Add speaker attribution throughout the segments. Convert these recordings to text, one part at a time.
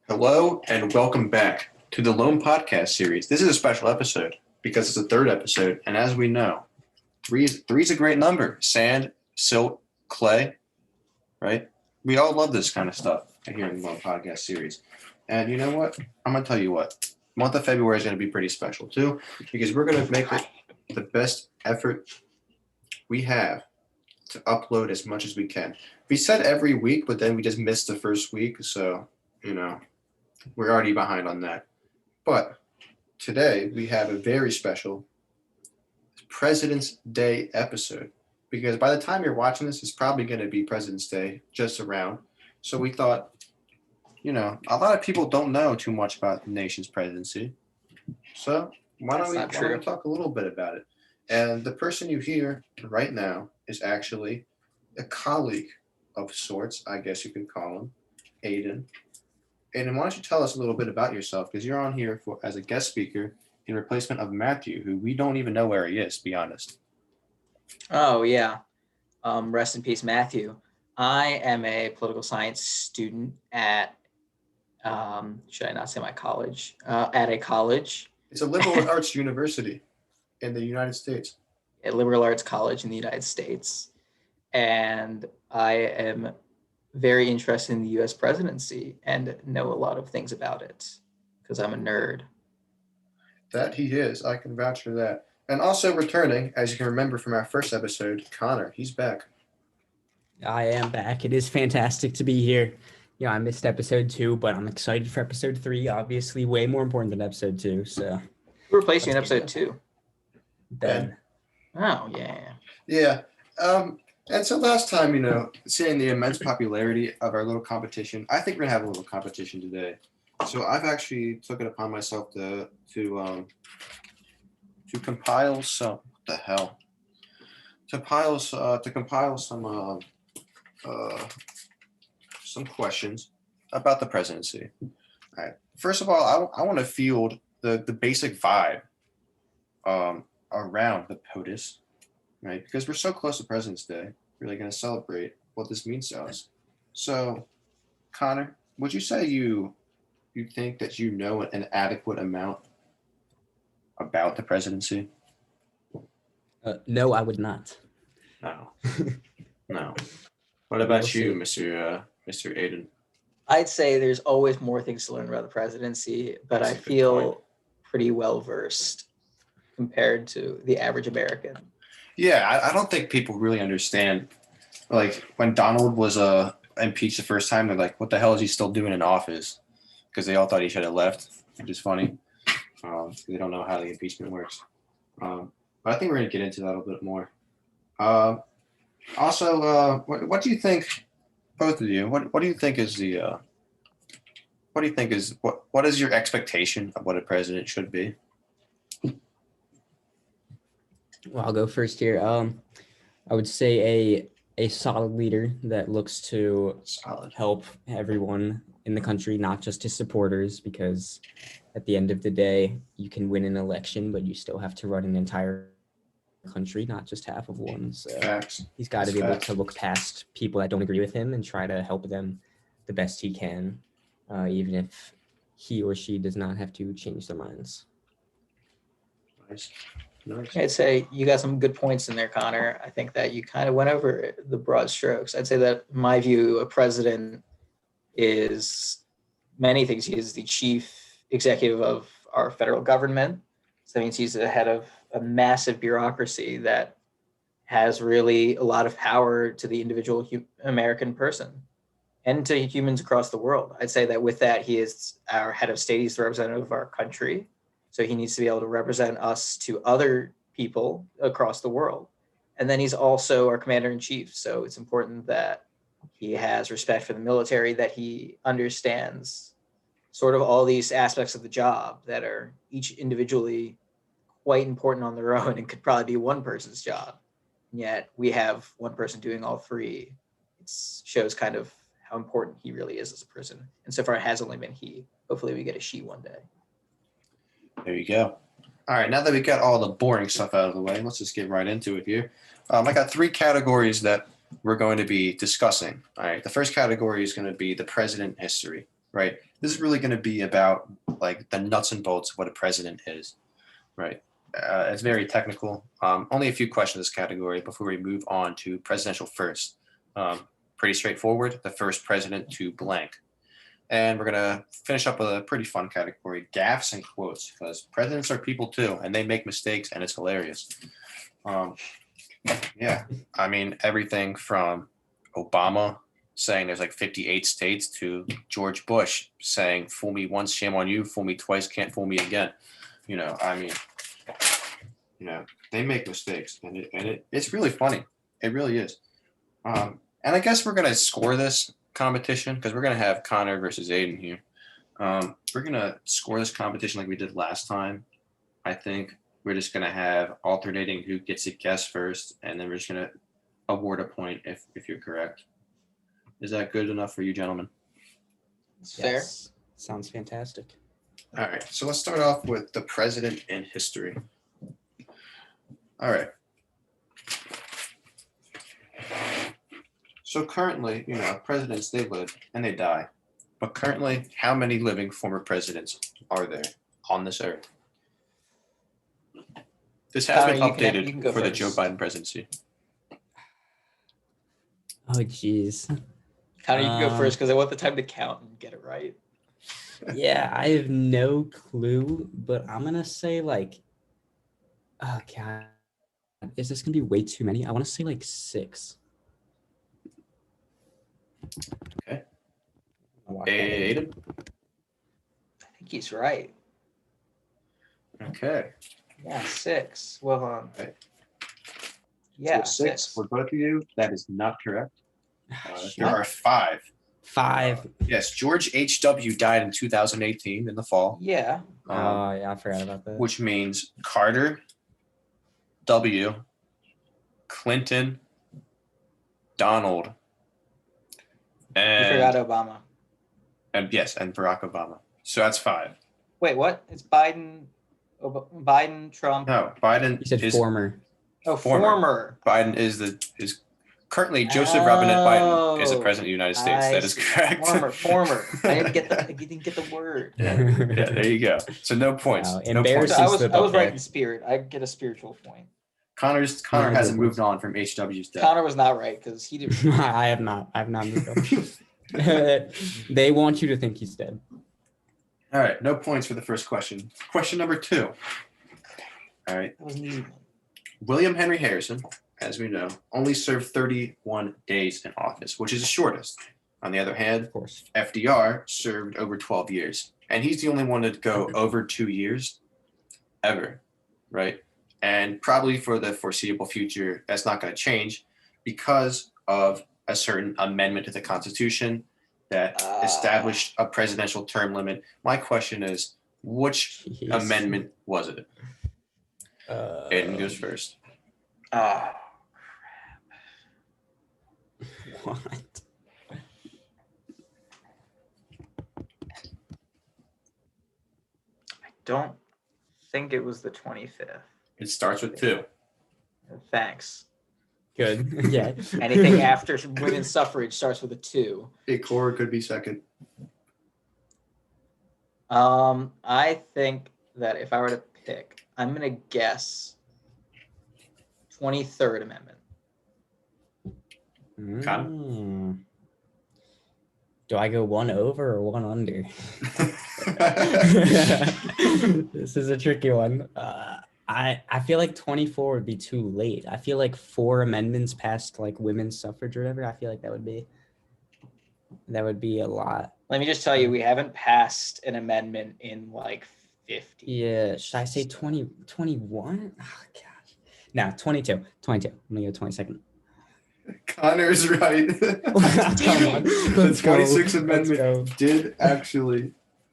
Speaker 1: Hello and welcome back to the Loam Podcast series. This is a special episode because it's the third episode, and as we know, three's a great number. Sand, silt, clay, right? We all love this kind of stuff here in the Loam Podcast series. And you know what? I'm gonna tell you what. Month of February is gonna be pretty special too, because we're gonna make it the best effort we have to upload as much as we can. We said every week, but then we just missed the first week, so we're already behind on that. But today we have a very special President's Day episode, because by the time you're watching this, it's probably going to be President's Day just around. So we thought, a lot of people don't know too much about the nation's presidency. So why don't we talk a little bit about it? And the person you hear right now is actually a colleague of sorts, I guess you could call him, Aiden. Aiden, why don't you tell us a little bit about yourself? Because you're on here as a guest speaker in replacement of Matthew, who we don't even know where he is, to be honest.
Speaker 2: Oh, yeah. Rest in peace, Matthew. I am a political science student at, should I not say my college? At a college.
Speaker 1: It's a liberal arts university in the United States.
Speaker 2: A liberal arts college in the United States. And I am very interested in the U.S. presidency and know a lot of things about it because I'm a nerd.
Speaker 1: That he is. I can vouch for that. And also returning, as you can remember from our first episode, Connor. He's back.
Speaker 3: I am back. It is fantastic to be here. I missed episode 2, but I'm excited for episode 3. Obviously, way more important than episode 2. So
Speaker 2: who replaced you in episode 2?
Speaker 3: Ben.
Speaker 2: Oh, yeah.
Speaker 1: Yeah. And so last time, seeing the immense popularity of our little competition, I think we're gonna have a little competition today. So I've actually took it upon myself to compile some some questions about the presidency. All right. First of all, I want to field the basic vibe around the POTUS. Right, because we're so close to President's Day, we're really going to celebrate what this means to us. So, Connor, would you say you think that you know an adequate amount about the presidency?
Speaker 3: No, I would not.
Speaker 1: No. No. What about you, Mr. Aiden?
Speaker 2: I'd say there's always more things to learn about the presidency, but I feel pretty well versed compared to the average American.
Speaker 1: Yeah, I don't think people really understand. Like when Donald was impeached the first time, they're like, "What the hell is he still doing in office?" Because they all thought he should have left, which is funny. They don't know how the impeachment works. But I think we're going to get into that a little bit more. Also, what do you think, both of you? What do you think is what is your expectation of what a president should be?
Speaker 3: Well, I'll go first here. I would say a solid leader that looks to help everyone in the country, not just his supporters, because at the end of the day, you can win an election, but you still have to run an entire country, not just half of one. So he's got to be able to look past people that don't agree with him and try to help them the best he can, even if he or she does not have to change their minds.
Speaker 1: Nice.
Speaker 2: I'd say you got some good points in there, Connor. I think that you kind of went over the broad strokes. I'd say that, in my view, a president is many things. He is the chief executive of our federal government. So that means he's the head of a massive bureaucracy that has really a lot of power to the individual American person and to humans across the world. I'd say that with that, he is our head of state. He's the representative of our country. So he needs to be able to represent us to other people across the world. And then he's also our commander-in-chief. So it's important that he has respect for the military, that he understands sort of all these aspects of the job that are each individually quite important on their own and could probably be one person's job. And yet we have one person doing all three. It shows kind of how important he really is as a person. And so far it has only been he. Hopefully we get a she one day.
Speaker 1: There you go. All right, now that we got all the boring stuff out of the way, let's just get right into it here. I got 3 categories that we're going to be discussing. All right, the first category is going to be the president history, right? This is really going to be about like the nuts and bolts of what a president is, right? It's very technical. Only a few questions in this category before we move on to presidential first. Pretty straightforward. The first president to blank. And we're going to finish up with a pretty fun category, gaffes and quotes, because presidents are people too, and they make mistakes, and it's hilarious. Yeah, I mean, everything from Obama saying there's like 58 states to George Bush saying, fool me once, shame on you, fool me twice, can't fool me again. I mean, they make mistakes, and it's really funny. It really is. And I guess we're going to score this competition because we're going to have Connor versus Aiden here. We're going to score this competition like we did last time. I think we're just going to have alternating who gets to guess first, and then we're just going to award a point if you're correct. Is that good enough for you, gentlemen?
Speaker 2: It's fair.
Speaker 3: Sounds fantastic.
Speaker 1: All right, so let's start off with the president in history. All right. So currently, presidents, they live and they die. But currently, how many living former presidents are there on this earth? This has been updated
Speaker 2: you can go
Speaker 1: for the
Speaker 2: first.
Speaker 1: Joe Biden presidency.
Speaker 3: Oh, geez.
Speaker 2: Connor, you can go first because I want the time to count and get it right.
Speaker 3: Yeah, I have no clue, but I'm gonna say like, oh god, is this gonna be way too many? I want to say like 6.
Speaker 1: Okay. Aiden?
Speaker 2: I think he's right.
Speaker 1: Okay.
Speaker 2: Yeah, 6. Well,
Speaker 1: Right.
Speaker 2: yeah,
Speaker 1: So 6 for both of you. That is not correct. There
Speaker 3: What?
Speaker 1: are 5.
Speaker 3: 5.
Speaker 1: Yes, George H.W. died in 2018 in the fall,
Speaker 2: Yeah.
Speaker 3: Oh yeah, I forgot about that.
Speaker 1: which means Carter, W, Clinton, Donald,
Speaker 2: You
Speaker 1: and
Speaker 2: forgot Obama.
Speaker 1: and Barack Obama. So that's 5.
Speaker 2: Wait, what? It's Biden, Biden, Trump.
Speaker 1: No, Biden
Speaker 3: You said
Speaker 1: is
Speaker 3: former.
Speaker 2: Oh,
Speaker 1: former.
Speaker 2: former.
Speaker 1: Biden is currently Joseph Robinette Biden is the president of the United States.
Speaker 2: I
Speaker 1: That is
Speaker 2: see.
Speaker 1: correct.
Speaker 2: Former. I didn't get the word.
Speaker 1: Yeah, there you go. So no points.
Speaker 3: Wow,
Speaker 1: No points.
Speaker 3: embarrassing.
Speaker 2: So I was
Speaker 3: slip
Speaker 2: I
Speaker 3: up
Speaker 2: was right
Speaker 3: there.
Speaker 2: in spirit. I get a spiritual point.
Speaker 1: Connor
Speaker 3: Yeah,
Speaker 1: hasn't
Speaker 3: good
Speaker 1: moved on from HW's death.
Speaker 2: Connor was not right because he didn't.
Speaker 3: I have not moved on. They want you to think he's dead.
Speaker 1: All right, no points for the first question. Question number 2. All right,
Speaker 2: That was an easy one.
Speaker 1: William Henry Harrison, as we know, only served 31 days in office, which is the shortest. On the other hand,
Speaker 3: Of course.
Speaker 1: FDR served over 12 years, and he's the only one to go over 2 years ever, right? And probably for the foreseeable future, that's not going to change because of a certain amendment to the Constitution that established a presidential term limit. My question is, which
Speaker 3: Jeez.
Speaker 1: amendment was it? Aiden goes first.
Speaker 3: What?
Speaker 2: I don't think it was the 25th.
Speaker 1: It starts with 2.
Speaker 2: Thanks.
Speaker 3: Good. Yeah.
Speaker 2: Anything after women's suffrage starts with a 2.
Speaker 1: Core could be second.
Speaker 2: I think that if I were to pick, I'm gonna guess 23rd Amendment.
Speaker 3: Mm. Do I go 1 over or 1 under? This is a tricky one. I feel like 24 would be too late. I feel like 4 amendments past like women's suffrage or whatever. I feel like that would be a lot.
Speaker 2: Let me just tell you, we haven't passed an amendment in like 50.
Speaker 3: Yeah. Should I say 20, 21? Oh, gosh. No, 22. 22. I'm going to go 22nd.
Speaker 1: Connor's right.
Speaker 3: Come on.
Speaker 1: The
Speaker 3: Let's go.
Speaker 1: 26th
Speaker 3: Let's go.
Speaker 1: Amendment did actually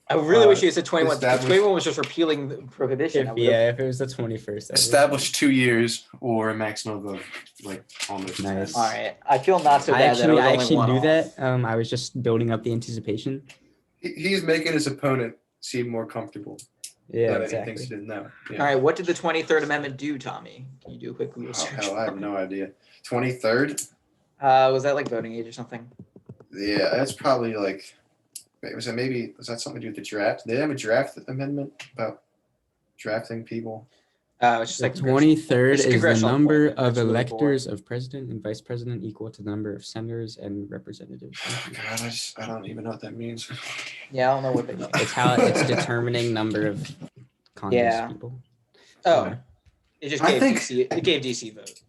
Speaker 2: I really wish you had said 21. The
Speaker 1: established-
Speaker 2: 21 was just repealing the prohibition.
Speaker 3: If it was the 21st.
Speaker 1: establish 2 years or a maximum of like almost 10.
Speaker 3: Nice.
Speaker 2: All right. I feel not so
Speaker 3: I
Speaker 2: bad that I was
Speaker 3: actually
Speaker 2: only
Speaker 3: knew
Speaker 2: one off.
Speaker 3: that. I was just building up the anticipation.
Speaker 1: He's making his opponent seem more comfortable.
Speaker 3: Yeah,
Speaker 1: That he thinks he
Speaker 3: exactly.
Speaker 1: didn't know. Yeah.
Speaker 2: All right. What did the 23rd Amendment do, Tommy? Can you do a quick Google
Speaker 1: Oh,
Speaker 2: search?
Speaker 1: hell, I have no idea. 23rd?
Speaker 2: Was that like voting age or something?
Speaker 1: Yeah, that's probably like Wait, was that something to do with the draft? Did they have a draft amendment about drafting people?
Speaker 2: It's just
Speaker 3: The
Speaker 2: like
Speaker 3: 23rd
Speaker 2: it's a
Speaker 3: is the
Speaker 2: congressional
Speaker 3: number
Speaker 2: appointment.
Speaker 3: of
Speaker 2: That's really
Speaker 3: electors
Speaker 2: boring.
Speaker 3: of president and vice president equal to the number of senators and representatives.
Speaker 1: God, I don't even know what that means.
Speaker 2: Yeah, I don't know what they mean.
Speaker 3: It's how it's determining number of Congress
Speaker 2: Yeah.
Speaker 3: people.
Speaker 2: Oh,
Speaker 3: Okay.
Speaker 2: it just
Speaker 1: I
Speaker 2: gave
Speaker 1: think-
Speaker 2: DC. It gave DC vote.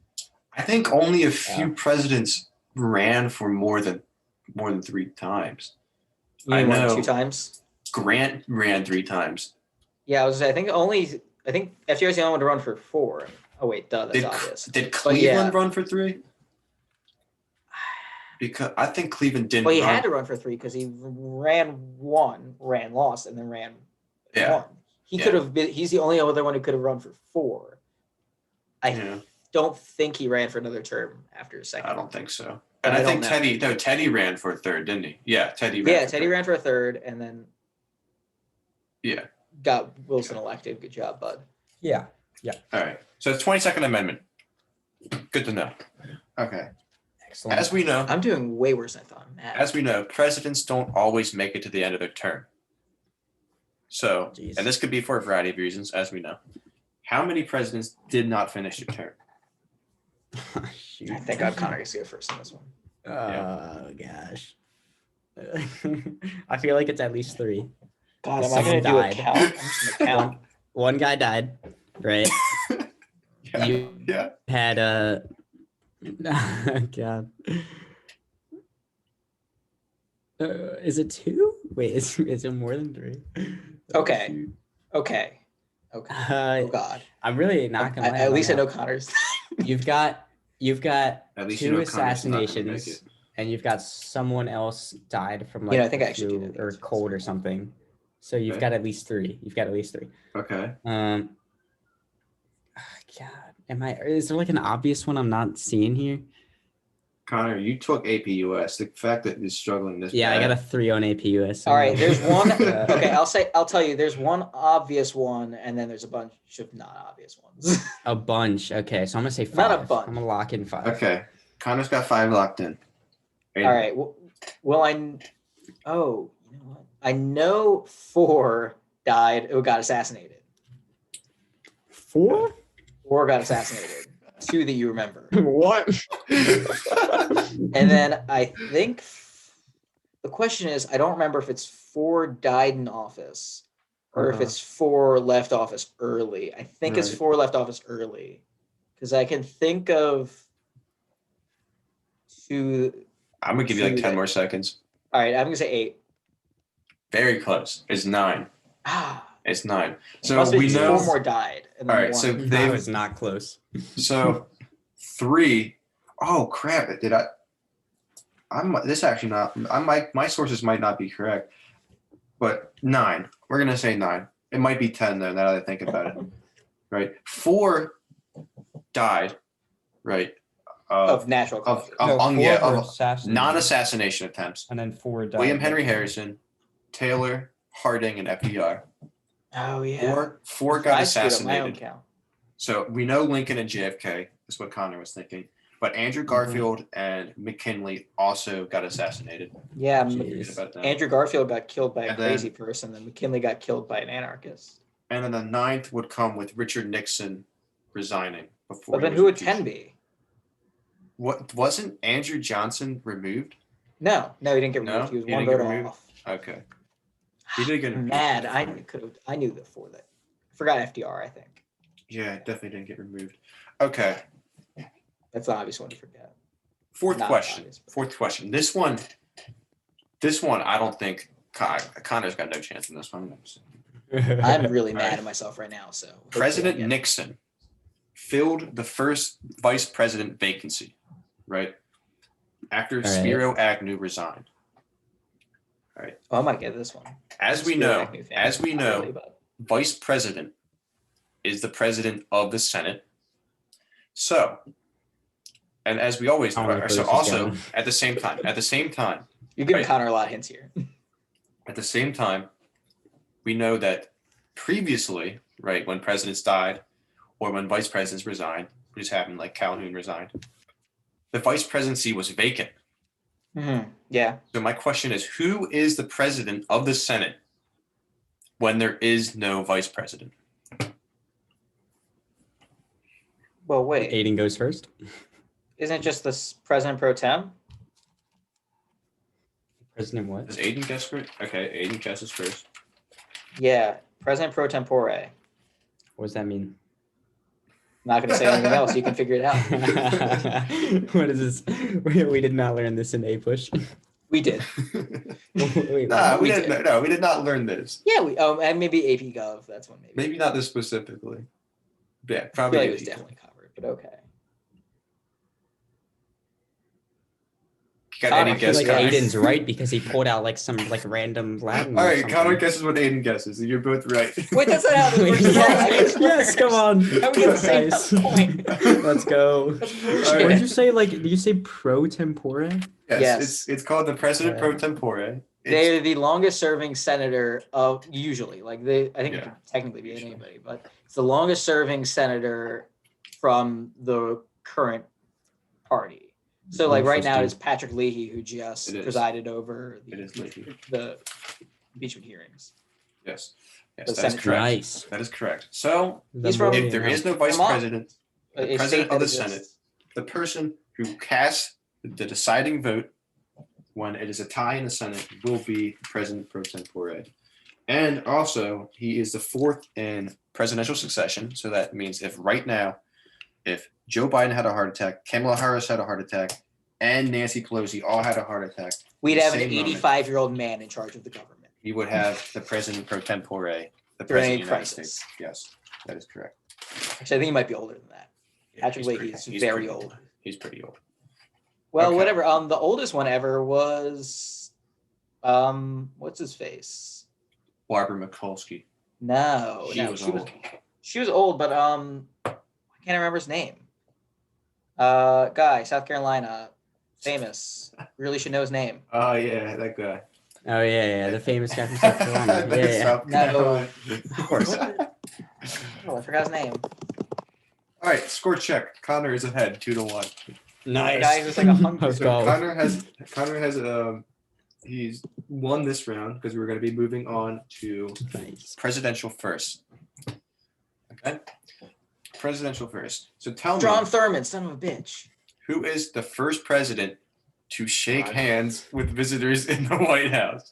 Speaker 1: I think only a few presidents ran for more than 3 times.
Speaker 2: You
Speaker 1: I
Speaker 2: mean more than
Speaker 1: know.
Speaker 2: 2 times?
Speaker 1: Grant ran 3 times.
Speaker 2: Yeah, I was. I think FDR's the only one to run for 4. Oh wait, duh, that's obvious.
Speaker 1: Did
Speaker 2: But
Speaker 1: Cleveland
Speaker 2: yeah.
Speaker 1: run for 3? Because I think Cleveland didn't.
Speaker 2: Well, he
Speaker 1: run.
Speaker 2: had to run for 3 because he ran, lost, and then ran
Speaker 1: Yeah.
Speaker 2: 1. He could have been. He's the only other one who could have run for 4. I don't think he ran for another term after his second.
Speaker 1: I don't think so.
Speaker 2: But
Speaker 1: And I
Speaker 2: don't
Speaker 1: think
Speaker 2: know.
Speaker 1: Teddy ran for a 3rd, didn't he? Yeah, Teddy ran.
Speaker 2: Yeah, Teddy ran for a 3rd, and then got Wilson elected. Good job, bud.
Speaker 3: Yeah.
Speaker 1: All right. So the 22nd Amendment. Good to know. Okay.
Speaker 3: Excellent.
Speaker 1: As we know,
Speaker 2: I'm doing way worse than I thought.
Speaker 1: as we know, presidents don't always make it to the end of their term. So,
Speaker 3: Jeez.
Speaker 1: and this could be for a variety of reasons, as we know. How many presidents did not finish their term?
Speaker 3: Shoot.
Speaker 2: I think Connor gets to go first on this one.
Speaker 3: Oh gosh. I feel like it's at least 3.
Speaker 2: God, am I
Speaker 3: Someone
Speaker 2: going to do a
Speaker 3: died.
Speaker 2: count? I'm just going to count.
Speaker 3: One guy died, right?
Speaker 1: Yeah.
Speaker 3: You
Speaker 1: Yeah.
Speaker 3: had God. Is it 2? Wait, is it more than 3?
Speaker 2: Okay.
Speaker 3: Shoot.
Speaker 2: Okay. Oh God.
Speaker 3: I'm really not gonna lie.
Speaker 2: At least I
Speaker 3: don't
Speaker 2: know Connor's.
Speaker 3: You've got
Speaker 1: At least
Speaker 3: 2
Speaker 1: you know Congress is not gonna make
Speaker 3: assassinations,
Speaker 1: it.
Speaker 3: and you've got someone else died from
Speaker 2: You know,
Speaker 3: like
Speaker 2: I think I actually
Speaker 3: flu
Speaker 2: do think
Speaker 3: or
Speaker 2: it's-
Speaker 3: cold or something. So you've
Speaker 1: Okay.
Speaker 3: got at least 3.
Speaker 1: Okay.
Speaker 3: God, is there like an obvious one I'm not seeing here?
Speaker 1: Connor, you took AP US. The fact that you're struggling this
Speaker 3: Yeah, I
Speaker 1: bad.
Speaker 3: got a 3 on APUS.
Speaker 2: All right, there's one.
Speaker 3: Uh,
Speaker 2: Okay, I'll tell you. There's one obvious one, and then there's a bunch of not obvious ones.
Speaker 3: A bunch. Okay, so I'm gonna say 5.
Speaker 2: Not a bunch.
Speaker 3: I'm gonna lock in 5.
Speaker 1: Okay. Connor's got 5 locked in.
Speaker 2: All right. Well, oh, you know what? I know 4 died or got assassinated.
Speaker 3: 4?
Speaker 2: 4 got assassinated. 2 that you remember.
Speaker 3: What?
Speaker 2: And then I think the question is, I don't remember if it's 4 died in office or if it's 4 left office early. I think it's
Speaker 1: Right.
Speaker 2: 4 left office early because I can think of 2.
Speaker 1: I'm gonna give you like 10 more seconds.
Speaker 2: All right, I'm gonna say 8.
Speaker 1: Very close. It's 9.
Speaker 2: Ah,
Speaker 1: It's 9. So
Speaker 2: must be
Speaker 1: we know.
Speaker 2: 4 more died. And then
Speaker 1: All right,
Speaker 2: one.
Speaker 1: so
Speaker 3: That
Speaker 1: they
Speaker 3: was not close.
Speaker 1: So 3. Oh crap! Did I? This actually not. My sources might not be correct, but 9. We're gonna say 9. It might be 10 though. Now that I think about it, right? 4 died, right?
Speaker 2: Of natural
Speaker 1: Of
Speaker 2: causes.
Speaker 1: non-assassination attempts.
Speaker 4: And then 4 died.
Speaker 1: William Henry Harrison, Taylor, Harding, and FDR.
Speaker 2: Oh yeah.
Speaker 1: 4 got
Speaker 2: I screwed up my own
Speaker 1: assassinated.
Speaker 2: count.
Speaker 1: So we know Lincoln and JFK. That's what Connor was thinking. But Andrew Garfield and McKinley also got assassinated.
Speaker 2: Yeah,
Speaker 3: Jeez.
Speaker 1: Forget about that.
Speaker 2: Andrew Garfield got killed by a
Speaker 1: And then-
Speaker 2: crazy person, then McKinley got killed by an anarchist.
Speaker 1: And then the 9th would come with Richard Nixon resigning before.
Speaker 2: But then
Speaker 1: he
Speaker 2: who
Speaker 1: was
Speaker 2: would 10
Speaker 1: impeached.
Speaker 2: be?
Speaker 1: What wasn't Andrew Johnson removed?
Speaker 2: No, he didn't get
Speaker 1: No?
Speaker 2: removed. He was
Speaker 1: He
Speaker 2: one
Speaker 1: didn't get
Speaker 2: vote
Speaker 1: removed?
Speaker 2: off.
Speaker 1: Okay. He did get
Speaker 2: I'm
Speaker 1: removed.
Speaker 2: mad. I knew before that. I forgot FDR, I think.
Speaker 1: Yeah, definitely didn't get removed. Okay.
Speaker 2: That's the obvious one to forget.
Speaker 1: Fourth
Speaker 2: Not
Speaker 1: question.
Speaker 2: obvious, but-
Speaker 1: Fourth question. This one, I don't think Connor's got no chance in this one.
Speaker 2: I'm really
Speaker 1: All
Speaker 2: mad
Speaker 1: right.
Speaker 2: at myself right now. So hopefully
Speaker 1: President
Speaker 2: I get-
Speaker 1: Nixon filled the first vice president vacancy, right? After
Speaker 3: right.
Speaker 1: Spiro Agnew resigned.
Speaker 2: Oh, I might get this one.
Speaker 1: As we
Speaker 2: Spiro
Speaker 1: know,
Speaker 2: Agnew fan.
Speaker 1: as we
Speaker 2: Not
Speaker 1: know,
Speaker 2: really, but-
Speaker 1: vice president is the president of the Senate. So, and as we always
Speaker 3: I don't
Speaker 1: know,
Speaker 3: know where
Speaker 1: so
Speaker 3: this is
Speaker 1: also
Speaker 3: going.
Speaker 1: at the same time,
Speaker 2: You're giving
Speaker 1: Right.
Speaker 2: Connor a lot of hints here.
Speaker 1: we know that previously, right, when presidents died or when vice presidents resigned, which happened like Calhoun resigned, the vice presidency was vacant.
Speaker 2: Yeah.
Speaker 1: So my question is, who is the president of the Senate when there is no vice president?
Speaker 2: Well, wait.
Speaker 3: Aiden goes first.
Speaker 2: Isn't it just the president pro tem?
Speaker 3: President what?
Speaker 1: Does Aiden guess first? Okay, Aiden guesses first.
Speaker 2: Yeah, president pro tempore.
Speaker 3: What does that mean?
Speaker 2: Not going to say anything else. You can figure it out.
Speaker 3: What is this? We did not learn this in A push.
Speaker 2: We did.
Speaker 3: Wait,
Speaker 1: Nah, we
Speaker 2: we
Speaker 1: didn't.
Speaker 2: did.
Speaker 1: No, we did not learn this.
Speaker 2: Yeah, and maybe AP Gov. That's one maybe.
Speaker 1: Maybe not this specifically. Yeah,
Speaker 2: I feel
Speaker 1: probably.
Speaker 2: like it was
Speaker 1: AP.
Speaker 2: definitely covered, but okay.
Speaker 1: Got
Speaker 2: Connor,
Speaker 1: any
Speaker 3: I feel
Speaker 1: guess?
Speaker 3: like
Speaker 1: Connor?
Speaker 3: Aiden's right because he pulled out like some like random Latin.
Speaker 1: All
Speaker 3: or
Speaker 1: right,
Speaker 3: something.
Speaker 1: Connor guesses what Aiden guesses, and you're both right.
Speaker 2: Wait, that's not how this works.
Speaker 3: yes, yes, come on.
Speaker 2: How we get the same
Speaker 3: Nice.
Speaker 2: point?
Speaker 3: Let's go.
Speaker 1: All
Speaker 3: What
Speaker 1: right.
Speaker 3: did you say? Like, did you say pro tempore?
Speaker 2: Yes.
Speaker 1: It's called the president pro tempore.
Speaker 2: They're the longest serving senator of usually. I think it
Speaker 1: Yeah.
Speaker 2: could technically be anybody, but it's the longest serving senator from the current party. So like right now it's Patrick Leahy who just
Speaker 1: It is.
Speaker 2: presided over
Speaker 1: It is Leahy.
Speaker 2: the impeachment hearings.
Speaker 1: Yes,
Speaker 2: The
Speaker 1: that is
Speaker 2: Senate.
Speaker 1: correct.
Speaker 3: Nice.
Speaker 1: That is correct. So
Speaker 2: He's from-
Speaker 1: if there is no vice
Speaker 2: Vermont.
Speaker 1: president, the
Speaker 2: A
Speaker 1: president
Speaker 2: state
Speaker 1: of
Speaker 2: that
Speaker 1: the
Speaker 2: exists.
Speaker 1: Senate, the person who casts the deciding vote when it is a tie in the Senate will be President pro tempore. And also, he is the fourth in presidential succession. So that means if Joe Biden had a heart attack, Kamala Harris had a heart attack, and Nancy Pelosi all had a heart attack,
Speaker 2: We'd have an
Speaker 1: Same moment.
Speaker 2: 85-year-old man in charge of the government.
Speaker 1: you would have the President pro tempore, the
Speaker 2: During
Speaker 1: President
Speaker 2: a
Speaker 1: of the United
Speaker 2: crisis.
Speaker 1: States. Yes, that is correct.
Speaker 2: Actually, I think he might be older than that. Patrick
Speaker 1: He's
Speaker 2: Leahy
Speaker 1: pretty-
Speaker 2: is
Speaker 1: he's
Speaker 2: very
Speaker 1: pretty
Speaker 2: old.
Speaker 1: He's pretty old.
Speaker 2: Well,
Speaker 1: Okay.
Speaker 2: whatever. The oldest one ever was, what's his face?
Speaker 1: Barbara Mikulski.
Speaker 2: No,
Speaker 1: She
Speaker 2: no,
Speaker 1: was
Speaker 2: she was
Speaker 1: old.
Speaker 2: she was old, but I can't remember his name. Guy, South Carolina, famous. Really should know his name.
Speaker 1: Oh yeah, that guy.
Speaker 3: Oh yeah, the famous guy from South Carolina.
Speaker 1: That is
Speaker 3: Yeah.
Speaker 1: South
Speaker 2: No.
Speaker 1: Carolina.
Speaker 3: Of course.
Speaker 2: Oh, I forgot his name.
Speaker 1: All right, score check. Connor is ahead 2-1.
Speaker 3: Nice.
Speaker 2: Guy who's like 100.
Speaker 3: Let's
Speaker 1: So
Speaker 3: go.
Speaker 1: Connor has he's won this round because we're going to be moving on to
Speaker 3: Nice.
Speaker 1: presidential first. Okay, presidential first. So tell
Speaker 2: John
Speaker 1: me,
Speaker 2: Thurman, son of a bitch.
Speaker 1: who is the first president to shake hands with visitors in the White House?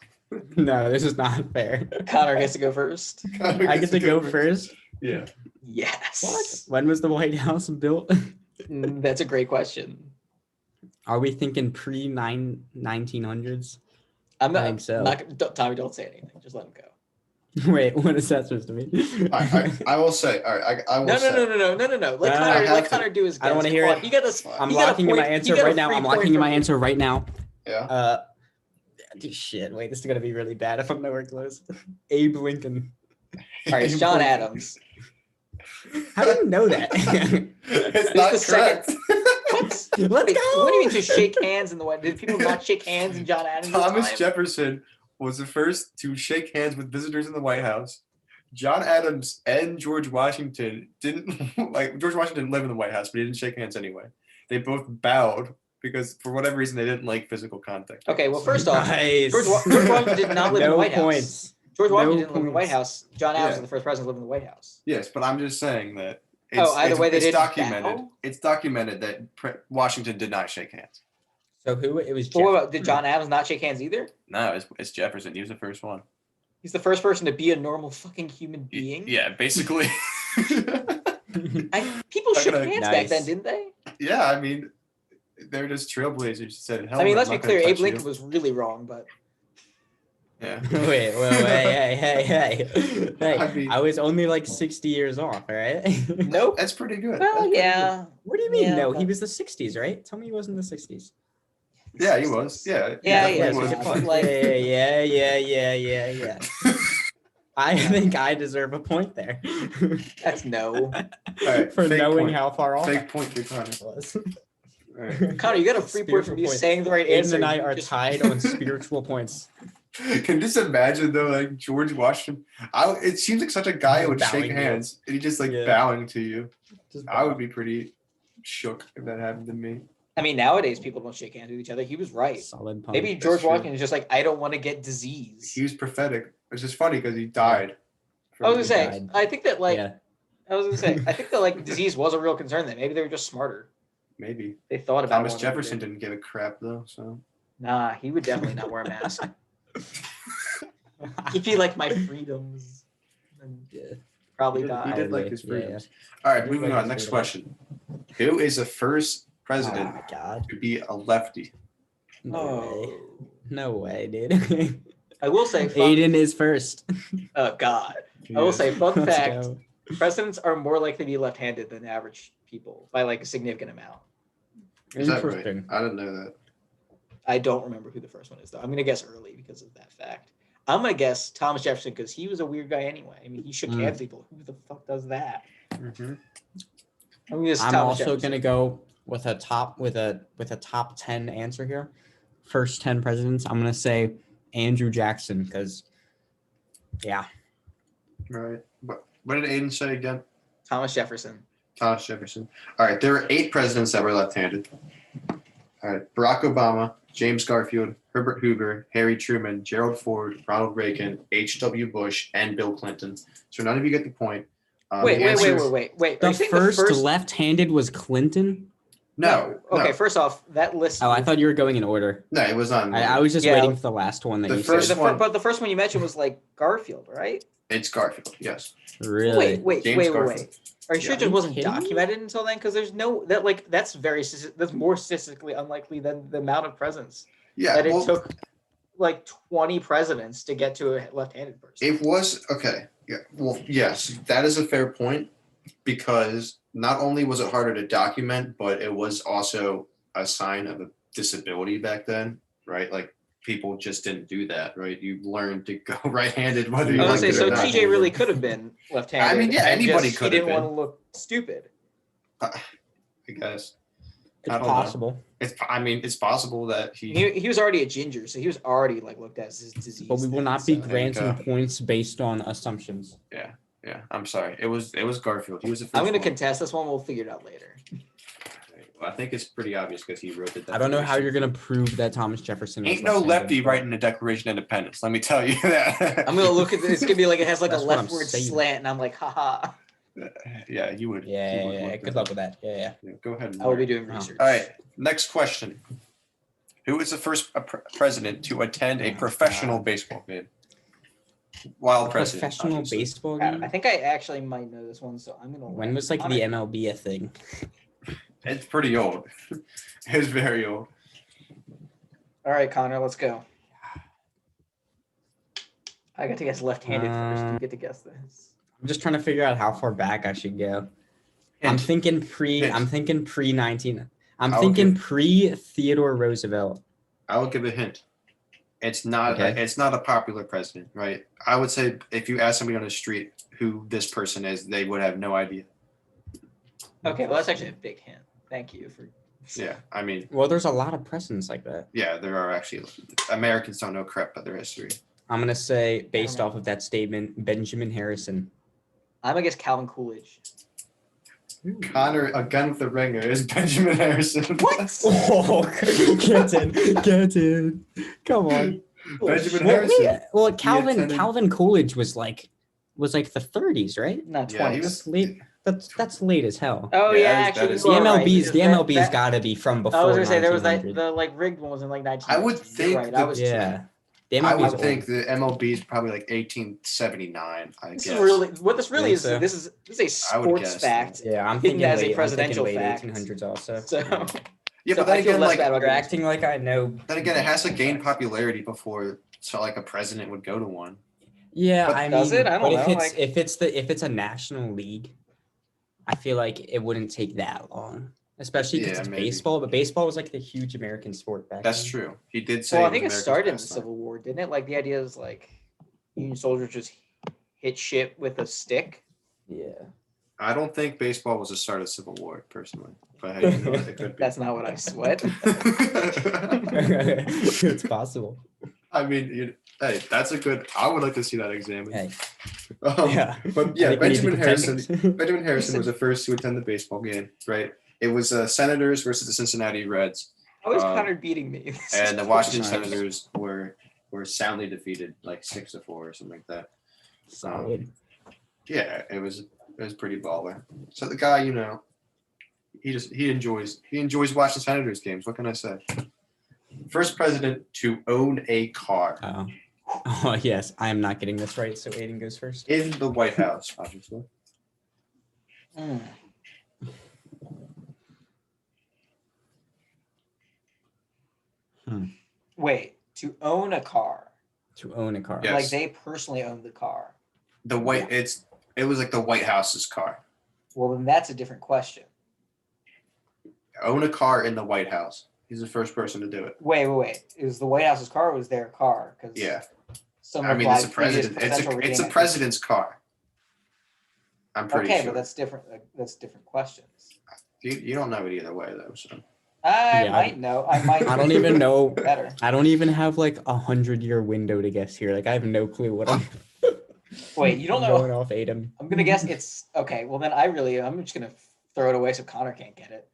Speaker 3: No, this is not fair.
Speaker 2: Connor gets to go first.
Speaker 3: I get to go first.
Speaker 1: Yeah.
Speaker 2: Yes.
Speaker 3: When was the White House built?
Speaker 2: That's a great question.
Speaker 3: Are we thinking pre 1900s?
Speaker 2: I'm not.
Speaker 3: I think so.
Speaker 2: Tommy, don't say anything. Just let him go.
Speaker 3: Wait, what is that supposed to mean?
Speaker 1: I will say. All right, I will
Speaker 2: No.
Speaker 1: say.
Speaker 2: Let
Speaker 3: I
Speaker 2: Connor.
Speaker 1: have
Speaker 2: Let
Speaker 1: to-
Speaker 2: Connor do his.
Speaker 3: I don't
Speaker 2: guess.
Speaker 3: wanna hear
Speaker 2: Come
Speaker 3: it.
Speaker 2: on, He got this.
Speaker 3: I'm
Speaker 2: he got a
Speaker 3: locking in my
Speaker 2: point- he
Speaker 3: answer
Speaker 2: got a
Speaker 3: right now.
Speaker 2: free
Speaker 3: I'm
Speaker 2: point
Speaker 3: locking in
Speaker 2: from
Speaker 3: my
Speaker 2: me.
Speaker 3: answer right now.
Speaker 1: Yeah.
Speaker 3: Shit, wait, this is gonna be really bad if I'm nowhere close. Abe Lincoln.
Speaker 2: All right, it's John Adams.
Speaker 3: How do you know that?
Speaker 1: It's not
Speaker 2: the second-
Speaker 1: correct.
Speaker 2: What?
Speaker 3: Let's
Speaker 2: Wait,
Speaker 3: go.
Speaker 2: What do you mean to shake hands in the White? Did people not shake hands in John Adams'
Speaker 1: Thomas
Speaker 2: time?
Speaker 1: Jefferson was the first to shake hands with visitors in the White House. John Adams and George Washington didn't George Washington didn't live in the White House, but he didn't shake hands anyway. They both bowed because for whatever reason they didn't like physical contact.
Speaker 2: Okay, well, first off,
Speaker 3: Nice.
Speaker 2: George Washington did not live in the
Speaker 3: No
Speaker 2: White House.
Speaker 3: points.
Speaker 2: George
Speaker 3: No
Speaker 2: Washington didn't live in the White
Speaker 3: points.
Speaker 2: House. John Adams
Speaker 1: Yeah.
Speaker 2: was the first president to live in the White House.
Speaker 1: Yes, but I'm just saying that.
Speaker 2: Either way, they
Speaker 1: it's
Speaker 2: didn't
Speaker 1: documented.
Speaker 2: bow?
Speaker 1: It's documented that Washington did not shake hands.
Speaker 3: So who? It was.
Speaker 2: But what
Speaker 3: Jeff-
Speaker 2: about, did John Adams not shake hands either?
Speaker 1: No, it's Jefferson. He was the first one.
Speaker 2: He's the first person to be a normal fucking human being.
Speaker 1: Yeah, basically.
Speaker 2: People shook
Speaker 1: Okay,
Speaker 2: hands back
Speaker 3: nice.
Speaker 2: then, didn't they?
Speaker 1: Yeah, I mean, they're just trailblazers. Said, "Hell,
Speaker 2: I mean,
Speaker 1: I'm
Speaker 2: let's be
Speaker 1: not gonna
Speaker 2: clear. Abe
Speaker 1: touch
Speaker 2: Lincoln
Speaker 1: you."
Speaker 2: was really wrong, but
Speaker 1: Yeah.
Speaker 3: Wait, hey.
Speaker 1: I mean-
Speaker 3: I was only like 60 years off, all right?
Speaker 2: nope.
Speaker 1: That's pretty good.
Speaker 2: Well,
Speaker 1: That's pretty
Speaker 2: yeah.
Speaker 3: What do you mean?
Speaker 2: Yeah,
Speaker 3: No,
Speaker 2: but-
Speaker 3: he was the 60s, right? Tell me he wasn't the 60s.
Speaker 1: good. Yeah, he was. Yeah.
Speaker 2: Yeah,
Speaker 1: he
Speaker 2: yeah,
Speaker 1: definitely
Speaker 2: so
Speaker 1: was.
Speaker 2: good point. Like-
Speaker 3: Yeah. I think I deserve a point there
Speaker 2: That's no.
Speaker 1: All right,
Speaker 3: for
Speaker 1: fake
Speaker 3: knowing
Speaker 1: point.
Speaker 3: how far off
Speaker 1: Fake point to Connor.
Speaker 3: I was.
Speaker 1: All right.
Speaker 2: Connor, you got a free point from you
Speaker 3: Spiritual
Speaker 2: saying the right
Speaker 3: Aiden
Speaker 2: answer.
Speaker 3: and I
Speaker 2: You
Speaker 3: are
Speaker 2: just-
Speaker 3: tied on spiritual points.
Speaker 1: Can you just imagine though, like George Washington? It seems like such a guy who would
Speaker 3: Bowing
Speaker 1: shake
Speaker 3: you.
Speaker 1: hands and he just like
Speaker 3: Yeah.
Speaker 1: bowing to you.
Speaker 3: Just
Speaker 1: I would be pretty shook if that happened to me.
Speaker 2: I mean, nowadays people don't shake hands with each other. He was right.
Speaker 3: Solid pump.
Speaker 2: Maybe
Speaker 1: That's
Speaker 2: George
Speaker 1: true.
Speaker 2: Washington is just like, I don't want to get disease.
Speaker 1: He was prophetic. It's just funny because he died.
Speaker 2: I was gonna say,
Speaker 3: died.
Speaker 2: I think that like,
Speaker 3: Yeah.
Speaker 2: I was gonna say, I think that like disease was a real concern then. Maybe they were just smarter.
Speaker 1: Maybe.
Speaker 2: They thought about
Speaker 1: Thomas
Speaker 2: what
Speaker 1: Jefferson
Speaker 2: they did.
Speaker 1: didn't give a crap though, so.
Speaker 2: Nah, he would definitely not wear a mask. He'd be like, my freedoms. And
Speaker 3: Yeah.
Speaker 2: probably
Speaker 1: He
Speaker 2: die.
Speaker 1: did like
Speaker 3: Yeah,
Speaker 1: his
Speaker 3: yeah.
Speaker 1: freedoms. All right,
Speaker 3: He did
Speaker 1: moving
Speaker 3: like
Speaker 1: on.
Speaker 3: his
Speaker 1: Next
Speaker 3: freedom.
Speaker 1: question. Who is the first
Speaker 3: Oh
Speaker 1: president
Speaker 3: my God.
Speaker 1: to be a lefty?
Speaker 3: No way.
Speaker 2: Oh.
Speaker 3: No way, dude.
Speaker 2: I will say,
Speaker 3: Aiden is first.
Speaker 2: oh God. I will say, fun
Speaker 3: Let's
Speaker 2: fact:
Speaker 3: go.
Speaker 2: presidents are more likely to be left-handed than average people by like a significant amount.
Speaker 1: Is that right?
Speaker 3: Interesting.
Speaker 1: I didn't know that.
Speaker 2: I don't remember who the first one is though. I'm gonna guess early because of that fact. I'm gonna guess Thomas Jefferson because he was a weird guy anyway. I mean, he shook hands with people. Who the fuck does that?
Speaker 1: Mm-hmm.
Speaker 2: I'm
Speaker 3: I'm
Speaker 2: Thomas
Speaker 3: also
Speaker 2: Jefferson.
Speaker 3: gonna go with a top 10 answer here. First 10 presidents. I'm gonna say Andrew Jackson because, yeah.
Speaker 1: Right. What did Aiden say again?
Speaker 2: Thomas Jefferson.
Speaker 1: Thomas Jefferson. All right, there were 8 presidents that were left-handed. All right, Barack Obama, James Garfield, Herbert Hoover, Harry Truman, Gerald Ford, Ronald Reagan, H.W. Bush, and Bill Clinton. So none of you get the point.
Speaker 2: Wait.
Speaker 1: the answer-
Speaker 2: Are
Speaker 3: The
Speaker 2: you saying
Speaker 3: first left-handed was Clinton.
Speaker 1: No.
Speaker 2: Okay,
Speaker 1: no,
Speaker 2: first off, that list.
Speaker 3: Oh, I thought you were going in order.
Speaker 1: no, it was on.
Speaker 3: I was just
Speaker 2: Yeah.
Speaker 3: waiting for the last one that
Speaker 1: The
Speaker 3: you
Speaker 1: first
Speaker 3: said.
Speaker 1: one-
Speaker 2: But the first one you mentioned was like Garfield, right?
Speaker 1: It's Garfield. Yes.
Speaker 3: Really?
Speaker 2: Wait.
Speaker 1: James Garfield.
Speaker 2: Are you sure
Speaker 1: Yeah.
Speaker 2: it just wasn't
Speaker 3: kidding me?
Speaker 2: documented until then? Because there's no that like that's more statistically unlikely than the amount of presidents
Speaker 1: Yeah.
Speaker 2: that it
Speaker 1: Well,
Speaker 2: took like 20 presidents to get to a left-handed person.
Speaker 1: it was okay. Yeah. Well, yes, that is a fair point because not only was it harder to document, but it was also a sign of a disability back then, right? Like people just didn't do that, right? You learned to go right-handed whether
Speaker 2: I
Speaker 1: you
Speaker 2: was
Speaker 1: liked
Speaker 2: gonna
Speaker 1: it
Speaker 2: say,
Speaker 1: or
Speaker 2: so
Speaker 1: not.
Speaker 2: TJ really could have been left-handed.
Speaker 1: I mean, yeah,
Speaker 2: and
Speaker 1: anybody
Speaker 2: just-
Speaker 1: could
Speaker 2: He
Speaker 1: have
Speaker 2: didn't
Speaker 1: been.
Speaker 2: want to look stupid.
Speaker 1: I guess.
Speaker 3: It's
Speaker 1: I don't know.
Speaker 3: possible.
Speaker 1: It's possible that
Speaker 2: He was already a ginger, so he was already like looked at as his disease.
Speaker 3: But we will
Speaker 2: thing,
Speaker 3: not be
Speaker 2: so-
Speaker 3: granting
Speaker 1: go.
Speaker 3: points based on assumptions.
Speaker 1: Yeah, I'm sorry. It was Garfield. He was the first
Speaker 2: I'm gonna
Speaker 1: one.
Speaker 2: contest this one. We'll figure it out later.
Speaker 1: I think it's pretty obvious because he wrote it.
Speaker 3: I don't know how you're gonna prove that Thomas Jefferson was
Speaker 1: Ain't no
Speaker 3: left-handed,
Speaker 1: lefty
Speaker 3: but-
Speaker 1: writing the Declaration of Independence. Let me tell you that.
Speaker 2: I'm gonna look at this. It's gonna be like it has like
Speaker 3: That's
Speaker 2: a
Speaker 3: what I'm
Speaker 2: leftward
Speaker 3: saying.
Speaker 2: slant, and I'm like, haha.
Speaker 1: Yeah, you would.
Speaker 3: Yeah,
Speaker 1: you would
Speaker 3: yeah, yeah.
Speaker 1: look
Speaker 3: Good
Speaker 1: that
Speaker 3: luck with that. Yeah.
Speaker 1: Yeah, go ahead.
Speaker 2: I will be
Speaker 1: Mark.
Speaker 2: doing
Speaker 3: Oh.
Speaker 2: research.
Speaker 1: All right. Next question. Who is the first president to attend a professional baseball game? While president.
Speaker 3: Professional
Speaker 1: obviously.
Speaker 3: baseball
Speaker 2: I
Speaker 3: game.
Speaker 2: think I actually might know this one, so I'm gonna.
Speaker 3: When was like
Speaker 2: Connor-
Speaker 3: the MLB a thing?
Speaker 1: It's pretty old. It's very old.
Speaker 2: All right, Connor, let's go. I got to guess left-handed first. You get to guess this.
Speaker 3: I'm just trying to figure out how far back I should go. I'm
Speaker 1: Hint.
Speaker 3: thinking pre.
Speaker 1: Hint.
Speaker 3: I'm thinking pre 19. I'm
Speaker 1: I'll
Speaker 3: thinking pre Theodore Roosevelt.
Speaker 1: I will give a hint. It's not.
Speaker 3: Okay.
Speaker 1: It's not a popular president, right? I would say if you ask somebody on the street who this person is, they would have no idea.
Speaker 2: Okay, well that's actually a big hint. Thank you for.
Speaker 1: Yeah, I mean,
Speaker 3: Well, there's a lot of presidents like that.
Speaker 1: yeah, there are actually Americans don't know crap about their history.
Speaker 3: I'm gonna say based
Speaker 2: know.
Speaker 3: off of that statement, Benjamin Harrison.
Speaker 2: I'm gonna guess Calvin Coolidge.
Speaker 1: Connor, a gun with the ringer, is Benjamin Harrison.
Speaker 2: What?
Speaker 3: Oh, get in. Come on.
Speaker 1: Benjamin
Speaker 3: Well,
Speaker 1: Harrison.
Speaker 3: well, Calvin
Speaker 1: attended-
Speaker 3: Calvin Coolidge was like the 30s, right?
Speaker 2: Not
Speaker 1: Yeah, he
Speaker 2: 20s.
Speaker 1: was
Speaker 3: Late. That's late as hell.
Speaker 2: Oh
Speaker 1: Yeah,
Speaker 2: yeah,
Speaker 1: that
Speaker 2: actually,
Speaker 1: is-
Speaker 3: The
Speaker 2: you are right,
Speaker 3: MLB's
Speaker 2: because that-
Speaker 3: got to be from before.
Speaker 2: I was gonna say there was that
Speaker 3: 1900.
Speaker 2: the like rigged one was in like 19.
Speaker 1: I would think
Speaker 2: right. I
Speaker 1: that-
Speaker 2: was
Speaker 3: Yeah. The
Speaker 1: I
Speaker 3: MLB's
Speaker 1: would think
Speaker 3: old.
Speaker 1: the MLB is probably like 1879. I
Speaker 2: This
Speaker 1: guess.
Speaker 2: is really what this really
Speaker 3: Think
Speaker 2: is.
Speaker 3: so.
Speaker 2: This is a
Speaker 1: I would
Speaker 2: sports
Speaker 1: guess.
Speaker 2: fact.
Speaker 3: Yeah, I'm
Speaker 2: hidden
Speaker 3: thinking
Speaker 2: as a
Speaker 3: late. I'm thinking
Speaker 2: presidential
Speaker 3: late
Speaker 2: fact.
Speaker 3: 1800s also.
Speaker 2: So
Speaker 1: Yeah,
Speaker 2: So
Speaker 1: but then
Speaker 2: I feel
Speaker 1: again,
Speaker 2: less
Speaker 1: like
Speaker 2: bad about
Speaker 3: You're acting like I know.
Speaker 1: then again, it has to gain popularity before so like a president would go to one.
Speaker 3: Yeah,
Speaker 1: But
Speaker 3: I mean,
Speaker 2: does it? I don't
Speaker 3: but
Speaker 2: know,
Speaker 3: if it's a national league, I feel like it wouldn't take that long, especially because
Speaker 1: Yeah,
Speaker 3: it's
Speaker 1: maybe.
Speaker 3: baseball. But baseball was like the huge American sport back
Speaker 1: That's
Speaker 3: then.
Speaker 1: true. He did say.
Speaker 2: well, I
Speaker 1: was
Speaker 2: think it
Speaker 1: America's
Speaker 2: started in the
Speaker 1: pastime.
Speaker 2: Civil War, didn't it? Like the idea is like Union soldiers just hit shit with a stick.
Speaker 3: Yeah.
Speaker 1: I don't think baseball was the start of the Civil War, personally. But hey, you know, it could be.
Speaker 2: That's not what I sweat.
Speaker 3: It's possible.
Speaker 1: I mean, hey, that's a good. I would like to see that example.
Speaker 3: Hey.
Speaker 1: But
Speaker 3: I
Speaker 1: yeah,
Speaker 3: think we need to
Speaker 1: Benjamin
Speaker 3: contend
Speaker 1: Harrison.
Speaker 3: it.
Speaker 1: Benjamin Harrison was the first to attend the baseball game, right? It was Senators versus the Cincinnati Reds.
Speaker 2: How is Connor beating me?
Speaker 1: And the Washington
Speaker 3: Nice.
Speaker 1: Senators were soundly defeated, like 6-4 or something like that.
Speaker 3: Solid.
Speaker 1: Yeah, it was pretty baller. So the guy, he enjoys watching Senators games. What can I say? First president to own a car
Speaker 3: Oh, yes. I am not getting this right, so Aiden goes first.
Speaker 1: in the White House, obviously.
Speaker 2: Wait, to own a car.
Speaker 3: To own a car.
Speaker 1: Yeah.
Speaker 2: Like
Speaker 1: Yes.
Speaker 2: they personally own the car.
Speaker 1: It was like the White House's car.
Speaker 2: Well, then that's a different question.
Speaker 1: Own a car in the White House. He's the first person to do it.
Speaker 2: Wait. It was the White House's car or was their car? Because
Speaker 1: Yeah.
Speaker 2: some
Speaker 1: I
Speaker 2: of
Speaker 1: mean,
Speaker 2: my
Speaker 1: it's a president.
Speaker 2: previous presidential
Speaker 1: It's a
Speaker 2: regime-
Speaker 1: president's car. I'm pretty
Speaker 2: Okay,
Speaker 1: sure.
Speaker 2: but that's different. That's different questions.
Speaker 1: You don't know it either way though. So
Speaker 2: I
Speaker 3: Yeah,
Speaker 2: might know. I might.
Speaker 3: I don't even know.
Speaker 2: Better.
Speaker 3: I don't even have like 100-year window to guess here. Like I have no clue what I'm.
Speaker 2: Wait, you don't
Speaker 3: Going
Speaker 2: know?
Speaker 3: off Aiden.
Speaker 2: I'm gonna guess it's okay. Well, then I'm just gonna throw it away so Connor can't get it.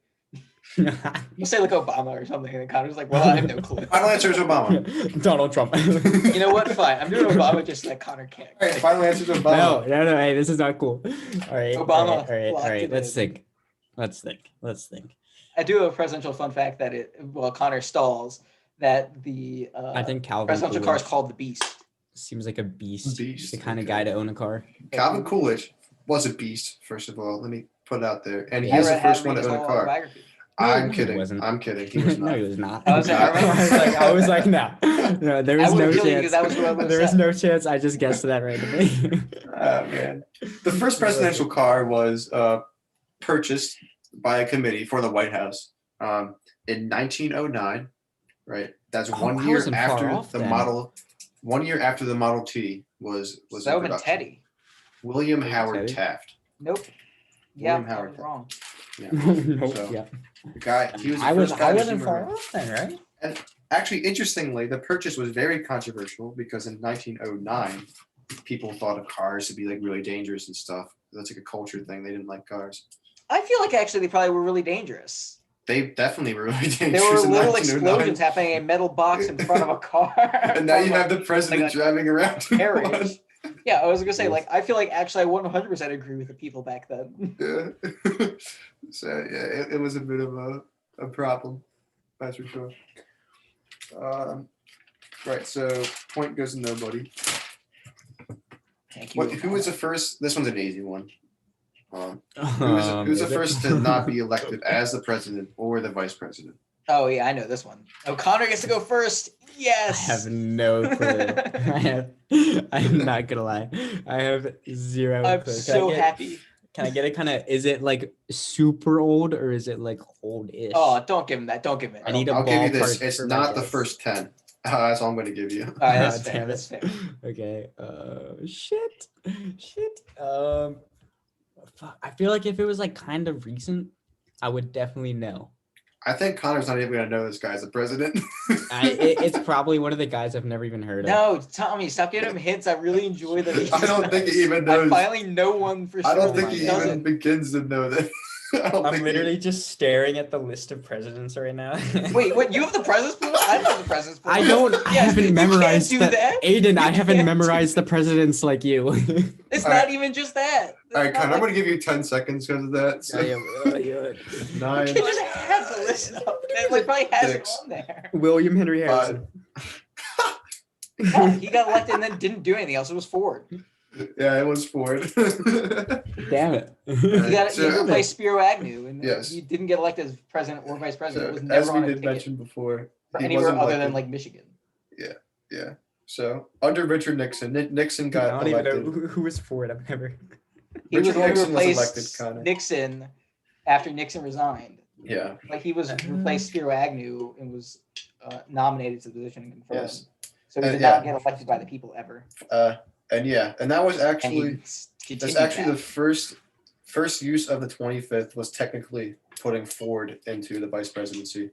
Speaker 2: You say like Obama or something, and then Connor's like, "Well, I have no clue."
Speaker 1: final answer is Obama.
Speaker 3: Donald Trump.
Speaker 2: You know what? Fine. I'm doing Obama just so that Connor can't.
Speaker 1: All right, final answer is Obama.
Speaker 3: No. Hey, this is not cool. All right.
Speaker 2: Obama,
Speaker 3: All
Speaker 2: lock
Speaker 3: right.
Speaker 2: it
Speaker 3: Let's
Speaker 2: in.
Speaker 3: think. Let's think.
Speaker 2: I do have a presidential fun fact that Connor stalls that the
Speaker 3: I think Calvin
Speaker 2: presidential car is
Speaker 3: Coolidge
Speaker 2: called the Beast.
Speaker 3: seems like a beast.
Speaker 1: Beast,
Speaker 3: The kind of
Speaker 1: okay.
Speaker 3: guy to own a car.
Speaker 1: Calvin Coolidge was a beast. First of all, let me put it out there, and he
Speaker 2: I
Speaker 1: was the
Speaker 2: read-
Speaker 1: first
Speaker 2: have
Speaker 1: one to
Speaker 2: read his
Speaker 1: own a
Speaker 2: whole
Speaker 1: car.
Speaker 2: autobiography.
Speaker 1: I'm
Speaker 3: No, he
Speaker 1: kidding.
Speaker 3: wasn't.
Speaker 1: I'm kidding. He was
Speaker 3: No,
Speaker 1: not.
Speaker 3: he was not.
Speaker 2: I was like, I remember-
Speaker 3: I was like, no, there was
Speaker 2: I
Speaker 3: no
Speaker 2: would've killed you
Speaker 3: chance.
Speaker 2: because that was what I would've
Speaker 3: There was
Speaker 2: said.
Speaker 3: no chance. I just guessed that randomly.
Speaker 1: Oh man. The first presidential car was purchased by a committee for the White House in 1909. Right. That's
Speaker 3: Oh,
Speaker 1: 1
Speaker 3: I
Speaker 1: year
Speaker 3: wasn't far
Speaker 1: after
Speaker 3: off
Speaker 1: the
Speaker 3: then.
Speaker 1: Model. 1 year after the Model T was
Speaker 2: So that
Speaker 1: in
Speaker 2: would have been
Speaker 1: production.
Speaker 2: Teddy.
Speaker 1: William
Speaker 3: Teddy?
Speaker 1: Howard Taft.
Speaker 2: Nope. Yeah,
Speaker 1: William
Speaker 2: I
Speaker 1: Howard
Speaker 2: was wrong.
Speaker 1: Yeah.
Speaker 3: Nope,
Speaker 1: So-
Speaker 3: yeah.
Speaker 1: The guy. He was. The
Speaker 3: I
Speaker 1: first guy to
Speaker 3: wasn't
Speaker 1: do
Speaker 3: far
Speaker 1: it.
Speaker 3: off then, right?
Speaker 1: Actually, interestingly, the purchase was very controversial because in 1909, people thought of cars to be like really dangerous and stuff. That's like a culture thing. They didn't like cars.
Speaker 2: I feel like actually they probably were really dangerous.
Speaker 1: They definitely were really dangerous.
Speaker 2: There were
Speaker 1: in
Speaker 2: little
Speaker 1: 1909.
Speaker 2: explosions happening in a metal box in front of a car.
Speaker 1: And now you
Speaker 2: From,
Speaker 1: have the president
Speaker 2: like a
Speaker 1: driving around. in one.
Speaker 2: carriage. Yeah, I was gonna say,
Speaker 3: Yes.
Speaker 2: like, I feel like actually I 100% agree with the people back then.
Speaker 1: Yeah. So yeah, it was a bit of a problem. That's for sure. Right. So point goes to nobody.
Speaker 2: Thank you.
Speaker 1: Who was the first? This one's an easy one. Who
Speaker 3: Um,
Speaker 1: was the
Speaker 3: is it?
Speaker 1: first to not be elected as the president or the vice president?
Speaker 2: Oh yeah, I know this one. Oh, Connor gets to go first.
Speaker 3: I
Speaker 2: Yes.
Speaker 3: have no clue. I'm not gonna lie. I have zero
Speaker 2: I'm
Speaker 3: clue.
Speaker 2: so happy.
Speaker 3: Can I get it kind of, is it like super old or is it like old-ish?
Speaker 2: Oh, don't give him that. Don't give him it.
Speaker 3: I need a
Speaker 1: I'll give you this.
Speaker 3: ballpark
Speaker 1: It's
Speaker 3: for my
Speaker 1: not the
Speaker 3: guess.
Speaker 1: first 10. That's all I'm going to give you.
Speaker 2: All right, that's
Speaker 3: Ah,
Speaker 2: fair.
Speaker 3: damn it.
Speaker 2: That's fair.
Speaker 3: Okay. Shit. Fuck. I feel like if it was like kind of recent, I would definitely know.
Speaker 1: I think Connor's not even going to know this guy as the president.
Speaker 3: It's probably one of the guys I've never even heard of.
Speaker 2: No, Tommy, stop giving him hints. I really enjoy that.
Speaker 1: I don't think he even knows.
Speaker 2: I finally know one for sure.
Speaker 1: I don't
Speaker 2: that
Speaker 1: think he
Speaker 2: does
Speaker 1: even
Speaker 2: it.
Speaker 1: begins to know that. I don't
Speaker 3: I'm
Speaker 1: think
Speaker 3: literally just staring at the list of presidents right now.
Speaker 2: Wait, what? You have the president's pool? I don't have the president's pool.
Speaker 3: I don't. I
Speaker 2: Yes, you
Speaker 3: haven't
Speaker 2: can't
Speaker 3: memorized
Speaker 2: do
Speaker 3: the-
Speaker 2: that.
Speaker 3: Aiden, I
Speaker 2: You
Speaker 3: haven't
Speaker 2: can't
Speaker 3: memorized the presidents like you.
Speaker 2: It's
Speaker 1: All
Speaker 2: not
Speaker 1: right.
Speaker 2: even just that.
Speaker 1: All right,
Speaker 2: It's not
Speaker 1: Connor, I'm
Speaker 2: like-
Speaker 1: going to give you 10 seconds because of that. So,
Speaker 2: You
Speaker 1: 9,
Speaker 2: just have the list up. It like probably has it
Speaker 1: 6.
Speaker 2: on there.
Speaker 3: William Henry Harrison.
Speaker 1: 5.
Speaker 2: Yeah, he got elected and then didn't do anything else. It was Ford.
Speaker 1: Yeah, it was Ford.
Speaker 3: Damn it.
Speaker 2: He replaced Spiro Agnew, and
Speaker 1: Yes.
Speaker 2: he didn't get elected as president or vice president. It was
Speaker 1: So,
Speaker 2: never
Speaker 1: as
Speaker 2: on
Speaker 1: we
Speaker 2: a
Speaker 1: did
Speaker 2: ticket
Speaker 1: mention before,
Speaker 2: for
Speaker 1: he
Speaker 2: anywhere
Speaker 1: wasn't
Speaker 2: other
Speaker 1: elected.
Speaker 2: than like Michigan.
Speaker 1: Yeah. So under Richard Nixon, Nixon
Speaker 3: I
Speaker 1: got
Speaker 3: don't even know
Speaker 1: elected.
Speaker 3: who was Ford. I've never.
Speaker 2: He was
Speaker 1: Richard
Speaker 2: the one who
Speaker 1: Nixon was elected,
Speaker 2: replaced
Speaker 1: Connor.
Speaker 2: Nixon after Nixon resigned.
Speaker 1: Yeah.
Speaker 2: Like he was replaced Spiro Agnew and was nominated to the position and confirmed.
Speaker 1: Yes.
Speaker 2: So he did
Speaker 1: Yeah.
Speaker 2: not get elected by the people ever.
Speaker 1: And that was
Speaker 2: And
Speaker 1: actually
Speaker 2: he
Speaker 1: that's
Speaker 2: continued
Speaker 1: actually
Speaker 2: that.
Speaker 1: the first use of the 25th was technically putting Ford into the vice presidency,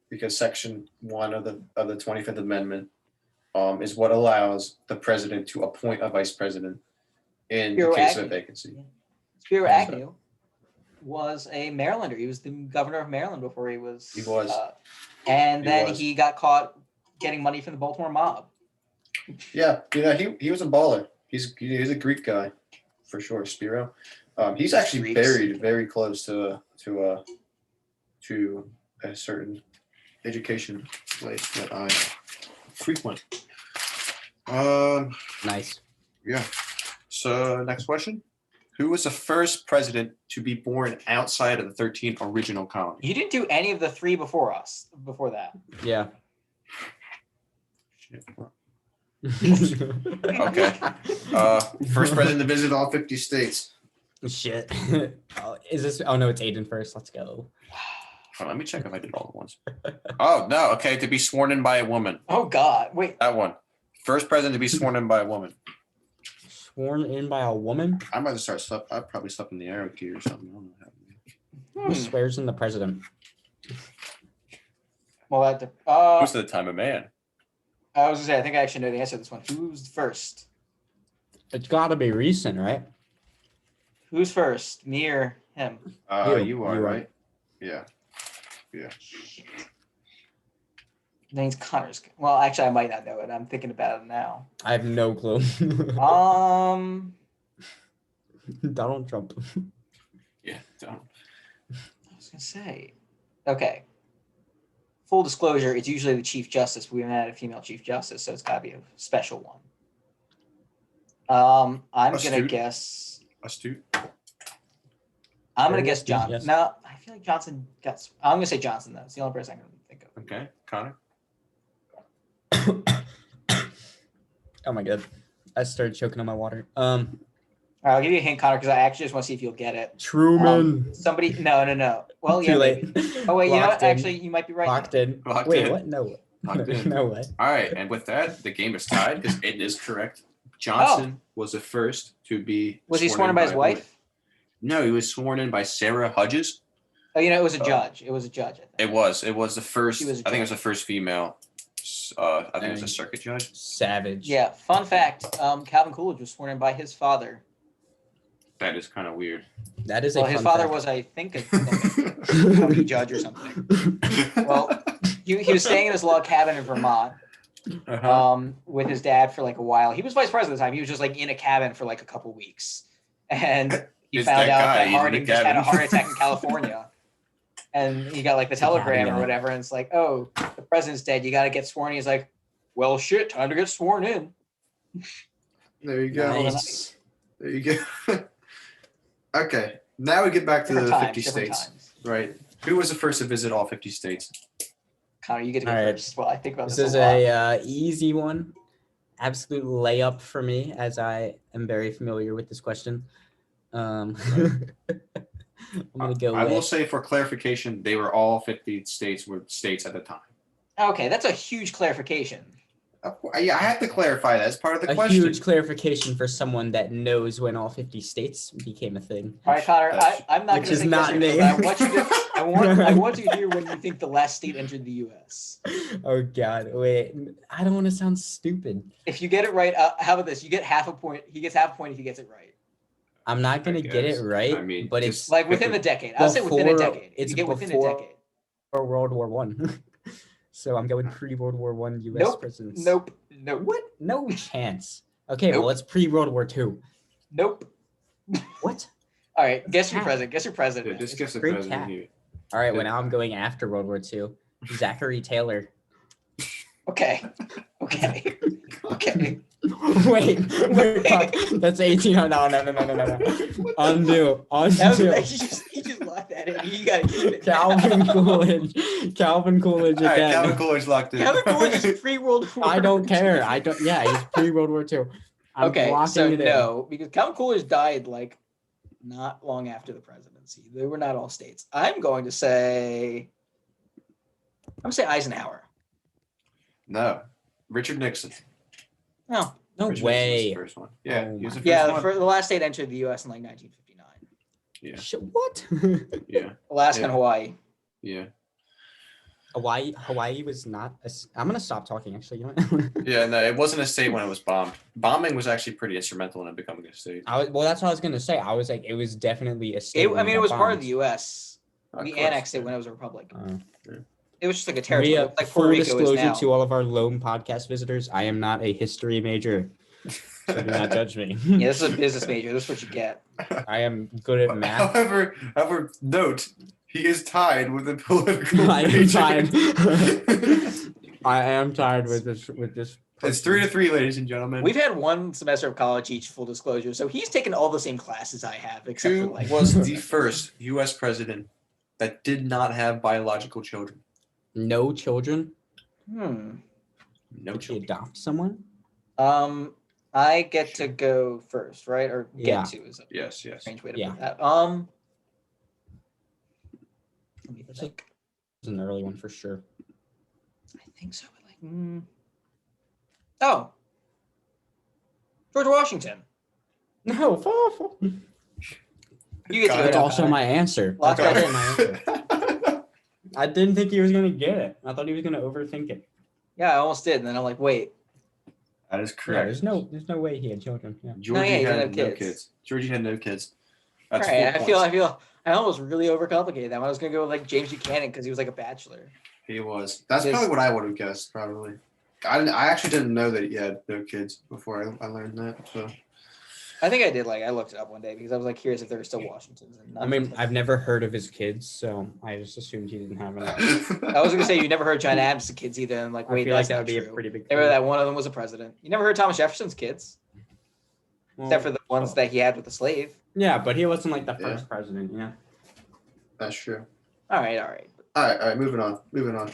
Speaker 1: because Section 1 of the 25th Amendment is what allows the president to appoint a vice president in the
Speaker 2: Spiro
Speaker 1: case of a
Speaker 2: Agnew.
Speaker 1: vacancy.
Speaker 2: Spiro
Speaker 1: I'm sorry.
Speaker 2: Agnew. was a Marylander. He was the governor of Maryland before he was.
Speaker 1: He was.
Speaker 2: And
Speaker 1: He
Speaker 2: then
Speaker 1: was.
Speaker 2: he got caught getting money from the Baltimore mob.
Speaker 1: Yeah, he was a baller. He's a Greek guy, for sure. Spiro. He's actually
Speaker 2: Greeks.
Speaker 1: buried very close to a certain education place that I frequent.
Speaker 3: Nice.
Speaker 1: Yeah. So next question. Who was the first president to be born outside of the 13 original colonies?
Speaker 2: You didn't do any of the three before that.
Speaker 3: Yeah.
Speaker 1: Shit. Okay. First president to visit all 50 states.
Speaker 3: Shit. Is this? Oh no, it's Aiden first. Let's go.
Speaker 1: Hold on, let me check if I did all at once. Oh no. Okay, to be sworn in by a woman.
Speaker 2: Oh God! Wait.
Speaker 1: That one. First president to be sworn in by a woman.
Speaker 3: Sworn in by a woman?
Speaker 1: I might have I probably slept in the arrow key or something. I don't know.
Speaker 3: Who swears in the president?
Speaker 2: Well, that.
Speaker 1: Most of the time, a man.
Speaker 2: I was gonna say I think I actually know the answer to this one. Who's first?
Speaker 3: It's got to be recent, right?
Speaker 2: Who's first? Me or him?
Speaker 1: You are, right? Yeah.
Speaker 2: Name's Connor's. Well, actually, I might not know it. I'm thinking about it now.
Speaker 3: I have no clue. Donald Trump.
Speaker 1: Yeah. Don't.
Speaker 2: I was gonna say. Okay. Full disclosure: it's usually the Chief Justice. But we haven't had a female Chief Justice, so it's got to be a special one. I'm gonna guess.
Speaker 1: Astute.
Speaker 2: I'm gonna guess John.
Speaker 3: Yes.
Speaker 2: No, I feel like Johnson got. I'm gonna say Johnson though. It's the only person I can think of.
Speaker 1: Okay, Connor.
Speaker 3: Oh my god. I started choking on my water.
Speaker 2: All right, I'll give you a hint, Connor, because I actually just want to see if you'll get it.
Speaker 3: Truman.
Speaker 2: Somebody. No. Well, yeah.
Speaker 3: Too late.
Speaker 2: Maybe. Oh wait, you know what?
Speaker 3: Locked in.
Speaker 2: Actually, you might be right.
Speaker 3: Locked in.
Speaker 1: Locked
Speaker 3: Wait,
Speaker 1: in.
Speaker 3: what? No way.
Speaker 1: Locked in.
Speaker 3: No way.
Speaker 1: All right, and with that, the game is tied because it is correct. Johnson was the first to be.
Speaker 2: Was he sworn in by his
Speaker 1: a woman.
Speaker 2: wife?
Speaker 1: No, he was sworn in by Sarah Hudges.
Speaker 2: Oh, it was a judge. It was a judge. I think.
Speaker 1: It was the first.
Speaker 2: She was a
Speaker 1: I think it was
Speaker 2: judge.
Speaker 1: the first female. I think it was a circuit judge.
Speaker 3: Savage.
Speaker 2: Yeah. Fun fact: Calvin Coolidge was sworn in by his father.
Speaker 1: That is kind of weird.
Speaker 3: That is
Speaker 2: Well,
Speaker 3: a
Speaker 2: his
Speaker 3: fun
Speaker 2: father
Speaker 3: fact.
Speaker 2: was, I think, a county judge or something. Well, he was staying in his log cabin in Vermont with his dad for like a while. He was vice president at the time. He was just like in a cabin for like a couple weeks, and he
Speaker 1: It's
Speaker 2: found
Speaker 1: that
Speaker 2: out
Speaker 1: guy,
Speaker 2: that
Speaker 1: he's in
Speaker 2: Harding
Speaker 1: a
Speaker 2: just had a
Speaker 1: cabin.
Speaker 2: heart attack in California. And he got like the telegram or whatever, and it's like, oh, the president's dead. You got to get sworn. He's like, well, shit, time to get sworn in.
Speaker 1: There you go.
Speaker 3: Nice.
Speaker 1: There you go. Okay, now we get back to
Speaker 2: Different
Speaker 1: the
Speaker 2: times,
Speaker 1: 50
Speaker 2: different
Speaker 1: states.
Speaker 2: times.
Speaker 1: Right. Who was the first to visit all 50 states?
Speaker 2: Connor, you get to go
Speaker 3: All right.
Speaker 2: first. Well, I think about
Speaker 3: This
Speaker 2: this
Speaker 3: is
Speaker 2: a lot.
Speaker 3: a easy one. Absolute layup for me, as I am very familiar with this question. I'm gonna go.
Speaker 1: I will
Speaker 3: with
Speaker 1: say for clarification, they were all 50 states were states at the time.
Speaker 2: Okay, that's a huge clarification.
Speaker 1: Yeah, I have to clarify that as part of the
Speaker 3: a
Speaker 1: question.
Speaker 3: huge clarification for someone that knows when all 50 states became a thing.
Speaker 2: All right, Connor, I'm not
Speaker 3: Which
Speaker 2: going to
Speaker 3: is
Speaker 2: think
Speaker 3: not
Speaker 2: this
Speaker 3: me.
Speaker 2: but I want you to hear when you think the last state entered the U.S.
Speaker 3: Oh God! Wait, I don't want to sound stupid.
Speaker 2: If you get it right, how about this? You get half a point. He gets half a point if he gets it right.
Speaker 3: I'm not gonna get
Speaker 1: guess.
Speaker 3: it right,
Speaker 1: I mean,
Speaker 3: but
Speaker 1: just
Speaker 3: it's
Speaker 2: Like within the decade. I'll say within a decade. If
Speaker 3: It's
Speaker 2: you get within a
Speaker 3: before
Speaker 2: decade.
Speaker 3: World War One. So I'm going pre-World War One U.S.
Speaker 2: Nope.
Speaker 3: presidents.
Speaker 2: Nope.
Speaker 3: What? No chance. Okay,
Speaker 2: Nope.
Speaker 3: well it's pre-World War Two.
Speaker 2: Nope.
Speaker 3: What?
Speaker 2: All right, guess your
Speaker 3: Cap.
Speaker 2: president. Guess your president.
Speaker 1: Yeah, just guess the
Speaker 3: Great
Speaker 1: president
Speaker 3: cap.
Speaker 1: here.
Speaker 3: All right, well now I'm going after World War Two. Zachary Taylor.
Speaker 2: Okay. Okay. Okay.
Speaker 3: wait, fuck. That's 18. Oh, no. Undo.
Speaker 2: He just laughed at it. You got to keep it.
Speaker 3: Calvin Coolidge. Calvin Coolidge
Speaker 1: All right,
Speaker 3: again.
Speaker 1: Calvin Coolidge locked in.
Speaker 2: Calvin Coolidge is pre-World War.
Speaker 3: I don't care. Yeah, he's pre-World War II. I'm
Speaker 2: Okay,
Speaker 3: locking
Speaker 2: so
Speaker 3: it in.
Speaker 2: no, because Calvin Coolidge died like not long after the presidency. They were not all states. I'm going to say Eisenhower.
Speaker 1: No, Richard Nixon.
Speaker 2: No.
Speaker 3: No
Speaker 1: Richard Nixon was
Speaker 3: way.
Speaker 1: the first one. Yeah,
Speaker 3: Oh
Speaker 1: he was the
Speaker 3: my-
Speaker 1: first
Speaker 2: Yeah,
Speaker 1: one.
Speaker 2: the last state entered the U.S. in like 1959.
Speaker 1: Yeah,
Speaker 3: What?
Speaker 1: yeah,
Speaker 2: Alaska
Speaker 1: Yeah.
Speaker 2: and Hawaii.
Speaker 1: yeah.
Speaker 3: Hawaii was not. I'm gonna stop talking. Actually, you know what?
Speaker 1: Yeah, no, it wasn't a state when it was bombed. Bombing was actually pretty instrumental in it becoming a state.
Speaker 3: Well, that's what I was gonna say. I was like, it was definitely a state.
Speaker 2: It was part of the U.S.
Speaker 1: Of
Speaker 2: We
Speaker 1: course,
Speaker 2: annexed
Speaker 1: yeah.
Speaker 2: it when it was a republic.
Speaker 1: Yeah.
Speaker 2: It was just like a territory, like Puerto
Speaker 3: Full
Speaker 2: Rico is
Speaker 3: disclosure
Speaker 2: now.
Speaker 3: to all of our Loam podcast visitors, I am not a history major, so do not judge me.
Speaker 2: Yeah, this is a business major. This is what you get.
Speaker 3: I am good at math.
Speaker 1: However, note he is tied with a political
Speaker 3: I am
Speaker 1: major.
Speaker 3: tied. I am tied with this.
Speaker 1: It's 3-3, ladies and gentlemen.
Speaker 2: We've had one semester of college each, full disclosure. So he's taken all the same classes I have, except
Speaker 1: Who
Speaker 2: for like
Speaker 1: was the first U.S. president that did not have biological children?
Speaker 3: No children.
Speaker 1: No
Speaker 3: Did she
Speaker 1: children.
Speaker 3: adopt someone?
Speaker 2: I get to go first, right? Or get
Speaker 3: Yeah.
Speaker 2: to is a
Speaker 1: Yes.
Speaker 2: strange way to
Speaker 3: Yeah.
Speaker 2: put that. Let me think.
Speaker 3: It was an early one for sure.
Speaker 2: I think so. But oh, George Washington.
Speaker 3: No,
Speaker 2: You get to go
Speaker 3: that's
Speaker 2: down,
Speaker 3: also
Speaker 2: Connor.
Speaker 3: my answer.
Speaker 2: Lock
Speaker 3: That's
Speaker 2: that
Speaker 3: also my answer. I didn't think he was gonna get it. I thought he was gonna overthink it.
Speaker 2: Yeah, I almost did, and then I'm like, wait.
Speaker 1: That is
Speaker 3: Yeah,
Speaker 1: correct.
Speaker 3: there's no way he had children. Yeah.
Speaker 1: Georgie
Speaker 2: he didn't
Speaker 1: had
Speaker 2: have
Speaker 1: no
Speaker 2: kids.
Speaker 1: kids. Georgie had no kids.
Speaker 2: All
Speaker 1: That's
Speaker 2: right,
Speaker 1: 4 points.
Speaker 2: I almost really overcomplicated that one. I was gonna go with like James Buchanan because he was like a bachelor.
Speaker 1: He was. That's
Speaker 2: This-
Speaker 1: probably what I would have guessed. Probably. I actually didn't know that he had no kids before I learned that. So.
Speaker 2: I think I did. Like I looked it up one day because I was like curious if there were still Washingtons. And
Speaker 3: I mean, I've never heard of his kids, so I just assumed he didn't have any.
Speaker 2: I was gonna say you never heard John Adams' kids either, and like
Speaker 3: I
Speaker 2: wait,
Speaker 3: feel like
Speaker 2: that's
Speaker 3: that
Speaker 2: not
Speaker 3: would be a
Speaker 2: true.
Speaker 3: pretty big.
Speaker 2: Remember that one of them was a president. You never heard Thomas Jefferson's kids, except for the ones that he had with the slave.
Speaker 3: Yeah, but he wasn't like the
Speaker 1: Yeah.
Speaker 3: first president. Yeah.
Speaker 1: That's true.
Speaker 2: All right.
Speaker 1: All right. Moving on.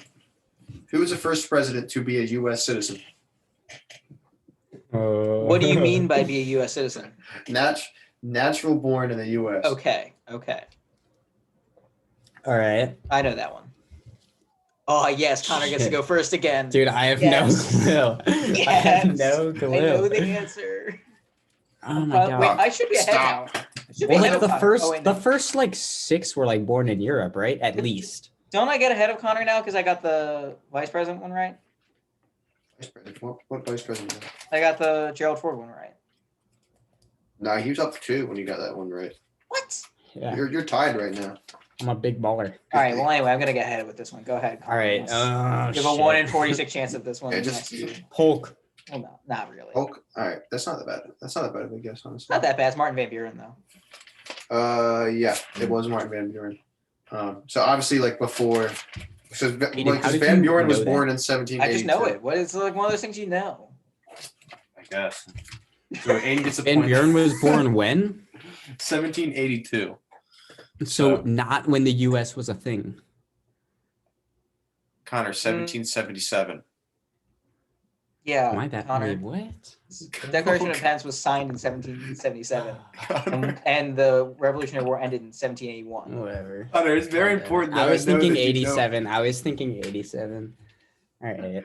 Speaker 1: Who was the first president to be a U.S. citizen?
Speaker 2: What do you mean by be a U.S. citizen?
Speaker 1: Natural born in the U.S.
Speaker 2: Okay.
Speaker 3: All right,
Speaker 2: I know that one. Oh yes, Connor gets to
Speaker 3: Shit.
Speaker 2: go first again.
Speaker 3: dude. I have
Speaker 2: Yes.
Speaker 3: no clue. I have
Speaker 2: Yes.
Speaker 3: no clue.
Speaker 2: I know the answer.
Speaker 3: Oh my god.
Speaker 2: Wait, I should be ahead
Speaker 1: Stop.
Speaker 2: now. I should be
Speaker 3: Well,
Speaker 2: ahead
Speaker 3: like
Speaker 2: of
Speaker 3: the
Speaker 2: Connor.
Speaker 3: first,
Speaker 2: Oh, wait,
Speaker 3: the
Speaker 2: no.
Speaker 3: first like 6 were like born in Europe, right? At least.
Speaker 2: Don't I get ahead of Connor now because I got the vice president one right?
Speaker 1: Vice president. What vice president?
Speaker 2: I got the Gerald Ford one right.
Speaker 1: No, he was up for 2 when you got that one right.
Speaker 2: What?
Speaker 3: Yeah,
Speaker 1: You're tied right now.
Speaker 3: I'm a big baller.
Speaker 2: All right. Well, anyway, I'm gonna get ahead with this one. Go ahead. Connor.
Speaker 3: All right.
Speaker 2: You have a 1 in 46 chance of this one.
Speaker 1: Yeah,
Speaker 2: being
Speaker 1: just-
Speaker 2: next to you.
Speaker 3: Hulk.
Speaker 2: Well, no, not really.
Speaker 1: All right. That's not that bad. That's not that bad of a guess, honestly.
Speaker 2: Not that bad. It's Martin Van Buren though.
Speaker 1: Yeah, it was Martin Van Buren. So obviously, like before, so
Speaker 3: Aiden, how did
Speaker 1: Van
Speaker 3: you
Speaker 1: Buren was
Speaker 3: know that?
Speaker 1: born in 1782.
Speaker 2: I just know it. What is like one of those things you know?
Speaker 1: I guess. So Aiden gets a
Speaker 3: Van
Speaker 1: point.
Speaker 3: Buren was born when?
Speaker 1: 1782.
Speaker 3: So
Speaker 1: So-
Speaker 3: not when the U.S. was a thing.
Speaker 1: Connor, 1777.
Speaker 2: Yeah.
Speaker 3: My bad.
Speaker 2: Connor.
Speaker 3: Wait, what?
Speaker 2: The Declaration of Independence was signed in 1777, and the Revolutionary War ended in 1781.
Speaker 3: Whatever.
Speaker 1: Connor, it's very
Speaker 3: Whatever.
Speaker 1: important. That
Speaker 3: I was
Speaker 1: know
Speaker 3: thinking
Speaker 1: that you know.
Speaker 3: 87. I was thinking 87. All right.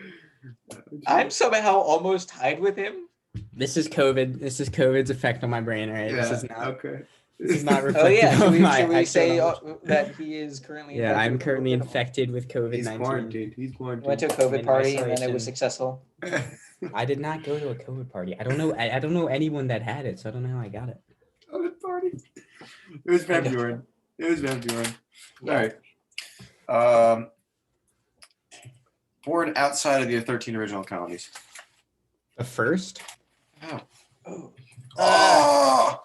Speaker 2: I'm somehow almost tied with him.
Speaker 3: This is COVID. This is COVID's effect on my brain. All right.
Speaker 1: Yeah.
Speaker 3: This is not.
Speaker 1: Okay.
Speaker 3: This is not
Speaker 2: Oh
Speaker 3: reflective
Speaker 2: yeah.
Speaker 3: of my
Speaker 2: Should we
Speaker 3: actual
Speaker 2: say
Speaker 3: knowledge.
Speaker 2: that he is currently?
Speaker 3: Yeah, I'm
Speaker 2: with
Speaker 3: currently
Speaker 2: COVID?
Speaker 3: infected with
Speaker 1: He's
Speaker 3: COVID-19.
Speaker 1: quarantined. He's
Speaker 2: Went
Speaker 1: quarantined.
Speaker 2: to a COVID
Speaker 3: In
Speaker 2: party and then it
Speaker 3: isolation.
Speaker 2: was successful.
Speaker 3: I did not go to a COVID party. I don't know. I don't know anyone that had it, so I don't know how I got it.
Speaker 1: COVID party. It was Van Buren.
Speaker 2: Yeah.
Speaker 1: All right. Born outside of the 13 original colonies.
Speaker 3: The first?
Speaker 2: Oh.
Speaker 1: Oh!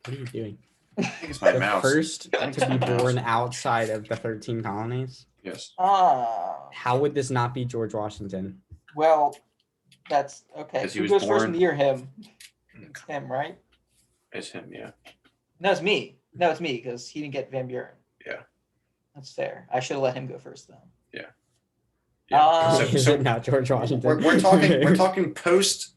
Speaker 3: What are you doing?
Speaker 1: I think it's my
Speaker 3: The
Speaker 1: mouse.
Speaker 3: first
Speaker 1: I think
Speaker 3: to be
Speaker 1: it's my mouse.
Speaker 3: born outside of the 13 colonies?
Speaker 1: Yes.
Speaker 3: How would this not be George Washington?
Speaker 2: Well, that's okay.
Speaker 1: 'Cause he
Speaker 2: Who
Speaker 1: was
Speaker 2: goes first in
Speaker 1: born-
Speaker 2: the year? Him. It's him, right?
Speaker 1: It's him, yeah.
Speaker 2: No, it's me. No, it's me because he didn't get Van Buren.
Speaker 1: Yeah.
Speaker 2: That's fair. I should have let him go first though.
Speaker 1: Yeah.
Speaker 2: So-
Speaker 3: Is it not George Washington?
Speaker 1: we're talking post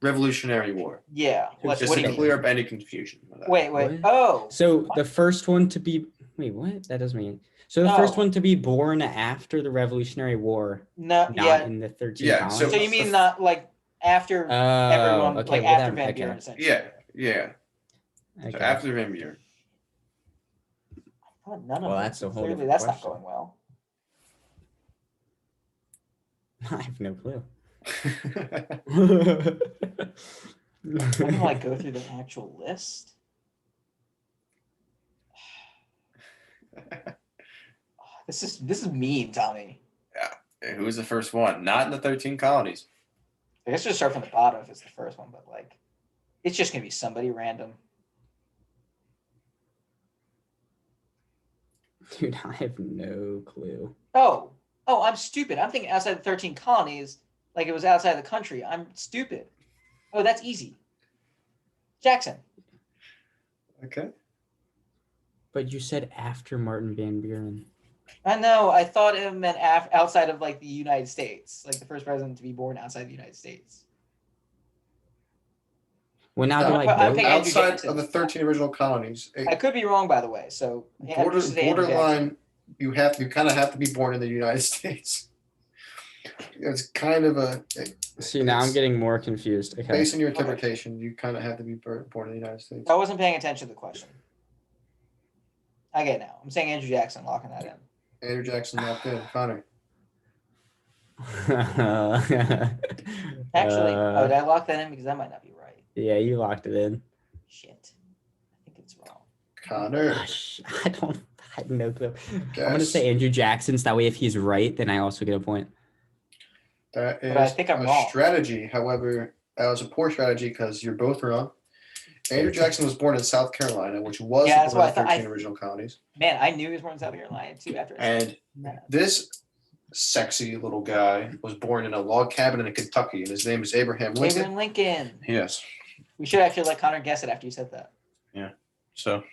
Speaker 1: Revolutionary War.
Speaker 2: Yeah. What,
Speaker 1: Just
Speaker 2: what do
Speaker 1: to
Speaker 2: you mean?
Speaker 1: clear up any confusion. with that.
Speaker 2: Wait.
Speaker 3: What?
Speaker 2: Oh.
Speaker 3: So the first one to be what? That doesn't mean. So the first
Speaker 2: No.
Speaker 3: one to be born after the Revolutionary War,
Speaker 2: No.
Speaker 3: not
Speaker 2: Yeah.
Speaker 3: in the 13
Speaker 1: Yeah,
Speaker 3: colonies.
Speaker 2: So you mean not like after everyone,
Speaker 3: okay,
Speaker 2: like
Speaker 3: well
Speaker 2: after
Speaker 3: then,
Speaker 2: Van
Speaker 3: okay.
Speaker 2: Buren, essentially?
Speaker 1: Yeah. So
Speaker 3: Okay.
Speaker 1: after Van Buren.
Speaker 2: Oh, none of
Speaker 3: Well,
Speaker 2: them.
Speaker 3: that's a whole
Speaker 2: Clearly,
Speaker 3: different
Speaker 2: that's
Speaker 3: question.
Speaker 2: not going well.
Speaker 3: I have no clue.
Speaker 2: I'm gonna like go through the actual list. This is mean, Tommy.
Speaker 1: Who was the first one? Not in the 13 colonies.
Speaker 2: I guess just start from the bottom if it's the first one, but like, it's just gonna be somebody random.
Speaker 3: Dude, I have no clue.
Speaker 2: Oh, I'm stupid. I'm thinking outside the 13 colonies, like it was outside the country. I'm stupid. Oh, that's easy. Jackson.
Speaker 1: Okay.
Speaker 3: But you said after Martin Van Buren.
Speaker 2: I know. I thought it meant outside of like the United States, like the first president to be born outside the United States.
Speaker 3: Well, now do I
Speaker 2: I'm
Speaker 3: go?
Speaker 2: thinking Andrew
Speaker 1: Outside
Speaker 2: Jackson.
Speaker 1: of the 13 original colonies,
Speaker 2: I could be wrong, by the way. So
Speaker 1: borderline, you kind of have to be born in the United States. It's kind of a.
Speaker 3: See, now I'm getting more confused. Okay.
Speaker 1: Based on your interpretation, you kind of have to be born in the United States.
Speaker 2: I wasn't paying attention to the question. I get it now. I'm saying Andrew Jackson, locking that in.
Speaker 1: Andrew Jackson locked in. Connor.
Speaker 2: Actually, did I lock that in because that might not be right?
Speaker 3: Yeah, you locked it in.
Speaker 2: Shit. I think it's wrong.
Speaker 1: Connor.
Speaker 3: Gosh, I have no clue.
Speaker 1: Guess.
Speaker 3: I'm gonna say Andrew Jackson, so that way if he's right, then I also get a point.
Speaker 1: That is
Speaker 2: But I think I'm
Speaker 1: a
Speaker 2: wrong.
Speaker 1: strategy. However, that was a poor strategy because you're both wrong. Andrew Jackson was born in South Carolina, which was
Speaker 2: Yeah, that's
Speaker 1: one of
Speaker 2: what
Speaker 1: the
Speaker 2: I
Speaker 1: 13
Speaker 2: thought.
Speaker 1: original colonies.
Speaker 2: Man, I knew he was born in South Carolina too after.
Speaker 1: And this sexy little guy was born in a log cabin in Kentucky, and his name is Abraham Lincoln.
Speaker 2: Abraham Lincoln.
Speaker 1: Yes.
Speaker 2: We should actually let Connor guess it after you said that.
Speaker 1: So.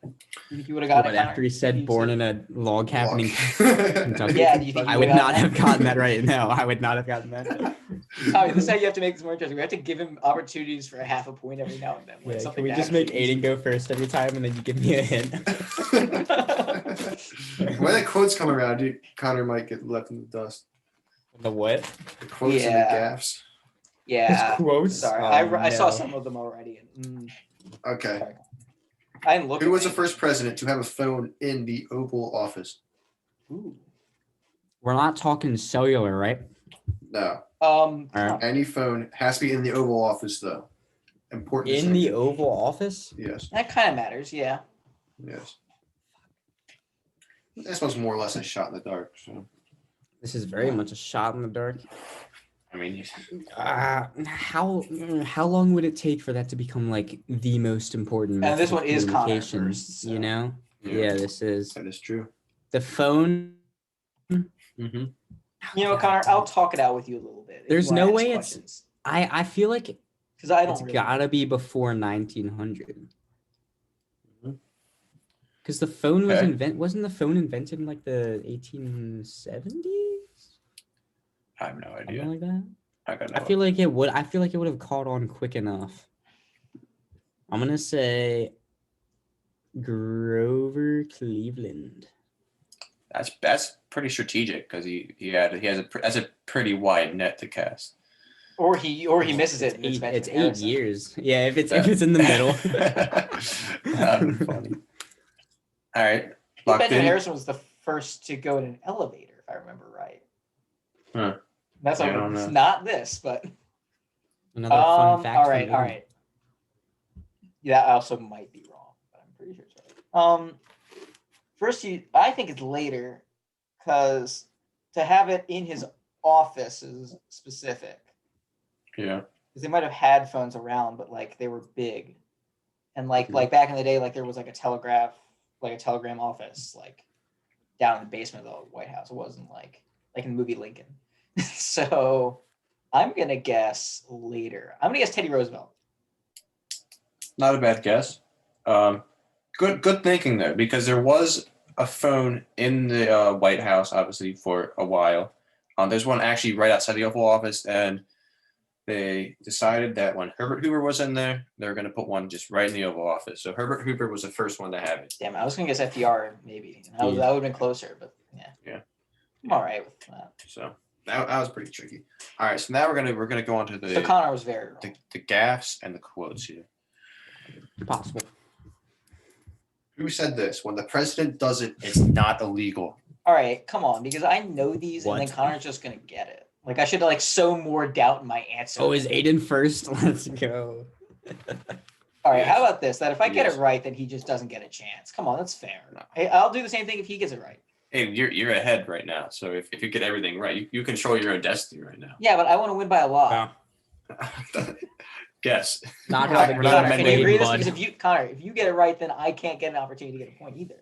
Speaker 2: You think you would have got
Speaker 3: But
Speaker 2: it,
Speaker 3: after he said born in a log cabin in Kentucky,
Speaker 2: Yeah, do you think
Speaker 3: I
Speaker 2: you
Speaker 3: would
Speaker 2: would've
Speaker 3: not
Speaker 2: gotten
Speaker 3: have gotten that right. No, I would not have gotten that.
Speaker 2: Tommy, this is how you have to make this more interesting. We have to give him opportunities for a half a point every now and then. Like
Speaker 3: Yeah,
Speaker 2: something
Speaker 3: can we
Speaker 2: to
Speaker 3: just make
Speaker 2: actually
Speaker 3: Aiden go first every time, and then you give me a hint?
Speaker 1: When the quotes come around, Connor might get left in the dust.
Speaker 3: The what?
Speaker 1: The quotes and the
Speaker 2: Yeah.
Speaker 1: gaffes.
Speaker 2: Yeah.
Speaker 3: His quotes.
Speaker 2: Sorry,
Speaker 3: Oh,
Speaker 2: I saw
Speaker 3: no.
Speaker 2: some of them already. And,
Speaker 1: Okay.
Speaker 2: sorry. I didn't look.
Speaker 1: Who
Speaker 2: at
Speaker 1: was the
Speaker 2: them.
Speaker 1: first president to have a phone in the Oval Office?
Speaker 2: Ooh.
Speaker 3: We're not talking cellular, right?
Speaker 1: No.
Speaker 3: Alright.
Speaker 1: Any phone has to be in the Oval Office, though. Important.
Speaker 3: In the
Speaker 1: distinction.
Speaker 3: Oval Office?
Speaker 1: Yes.
Speaker 2: That kind of matters. Yeah.
Speaker 1: Yes. This one's more or less a shot in the dark. So
Speaker 3: This is very much a shot in the dark.
Speaker 1: I mean,
Speaker 3: How long would it take for that to become like the most important?
Speaker 2: And this
Speaker 3: method of
Speaker 2: one is Connor
Speaker 3: communication,
Speaker 2: first, so.
Speaker 3: You know?
Speaker 1: Yeah.
Speaker 3: Yeah, this is
Speaker 1: that is true.
Speaker 3: the phone.
Speaker 1: Mm-hmm.
Speaker 2: You know, Connor, I'll talk it out with you a little bit. if
Speaker 3: There's
Speaker 2: you wanna
Speaker 3: no
Speaker 2: ask
Speaker 3: way
Speaker 2: questions.
Speaker 3: I feel like
Speaker 2: Because I don't
Speaker 3: it's
Speaker 2: really.
Speaker 3: gotta be before 1900.
Speaker 1: Mhm.
Speaker 3: Because the phone was
Speaker 1: Okay.
Speaker 3: wasn't the phone invented in like the 1870s?
Speaker 1: I have no idea.
Speaker 3: Something like that.
Speaker 1: I got no
Speaker 3: I feel like it would have caught on quick enough. I'm gonna say Grover Cleveland.
Speaker 1: That's pretty strategic because he has a pretty wide net to cast.
Speaker 2: Or he misses it. And
Speaker 3: It's
Speaker 2: Benjamin
Speaker 3: 8
Speaker 2: Harrison.
Speaker 3: years. Yeah, if it's in the middle.
Speaker 1: That'd be funny. All right, locked
Speaker 2: Benjamin
Speaker 1: in.
Speaker 2: Harrison was the first to go in an elevator, if I remember right.
Speaker 1: Huh.
Speaker 2: That's
Speaker 1: Yeah, I don't
Speaker 2: it's
Speaker 1: know.
Speaker 2: not this, but
Speaker 3: Another fun fact.
Speaker 2: all
Speaker 3: from
Speaker 2: right, all
Speaker 3: Aiden.
Speaker 2: right. Yeah, I also might be wrong, but I'm pretty sure it's right. First, I think it's later, because to have it in his office is specific.
Speaker 1: Yeah.
Speaker 2: Because they might have had phones around, but like they were big, and like
Speaker 3: Mhm.
Speaker 2: back in the day, like there was like a telegram office like down in the basement of the White House. It wasn't like in the movie Lincoln. So I'm gonna guess later. I'm gonna guess Teddy Roosevelt.
Speaker 1: Not a bad guess. Good thinking though, because there was a phone in the White House, obviously for a while. There's one actually right outside the Oval Office, and they decided that when Herbert Hoover was in there, they were going to put one just right in the Oval Office. So Herbert Hoover was the first one to have it.
Speaker 2: Damn, I was gonna guess FDR maybe. That would have been closer, but yeah.
Speaker 1: Yeah.
Speaker 2: I'm all right with that.
Speaker 1: So that was pretty tricky. All right, so now we're gonna go on to
Speaker 2: So Connor was very wrong.
Speaker 1: the gaffes and the quotes here.
Speaker 3: Possible.
Speaker 1: Who said this? When the president does it, it's not illegal.
Speaker 2: All right, come on, because I know these, and then
Speaker 3: What?
Speaker 2: Connor's just gonna get it. Like I should like sow more doubt in my answer.
Speaker 3: Oh, is Aiden first? Let's go.
Speaker 2: All right,
Speaker 1: Yes.
Speaker 2: how about this? That if I get
Speaker 1: Yes.
Speaker 2: it right, then he just doesn't get a chance. Come on, that's fair.
Speaker 1: No.
Speaker 2: Hey, I'll do the same thing if he gets it right.
Speaker 1: Hey, you're ahead right now. So if you get everything right, you control your own destiny right now.
Speaker 2: Yeah, but I want to win by a lot.
Speaker 3: Wow.
Speaker 1: Guess.
Speaker 3: Not
Speaker 2: Connor,
Speaker 3: how the
Speaker 1: We're
Speaker 3: game
Speaker 1: not
Speaker 2: Connor, can you
Speaker 1: amending
Speaker 2: agree
Speaker 3: played,
Speaker 2: this? Because
Speaker 3: bud.
Speaker 2: Connor, if you get it right, then I can't get an opportunity to get a point either.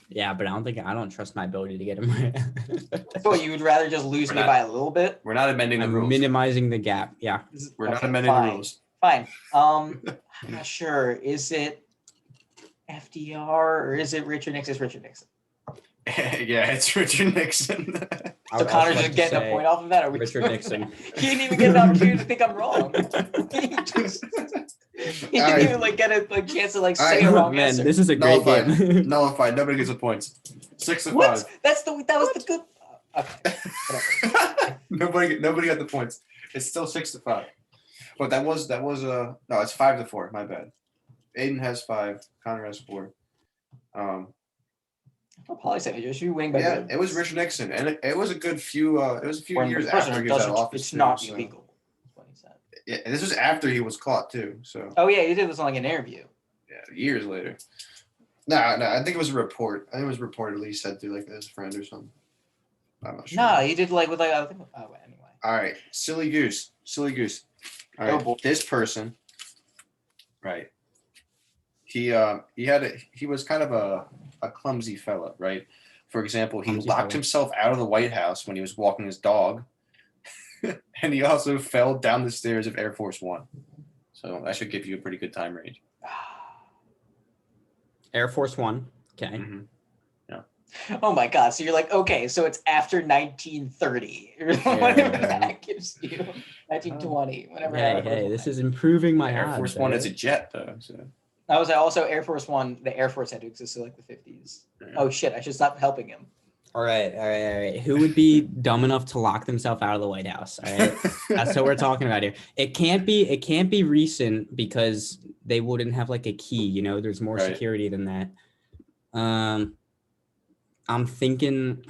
Speaker 3: Yeah, but I don't trust my ability to get him right.
Speaker 2: So you would rather just lose
Speaker 1: We're
Speaker 2: me
Speaker 1: not-
Speaker 2: by a little bit?
Speaker 1: We're not amending the
Speaker 3: I'm
Speaker 1: rules.
Speaker 3: minimizing the gap. Yeah.
Speaker 1: We're not
Speaker 2: Okay,
Speaker 1: amending
Speaker 2: fine.
Speaker 1: the rules.
Speaker 2: Fine. I'm not sure. Is it FDR or is it Richard Nixon? It's Richard Nixon.
Speaker 1: Yeah, it's Richard Nixon.
Speaker 3: I
Speaker 2: So
Speaker 3: would also
Speaker 2: Connor's
Speaker 3: like
Speaker 2: just
Speaker 3: to
Speaker 2: getting a
Speaker 3: say
Speaker 2: point off of that? Or
Speaker 3: Richard Nixon.
Speaker 2: He didn't even get an opportunity to think I'm wrong. He
Speaker 1: All
Speaker 2: didn't
Speaker 1: right.
Speaker 2: even like get a like chance to like
Speaker 1: All
Speaker 2: say
Speaker 1: right.
Speaker 2: a wrong
Speaker 3: Man,
Speaker 2: answer.
Speaker 3: this is a great
Speaker 1: Nullified.
Speaker 3: game.
Speaker 1: Nullified. Nobody gets the points. 6 to
Speaker 2: What?
Speaker 1: 5.
Speaker 2: That was the good. Okay. Whatever.
Speaker 1: nobody got the points. It's still 6 to 5. But that was no, it's 5 to 4. My bad. Aiden has 5. Connor has 4.
Speaker 2: I'll probably say you should win by
Speaker 1: Yeah,
Speaker 2: good.
Speaker 1: it was Richard Nixon, and it was a good few. It was a few
Speaker 2: When
Speaker 1: years
Speaker 2: the president
Speaker 1: after he was out of
Speaker 2: doesn't-
Speaker 1: office.
Speaker 2: It's
Speaker 1: too,
Speaker 2: not
Speaker 1: so-
Speaker 2: illegal. That's what he said.
Speaker 1: Yeah, and this was after he was caught too. So
Speaker 2: Oh yeah, you did this on like an interview.
Speaker 1: yeah, years later. No, I think it was a report. I think it was reportedly said to like his friend or something. I'm not sure.
Speaker 2: No, you did like with like I think. Oh, anyway.
Speaker 1: All right, silly goose. All right,
Speaker 2: Oh, boy.
Speaker 1: this person, right? He was kind of a clumsy fella, right? For example, he
Speaker 3: Clumsy
Speaker 1: locked
Speaker 3: fella.
Speaker 1: himself out of the White House when he was walking his dog, and he also fell down the stairs of Air Force One. So that should give you a pretty good time range.
Speaker 3: Air Force One. Okay.
Speaker 1: Mm-hmm.
Speaker 2: Oh my god! So you're like, okay, so it's after 1930. Whatever that gives you, 1920, whenever.
Speaker 3: Hey,
Speaker 2: that
Speaker 3: hey,
Speaker 2: was.
Speaker 3: this is improving my
Speaker 1: Air
Speaker 3: odds.
Speaker 1: Force One
Speaker 3: right?
Speaker 1: is a jet, though. So
Speaker 2: I was also Air Force One. The Air Force had to exist in like the 50s.
Speaker 1: yeah.
Speaker 2: Oh shit! I should stop helping him.
Speaker 3: All right. Who would be dumb enough to lock themselves out of the White House? All right. That's what we're talking about here. It can't be recent because they wouldn't have like a key, you know, there's more
Speaker 1: Right.
Speaker 3: security than that. I'm thinking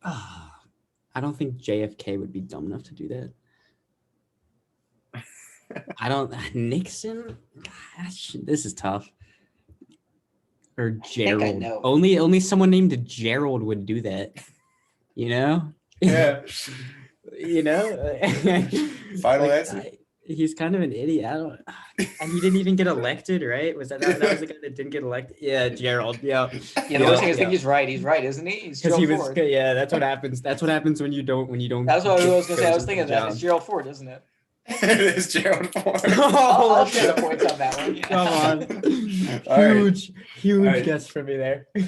Speaker 3: I don't think JFK would be dumb enough to do that. Nixon? Gosh, this is tough. Or
Speaker 2: think I
Speaker 3: Gerald.
Speaker 2: know.
Speaker 3: Only someone named Gerald would do that. You know?
Speaker 1: Yeah.
Speaker 3: You know?
Speaker 1: Final
Speaker 3: Like,
Speaker 1: answer?
Speaker 3: he's kind of an idiot. And he didn't even get elected, right? Was that was the guy that didn't get elected? Yeah, Gerald. Yeah.
Speaker 2: Yeah, the worst thing is, I
Speaker 3: Yeah.
Speaker 2: think he's right. He's right, isn't he? He's
Speaker 3: Because
Speaker 2: Gerald
Speaker 3: he was,
Speaker 2: Ford.
Speaker 3: yeah, that's what happens. That's what happens when you don't.
Speaker 2: That's what I was gonna say. I was
Speaker 3: chosen
Speaker 2: thinking
Speaker 3: for
Speaker 2: that.
Speaker 3: the
Speaker 2: It's
Speaker 3: job.
Speaker 2: Gerald Ford, isn't it?
Speaker 1: It is Gerald Ford.
Speaker 2: I'll
Speaker 3: let's
Speaker 2: share the
Speaker 3: go.
Speaker 2: points on that one. Yeah.
Speaker 3: Come on.
Speaker 1: All right.
Speaker 3: Huge
Speaker 1: All right.
Speaker 3: guess for me there.
Speaker 1: All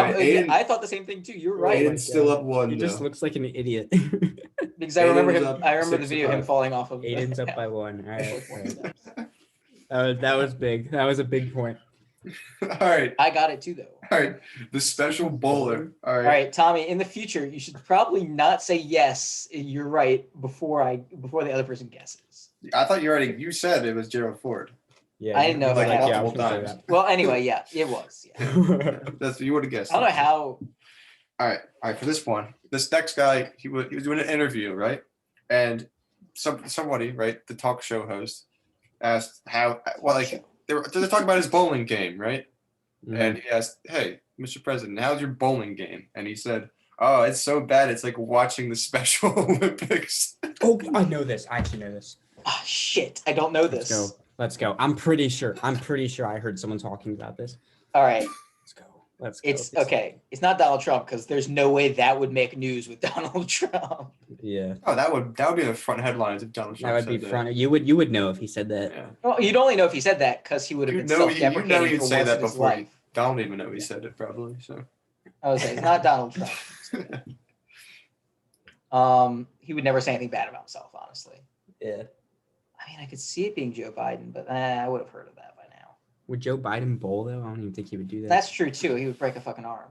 Speaker 1: right,
Speaker 2: Yeah,
Speaker 1: Aiden,
Speaker 2: I thought the same thing too. You're right.
Speaker 1: Aiden's still up 1.
Speaker 3: He just
Speaker 1: though.
Speaker 3: looks like an idiot.
Speaker 2: Because I remember
Speaker 1: Aiden's
Speaker 2: him.
Speaker 1: up
Speaker 2: I remember the
Speaker 1: 6 to
Speaker 2: video of him
Speaker 1: 5.
Speaker 2: falling off of.
Speaker 3: Aiden's up by 1. All right.
Speaker 2: Like, one steps.
Speaker 3: That was big. That was a big point.
Speaker 1: All right.
Speaker 2: I got it too, though.
Speaker 1: All right. The special bowler. All right.
Speaker 2: All right, Tommy. In the future, you should probably not say yes. You're right before the other person guesses.
Speaker 1: I thought you said it was Gerald Ford.
Speaker 3: Yeah.
Speaker 2: I didn't know if
Speaker 1: Like
Speaker 2: I had
Speaker 1: multiple
Speaker 3: I was
Speaker 1: times.
Speaker 2: Well, anyway, yeah, it was. Yeah.
Speaker 1: That's what you would have guessed.
Speaker 2: I don't know how.
Speaker 1: All right. For this one, this next guy, he was doing an interview, right? And somebody, right, the talk show host, asked they're talking about his bowling game, right?
Speaker 3: Mhm.
Speaker 1: And he asked, "Hey, Mr. President, how's your bowling game?" And he said, "Oh, it's so bad. It's like watching the Special Olympics."
Speaker 3: Oh, I know this. I actually know this.
Speaker 2: Oh, shit, I don't know this.
Speaker 3: Let's go. I'm pretty sure I heard someone talking about this.
Speaker 2: All right,
Speaker 3: Let's go.
Speaker 2: it's okay. It's not Donald Trump because there's no way that would make news with Donald Trump.
Speaker 3: Yeah.
Speaker 1: Oh, that would be the front headlines if Donald Trump
Speaker 3: That would be
Speaker 1: said
Speaker 3: front. You would know if he said that.
Speaker 1: Yeah.
Speaker 2: Well, you'd only know if he said that because he would have
Speaker 1: You
Speaker 2: been
Speaker 1: know
Speaker 2: self-deprecating
Speaker 1: he'd
Speaker 2: for
Speaker 1: say
Speaker 2: once
Speaker 1: that
Speaker 2: in his
Speaker 1: before
Speaker 2: life.
Speaker 1: Don't even know he said it probably. So
Speaker 2: I was like, it's not Donald Trump. He would never say anything bad about himself, honestly.
Speaker 3: Yeah.
Speaker 2: I mean, I could see it being Joe Biden, but I would have heard of that by now.
Speaker 3: Would Joe Biden bowl though? I don't even think he would do that.
Speaker 2: That's true too. He would break a fucking arm.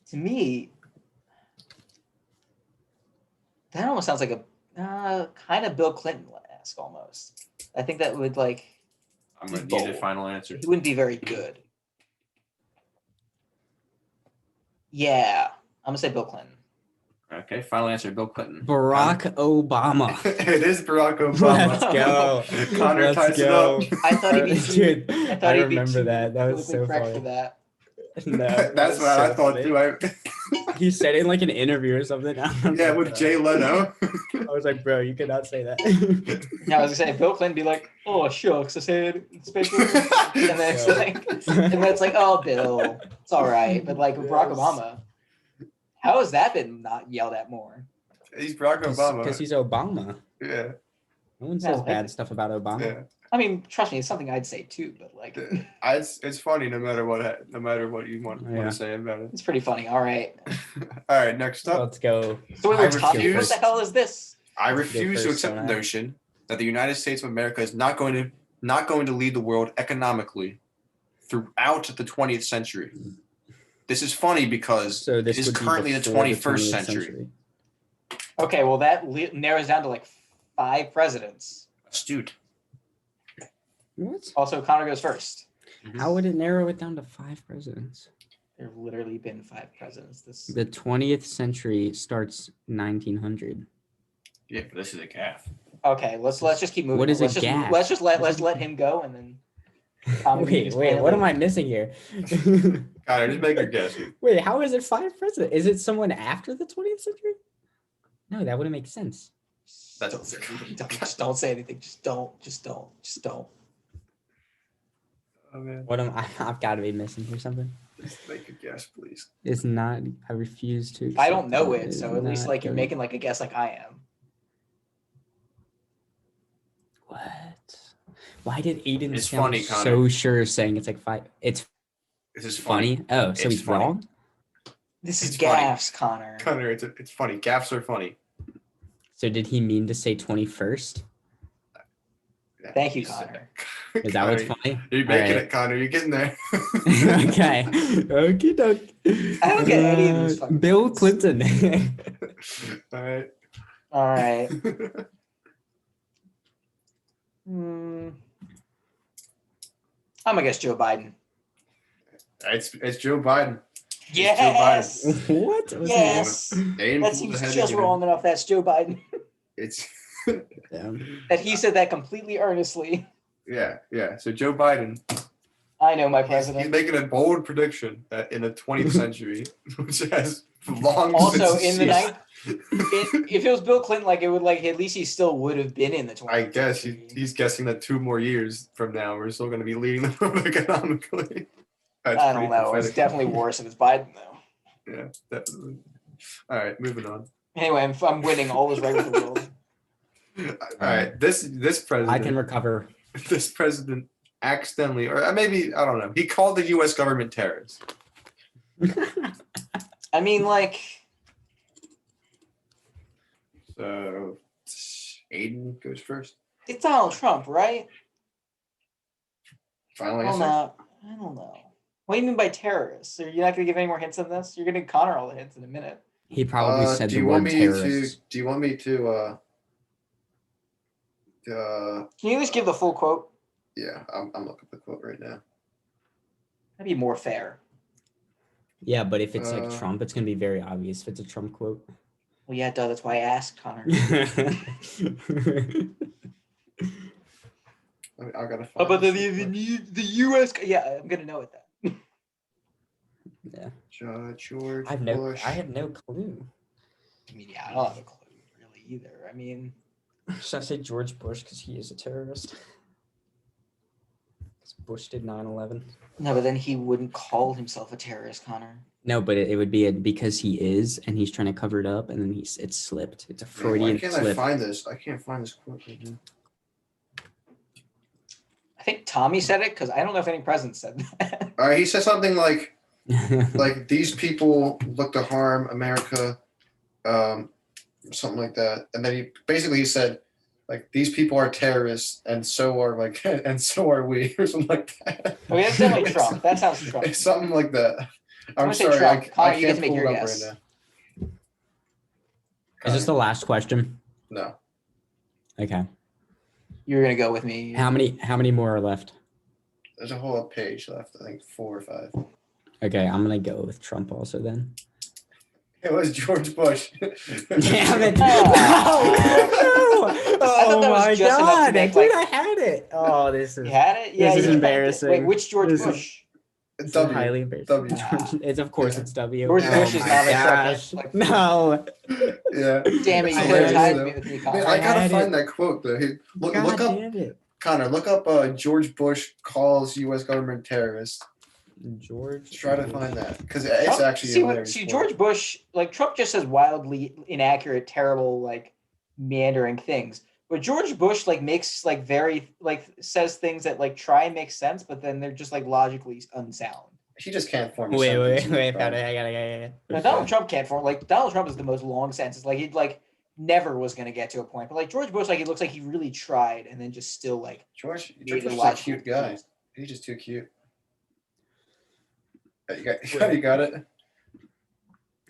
Speaker 2: To me, that almost sounds like a kind of Bill Clinton-esque almost. I think that would like
Speaker 1: I'm gonna need
Speaker 2: Bold.
Speaker 1: a final answer.
Speaker 2: he wouldn't be very good. Yeah, I'm gonna say Bill Clinton.
Speaker 1: Okay, final answer, Bill Clinton.
Speaker 3: Barack Obama.
Speaker 1: It is Barack Obama.
Speaker 3: Let's go.
Speaker 1: Connor ties it up.
Speaker 2: I thought he'd be too.
Speaker 3: Dude,
Speaker 2: I thought
Speaker 3: I
Speaker 2: he'd be
Speaker 3: remember
Speaker 2: too
Speaker 3: that. That was
Speaker 2: politically
Speaker 3: so
Speaker 2: correct
Speaker 3: funny.
Speaker 2: for that.
Speaker 3: No,
Speaker 1: That's what I thought too.
Speaker 3: He said it in like an interview or something. I don't
Speaker 1: Yeah,
Speaker 3: know,
Speaker 1: with
Speaker 3: bro.
Speaker 1: Jay Leno.
Speaker 3: I was like, bro, you cannot say that.
Speaker 2: Yeah, I was gonna say Bill Clinton be like, "Oh shucks, I said it's special," and then it's like, "Oh, Bill, it's all right." But like with Barack
Speaker 1: Yes.
Speaker 2: Obama, how has that been not yelled at more?
Speaker 1: He's Barack Obama.
Speaker 3: Because he's Obama.
Speaker 1: Yeah,
Speaker 3: No one says
Speaker 2: like
Speaker 3: bad
Speaker 2: it.
Speaker 3: stuff about Obama.
Speaker 1: yeah.
Speaker 2: I mean, trust me, it's something I'd say too. But like,
Speaker 1: It's funny no matter what you want
Speaker 3: Yeah.
Speaker 1: to say about it.
Speaker 2: it's pretty funny. All right.
Speaker 1: All right, next up.
Speaker 3: Let's go.
Speaker 2: So wait,
Speaker 1: I
Speaker 2: Tommy, what
Speaker 1: refuse.
Speaker 2: the hell is this?
Speaker 1: I
Speaker 3: Let's go
Speaker 1: refuse to
Speaker 3: first
Speaker 1: accept the
Speaker 3: on that.
Speaker 1: notion that the United States of America is not going to lead the world economically throughout the 20th century. This is funny because
Speaker 3: So this
Speaker 1: it is
Speaker 3: would be
Speaker 1: currently the
Speaker 3: before
Speaker 1: 21st
Speaker 3: 20th
Speaker 1: century.
Speaker 2: Okay, well that narrows down to like 5 presidents.
Speaker 1: Astute.
Speaker 3: What?
Speaker 2: Also, Connor goes first.
Speaker 3: How would it narrow it down to 5 presidents?
Speaker 2: There have literally been 5 presidents. This
Speaker 3: The 20th century starts 1900.
Speaker 1: Yeah, but this is a gaff.
Speaker 2: okay. Let's just keep moving.
Speaker 3: What is
Speaker 2: let's
Speaker 3: a
Speaker 2: just,
Speaker 3: gap?
Speaker 2: let's let him go and then. Tommy, you can
Speaker 3: Wait,
Speaker 2: explain it
Speaker 3: what am
Speaker 2: later.
Speaker 3: I missing here?
Speaker 1: Connor, just make your guess.
Speaker 3: Wait, how is it 5 presidents? Is it someone after the 20th century? No, that wouldn't make sense.
Speaker 1: That's
Speaker 2: Don't say anything. Just don't say anything. Just don't.
Speaker 1: Oh man,
Speaker 3: What am I? I've got to be missing here something.
Speaker 1: just make a guess, please.
Speaker 3: It's not. I refuse to.
Speaker 2: I don't
Speaker 3: accept
Speaker 2: know
Speaker 3: that
Speaker 2: it,
Speaker 3: is
Speaker 2: so at least
Speaker 3: not
Speaker 2: like you're
Speaker 3: going-
Speaker 2: making like a guess like I am.
Speaker 3: What? Why did Aiden
Speaker 1: It's
Speaker 3: sound
Speaker 1: funny, Connor.
Speaker 3: so sure saying it's like 5? It's
Speaker 1: This is funny.
Speaker 3: funny. Oh, so
Speaker 1: It's
Speaker 3: he's
Speaker 1: funny.
Speaker 3: wrong.
Speaker 2: This is
Speaker 1: It's funny.
Speaker 2: gaffes, Connor.
Speaker 1: Connor, it's funny. Gaffs are funny.
Speaker 3: So did he mean to say 21st?
Speaker 1: Yeah,
Speaker 2: Thank you,
Speaker 1: said
Speaker 2: Connor.
Speaker 1: that.
Speaker 3: Is that what's
Speaker 1: Connor,
Speaker 3: funny?
Speaker 1: You're making it, Connor. You're getting there.
Speaker 3: Okay. Okie doke.
Speaker 2: I don't get any of these fucking
Speaker 3: Bill
Speaker 2: points.
Speaker 3: Clinton.
Speaker 1: All right.
Speaker 2: All right. Hmm. I'm gonna guess Joe Biden.
Speaker 1: It's Joe Biden.
Speaker 2: Yes.
Speaker 3: What? Was
Speaker 2: Yes.
Speaker 1: Aiden
Speaker 2: That
Speaker 1: pulled
Speaker 2: seems
Speaker 1: ahead
Speaker 2: just
Speaker 1: again.
Speaker 2: wrong enough. That's Joe Biden.
Speaker 1: It's
Speaker 3: Damn.
Speaker 2: That he said that completely earnestly.
Speaker 1: yeah. So Joe Biden,
Speaker 2: I know my
Speaker 1: he's
Speaker 2: president.
Speaker 1: making a bold prediction that in the 20th century, which has long
Speaker 2: Also,
Speaker 1: since
Speaker 2: in the
Speaker 1: ceased.
Speaker 2: if it was Bill Clinton, like it would like at least he still would have been in the 20th
Speaker 1: I guess
Speaker 2: century.
Speaker 1: he's guessing that 2 more years from now we're still going to be leading the world economically. That's
Speaker 2: I
Speaker 1: pretty
Speaker 2: don't know. It's
Speaker 1: prophetic.
Speaker 2: definitely worse if it's Biden though.
Speaker 1: Yeah, definitely. All right, moving on.
Speaker 2: Anyway, I'm winning. All is right with the world.
Speaker 1: All right, this president.
Speaker 3: I can recover.
Speaker 1: This president accidentally, or maybe I don't know. He called the U.S. government terrorist.
Speaker 2: I mean, like,
Speaker 1: So Aiden goes first.
Speaker 2: it's Donald Trump, right?
Speaker 1: Final
Speaker 2: I don't
Speaker 1: answer.
Speaker 2: know. I don't know. What do you mean by terrorists? Are you not going to give any more hints on this? You're going to Connor all the hints in a minute.
Speaker 3: He probably said
Speaker 1: do
Speaker 3: the
Speaker 1: you want
Speaker 3: word
Speaker 1: me
Speaker 3: terrorists.
Speaker 1: to? Do you want me to?
Speaker 2: Can you at least give the full quote?
Speaker 1: Yeah, I'm looking at the quote right now.
Speaker 2: That'd be more fair.
Speaker 3: Yeah, but if it's like
Speaker 1: Uh,
Speaker 3: Trump, it's gonna be very obvious if it's a Trump quote.
Speaker 2: Well, yeah, duh. That's why I asked Connor.
Speaker 1: I gotta find.
Speaker 2: But
Speaker 1: this
Speaker 2: the U.S. Yeah, I'm going to know it then.
Speaker 3: Yeah,
Speaker 1: George
Speaker 3: I
Speaker 1: Bush.
Speaker 3: have no clue.
Speaker 2: I mean, yeah, I don't have a clue really either. I mean,
Speaker 3: Should I say George Bush because he is a terrorist? Because Bush did 9/11.
Speaker 2: no, but then he wouldn't call himself a terrorist, Connor.
Speaker 3: No, but it would be because he is, and he's trying to cover it up, and then it slipped. It's a
Speaker 1: Man,
Speaker 3: Freudian
Speaker 1: why can't I
Speaker 3: slip.
Speaker 1: find this? I can't find this quote right now.
Speaker 2: I think Tommy said it because I don't know if any president said that.
Speaker 1: All right, he said something like these people look to harm America, something like that, and then he said like these people are terrorists and so are and so are we or something like that.
Speaker 2: Oh, yeah, it's definitely Trump. That sounds Trump.
Speaker 1: It's something like that. I'm
Speaker 2: gonna say
Speaker 1: sorry,
Speaker 2: Trump. Connor,
Speaker 1: I
Speaker 2: you get to
Speaker 1: can't
Speaker 2: make
Speaker 1: pull
Speaker 2: your
Speaker 1: it up
Speaker 2: guess.
Speaker 1: right now.
Speaker 3: Is this the last question?
Speaker 1: No.
Speaker 3: Okay.
Speaker 2: You're gonna go with me.
Speaker 3: How many more are left?
Speaker 1: There's a whole page left. I think 4 or 5.
Speaker 3: Okay, I'm gonna go with Trump also then.
Speaker 1: It was George Bush.
Speaker 3: Damn it!
Speaker 2: Oh.
Speaker 3: No!
Speaker 2: I thought
Speaker 3: Oh
Speaker 2: that was
Speaker 3: my
Speaker 2: just enough to
Speaker 3: god,
Speaker 2: make,
Speaker 3: dude!
Speaker 2: like-
Speaker 3: I had it. Oh, this is
Speaker 2: You had it? Yeah,
Speaker 3: this is
Speaker 2: you had it.
Speaker 3: embarrassing.
Speaker 2: Wait, which George
Speaker 3: This is-
Speaker 2: Bush?
Speaker 3: This is
Speaker 1: W.
Speaker 3: highly embarrassing.
Speaker 1: W.
Speaker 3: It's of course
Speaker 1: Yeah.
Speaker 3: it's W.
Speaker 2: George
Speaker 3: Oh
Speaker 2: Bush is
Speaker 3: my
Speaker 2: not a Trump.
Speaker 3: gosh.
Speaker 2: Like,
Speaker 3: No.
Speaker 1: Yeah.
Speaker 2: damn it,
Speaker 1: It's
Speaker 2: you
Speaker 3: I
Speaker 2: could have
Speaker 3: had
Speaker 2: tied
Speaker 1: hilarious,
Speaker 2: me
Speaker 1: though.
Speaker 2: with the
Speaker 1: Man,
Speaker 2: economy.
Speaker 1: I gotta
Speaker 3: had
Speaker 1: find
Speaker 3: it.
Speaker 1: that quote though. Hey, look
Speaker 3: God
Speaker 1: up,
Speaker 3: damn it.
Speaker 1: Connor. Look up George Bush calls U.S. government terrorist.
Speaker 3: George.
Speaker 1: Try to
Speaker 3: Bush.
Speaker 1: find that because it's
Speaker 2: Trump-
Speaker 1: actually
Speaker 2: see,
Speaker 1: hilarious.
Speaker 2: see
Speaker 1: quote.
Speaker 2: George Bush, like Trump just says wildly inaccurate, terrible, like meandering things. But George Bush like makes like very like says things that like try and make sense, but then they're just like logically unsound.
Speaker 1: He just can't form. A
Speaker 3: Wait,
Speaker 1: sentence.
Speaker 3: found it. I got it.
Speaker 2: Now, Donald Trump can't form like Donald Trump is the most long sentences. Like he like never was gonna get to a point. But like George Bush, like it looks like he really tried and then just still like
Speaker 1: George
Speaker 2: made
Speaker 1: Bush
Speaker 2: a
Speaker 1: is a
Speaker 2: logical
Speaker 1: cute guy.
Speaker 2: conclusion.
Speaker 1: He's just too cute. You got it.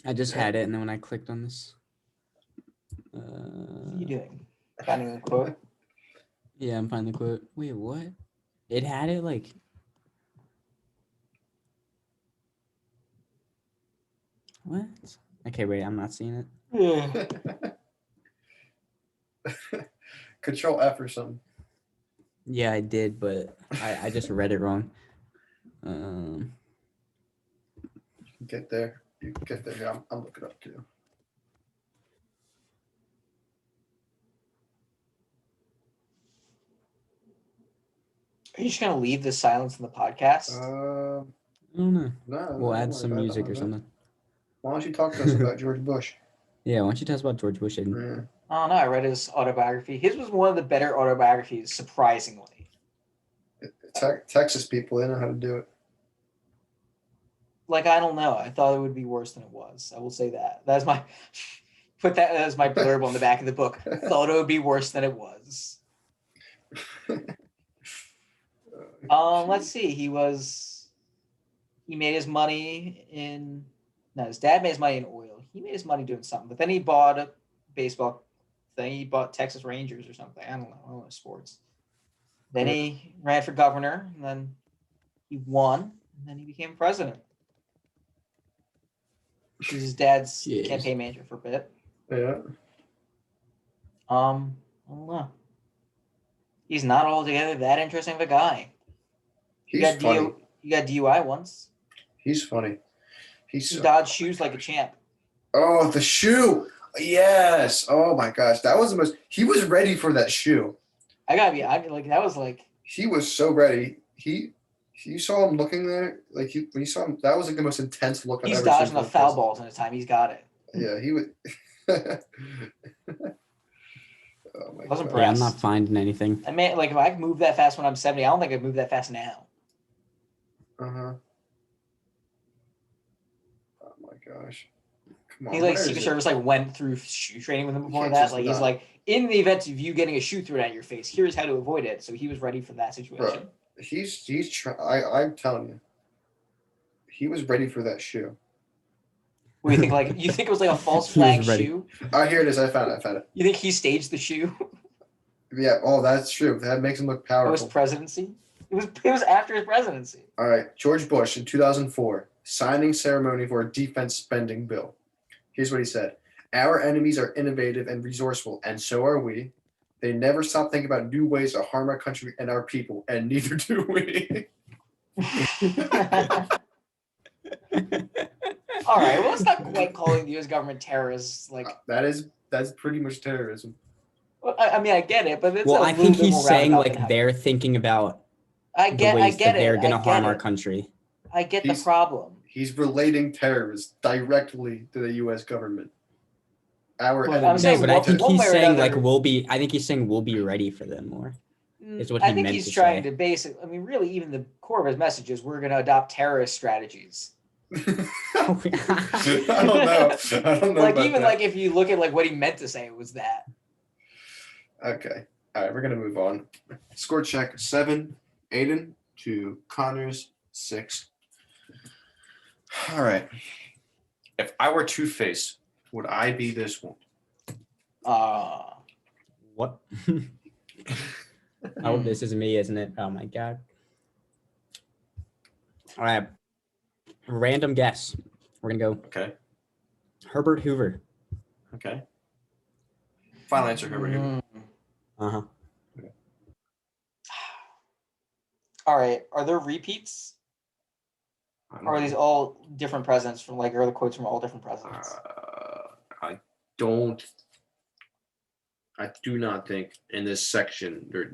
Speaker 3: I just had it, and then when I clicked on this,
Speaker 2: What are you doing? Finding a quote.
Speaker 3: yeah, I'm finding the quote. Wait, what? It had it like. What? Okay, wait, I'm not seeing it.
Speaker 1: Control F or something.
Speaker 3: Yeah, I did, but I just read it wrong.
Speaker 1: Get there. You can get there. Yeah, I'm looking up too.
Speaker 2: Are you just gonna leave the silence in the podcast?
Speaker 3: I don't know.
Speaker 1: No.
Speaker 3: We'll
Speaker 1: don't
Speaker 3: add
Speaker 1: worry
Speaker 3: some
Speaker 1: about it,
Speaker 3: music
Speaker 1: don't
Speaker 3: or
Speaker 1: worry about it.
Speaker 3: something.
Speaker 1: Why don't you talk to us about George Bush?
Speaker 3: Yeah, why don't you tell us about George Bush? And
Speaker 1: Yeah.
Speaker 2: I don't know. I read his autobiography. His was one of the better autobiographies, surprisingly.
Speaker 1: Texas people, they know how to do it.
Speaker 2: Like I don't know. I thought it would be worse than it was. I will say that. That's my put that as my blurb on the back of the book. Thought it would be worse than it was. Let's see. He made his money in. No, his dad made his money in oil. He made his money doing something, but then he bought a baseball thing. He bought Texas Rangers or something. I don't know sports. Then he ran for governor, and then he won, and then he became president. He was his dad's
Speaker 3: Jeez.
Speaker 2: campaign manager for a bit.
Speaker 1: Yeah.
Speaker 2: I don't know. He's not altogether that interesting of a guy.
Speaker 1: He's
Speaker 2: got
Speaker 1: funny.
Speaker 2: You got DUI once.
Speaker 1: He's funny. He's
Speaker 2: He
Speaker 1: so
Speaker 2: dodged shoes like a champ.
Speaker 1: Oh, the shoe. Yes. Oh my gosh. That was the most. He was ready for that shoe.
Speaker 2: That was like.
Speaker 1: He was so ready. You saw him looking there. Like when you saw him, that was like the most intense look I've
Speaker 2: He's
Speaker 1: ever
Speaker 2: dodging
Speaker 1: seen.
Speaker 2: the
Speaker 1: from a
Speaker 2: foul
Speaker 1: person.
Speaker 2: balls in his time. He's got it.
Speaker 1: Yeah, he would. Oh my
Speaker 2: I was
Speaker 1: god.
Speaker 2: impressed.
Speaker 3: yeah, I'm not finding anything.
Speaker 2: I mean, like if I could move that fast when I'm 70, I don't think I'd move that fast now.
Speaker 1: Uh-huh. Oh my gosh. Come on.
Speaker 2: He's like
Speaker 1: where
Speaker 2: Secret
Speaker 1: is it?
Speaker 2: Service like went through shoe training with him before
Speaker 1: can't
Speaker 2: that.
Speaker 1: just
Speaker 2: Like he's
Speaker 1: not.
Speaker 2: like in the event of you getting a shoe thrown at your face, here's how to avoid it. So he was ready for that situation.
Speaker 1: I'm telling you. He was ready for that shoe.
Speaker 2: What do you think? Like you think it was like a false
Speaker 3: He was
Speaker 2: flag
Speaker 3: ready.
Speaker 2: shoe?
Speaker 1: Oh, here it is. I found it.
Speaker 2: You think he staged the shoe
Speaker 1: Yeah. Oh, that's true. That makes him look powerful.
Speaker 2: post presidency? It was after his presidency.
Speaker 1: All right. George Bush in 2004, signing ceremony for a defense spending bill. Here's what he said. Our enemies are innovative and resourceful, and so are we. They never stop thinking about new ways to harm our country and our people, and neither do we.
Speaker 2: All right, well, it's not quite calling the U.S. government terrorists. Like,
Speaker 1: That's pretty much terrorism.
Speaker 2: I mean, I get it, but it's
Speaker 3: Well,
Speaker 2: a
Speaker 3: I
Speaker 2: little
Speaker 3: think
Speaker 2: bit
Speaker 3: he's
Speaker 2: more
Speaker 3: saying
Speaker 2: roundabout
Speaker 3: like
Speaker 2: than how-
Speaker 3: they're thinking about
Speaker 2: I
Speaker 3: the
Speaker 2: get
Speaker 3: ways
Speaker 2: it.
Speaker 3: that they're
Speaker 2: I
Speaker 3: gonna
Speaker 2: get
Speaker 3: harm our
Speaker 2: it.
Speaker 3: country.
Speaker 2: I get the
Speaker 1: He's-
Speaker 2: problem.
Speaker 1: He's relating terrorists directly to the U.S. government. Our
Speaker 2: Well, I'm
Speaker 1: enemies.
Speaker 2: saying
Speaker 3: But I think
Speaker 2: one
Speaker 3: he's
Speaker 2: way or
Speaker 3: saying like
Speaker 2: another-
Speaker 3: I think he's saying we'll be ready for them more. Is what
Speaker 2: I
Speaker 3: he
Speaker 2: think
Speaker 3: meant
Speaker 2: he's
Speaker 3: to
Speaker 2: trying
Speaker 3: say.
Speaker 2: to basically. I mean, really, even the core of his message is we're going to adopt terrorist strategies.
Speaker 1: I don't know. I don't know.
Speaker 2: Like
Speaker 1: about
Speaker 2: even
Speaker 1: that.
Speaker 2: like if you look at like what he meant to say, it was that.
Speaker 1: Okay. All right, we're gonna move on. Score check 7, Aiden to Connor's 6. All right. If I were Two-Face, would I be this one?
Speaker 3: What? Oh, this is me, isn't it? Oh my god. All right. Random guess. We're gonna go
Speaker 1: Okay.
Speaker 3: Herbert Hoover.
Speaker 1: Okay. Final answer, Herbert Hoover.
Speaker 3: Uh-huh.
Speaker 2: All right. Are there repeats? Or are these all different presidents from are the quotes from all different presidents?
Speaker 1: I do not think in this section there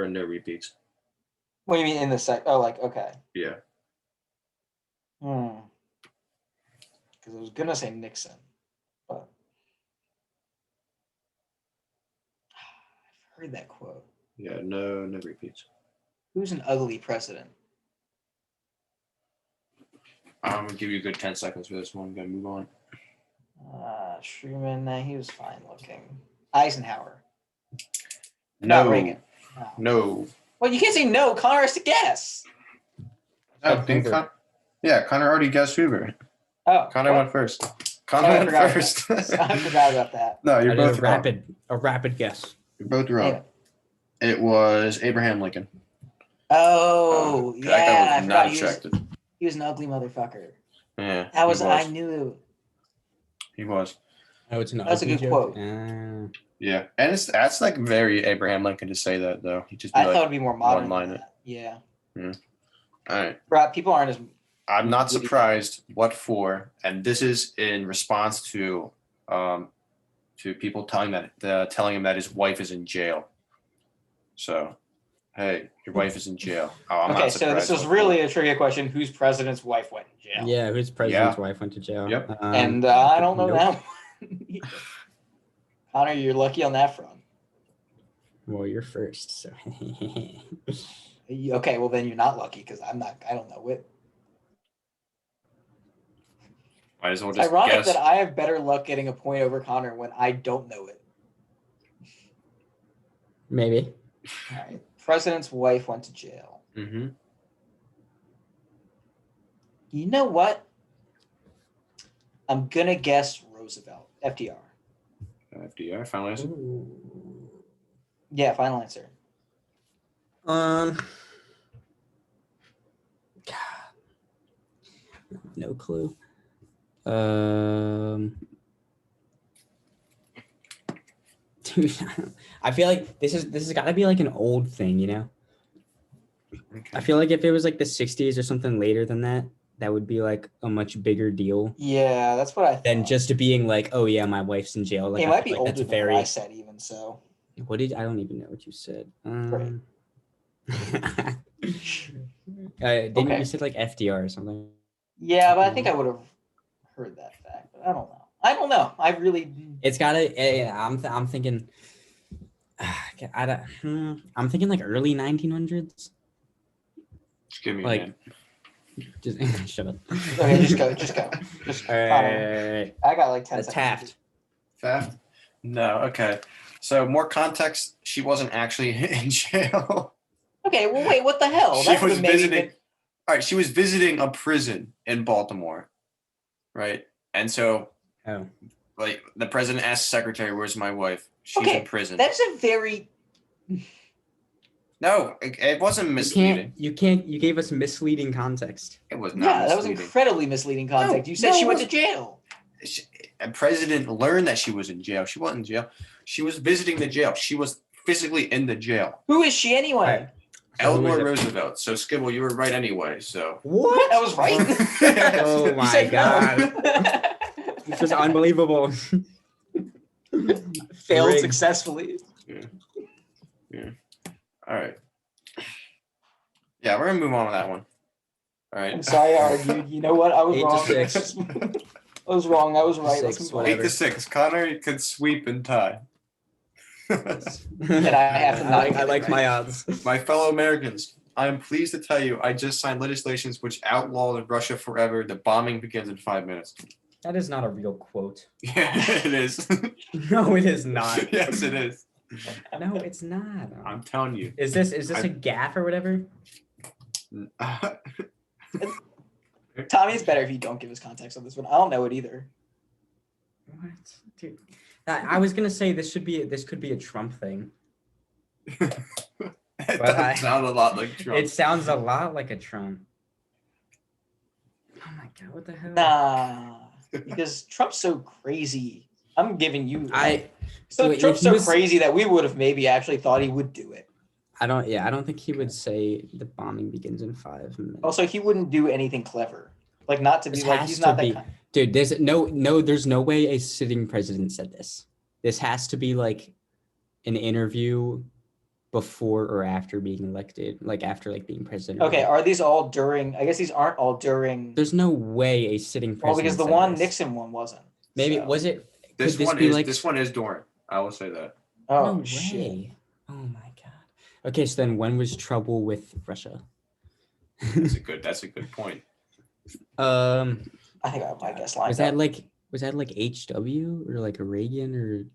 Speaker 1: are no repeats.
Speaker 2: What do you mean in this okay.
Speaker 1: Yeah.
Speaker 2: Because I was gonna say Nixon, but I've heard that quote.
Speaker 1: Yeah, no repeats.
Speaker 2: Who's an ugly president?
Speaker 1: I'm gonna give you a good 10 seconds for this one. I'm gonna move on.
Speaker 2: Truman, he was fine looking. Eisenhower.
Speaker 1: No.
Speaker 2: Reagan.
Speaker 1: No.
Speaker 2: Well, you can't say no. Connor has to guess.
Speaker 1: Oh, Connor already guessed Hoover.
Speaker 2: Oh,
Speaker 1: Connor went first. Connor went first.
Speaker 2: I forgot about that.
Speaker 1: No, you're both
Speaker 3: a rapid guess.
Speaker 1: You're both wrong.
Speaker 2: Yeah.
Speaker 1: It was Abraham Lincoln.
Speaker 2: Oh,
Speaker 1: That guy was not
Speaker 2: he
Speaker 1: attractive.
Speaker 2: He was an ugly motherfucker.
Speaker 1: Yeah.
Speaker 2: I knew.
Speaker 1: He was.
Speaker 3: Oh, it's an
Speaker 2: That's a good
Speaker 3: joke.
Speaker 2: quote.
Speaker 1: Yeah, and that's very Abraham Lincoln to say that though. He just
Speaker 2: I thought it'd be more modern.
Speaker 1: One-liner.
Speaker 2: Yeah.
Speaker 1: All right.
Speaker 2: Right. People aren't as.
Speaker 1: I'm not surprised. What for? And this is in response to people telling him that his wife is in jail. So, hey, your wife is in jail. Oh, I'm not surprised.
Speaker 2: So this was really a trivia question. Whose president's wife went in jail?
Speaker 3: Yeah, whose president's wife went to jail?
Speaker 1: Yep.
Speaker 2: And I don't know that one. Connor, you're lucky on that front.
Speaker 3: Well, you're first. So.
Speaker 2: Okay, well then you're not lucky because I don't know it.
Speaker 1: Might as well
Speaker 2: It's
Speaker 1: just
Speaker 2: ironic
Speaker 1: guess.
Speaker 2: that I have better luck getting a point over Connor when I don't know it.
Speaker 3: Maybe.
Speaker 2: All right. President's wife went to jail.
Speaker 1: Mm-hmm.
Speaker 2: You know what? I'm gonna guess Roosevelt. FDR.
Speaker 1: FDR, final answer.
Speaker 2: Yeah, final answer.
Speaker 3: No clue. Dude, I feel like this has got to be like an old thing, you know?
Speaker 1: Okay.
Speaker 3: I feel like if it was like the 60s or something later than that, that would be like a much bigger deal
Speaker 2: Yeah, that's what I thought.
Speaker 3: than just being like, oh yeah, my wife's in jail. Like,
Speaker 2: it
Speaker 3: I
Speaker 2: might
Speaker 3: feel
Speaker 2: be
Speaker 3: like
Speaker 2: older
Speaker 3: that's
Speaker 2: than what I said even so.
Speaker 3: I don't even know what you said.
Speaker 2: Right.
Speaker 3: Didn't
Speaker 2: Okay.
Speaker 3: you say like FDR or something?
Speaker 2: Yeah, but I think I would have heard that fact, but I don't know. I really.
Speaker 3: It's gotta. I'm thinking. I'm thinking like early 1900s.
Speaker 1: Just give me
Speaker 3: Like-
Speaker 1: a hand.
Speaker 3: Just shut up.
Speaker 2: Okay, just go. Just
Speaker 3: All
Speaker 2: Connor.
Speaker 3: right.
Speaker 2: I got like 10 seconds.
Speaker 3: Taft.
Speaker 1: Taft? No, okay. So more context, she wasn't actually in jail.
Speaker 2: Okay, well, wait, what the hell?
Speaker 1: She
Speaker 2: That
Speaker 1: was
Speaker 2: would've maybe
Speaker 1: visiting. All right, she was visiting a prison in Baltimore, right? And so,
Speaker 3: Oh.
Speaker 1: like, the president asked the secretary, "Where's my wife? She's
Speaker 2: Okay,
Speaker 1: in prison."
Speaker 2: That is a very.
Speaker 1: No, it wasn't misleading.
Speaker 3: You gave us misleading context.
Speaker 1: It was not
Speaker 2: Yeah, that was
Speaker 1: misleading.
Speaker 2: incredibly misleading context.
Speaker 1: No,
Speaker 2: You said
Speaker 1: no,
Speaker 2: she
Speaker 1: it
Speaker 2: went to jail.
Speaker 1: A president learned that she was in jail. She wasn't in jail. She was visiting the jail. She was physically in the jail.
Speaker 2: Who is she anyway?
Speaker 3: Right. So
Speaker 1: Eleanor
Speaker 3: was it-
Speaker 1: Roosevelt. So Skibble, you were right anyway. So
Speaker 3: What?
Speaker 2: That was right.
Speaker 3: Oh
Speaker 2: You
Speaker 3: my
Speaker 2: said
Speaker 3: god.
Speaker 2: no.
Speaker 3: This is unbelievable.
Speaker 2: Failed
Speaker 3: Rigged.
Speaker 2: successfully.
Speaker 1: yeah. All right. Yeah, we're gonna move on with that one. All right.
Speaker 2: I'm sorry I argued. You know what? I was
Speaker 3: 8 to
Speaker 2: wrong.
Speaker 3: 6.
Speaker 2: I was wrong. I was right. Let's
Speaker 3: 6,
Speaker 2: move on.
Speaker 3: whatever.
Speaker 1: 8-6. Connor could sweep and tie.
Speaker 2: And I have to not get
Speaker 3: I
Speaker 2: it
Speaker 3: like
Speaker 2: right.
Speaker 3: my odds.
Speaker 1: My fellow Americans, I am pleased to tell you I just signed legislations which outlaw Russia forever. The bombing begins in 5 minutes.
Speaker 3: That is not a real quote.
Speaker 1: Yeah, it is.
Speaker 3: No, it is not.
Speaker 1: Yes, it is.
Speaker 3: No, it's not.
Speaker 1: I'm telling you.
Speaker 3: Is this a gaff or whatever?
Speaker 2: Tommy, it's better if you don't give us context on this one. I don't know it either.
Speaker 3: What, dude? I was gonna say this could be a Trump thing.
Speaker 1: It
Speaker 3: But
Speaker 1: does sound a lot like Trump.
Speaker 3: It sounds a lot like a Trump. Oh my God, what the hell?
Speaker 2: Nah, because Trump's so crazy. I'm giving you.
Speaker 3: Wait,
Speaker 2: Trump's
Speaker 3: if he
Speaker 2: so
Speaker 3: was-
Speaker 2: crazy that we would have maybe actually thought he would do it.
Speaker 3: I don't think he would say the bombing begins in 5 minutes.
Speaker 2: Also, he wouldn't do anything clever. Like not to be
Speaker 3: This
Speaker 2: like
Speaker 3: has
Speaker 2: he's
Speaker 3: to
Speaker 2: not
Speaker 3: be-
Speaker 2: that kind.
Speaker 3: Dude, there's no way a sitting president said this. This has to be like an interview before or after being elected, like after like being president.
Speaker 2: Okay, are these all during? I guess these aren't all during.
Speaker 3: There's no way a sitting president.
Speaker 2: Well, because the
Speaker 3: said
Speaker 2: one
Speaker 3: this.
Speaker 2: Nixon one wasn't.
Speaker 3: Maybe
Speaker 2: so.
Speaker 3: was it?
Speaker 1: This
Speaker 3: could
Speaker 1: one
Speaker 3: be
Speaker 1: is
Speaker 3: like,
Speaker 1: this one is during. I will say that.
Speaker 2: Oh
Speaker 3: no
Speaker 2: shit!
Speaker 3: way. Oh my god. Okay, so then when was trouble with Russia?
Speaker 1: That's a good point.
Speaker 2: I think I have my guess lined
Speaker 3: Was
Speaker 2: up.
Speaker 3: that like HW or like a Reagan or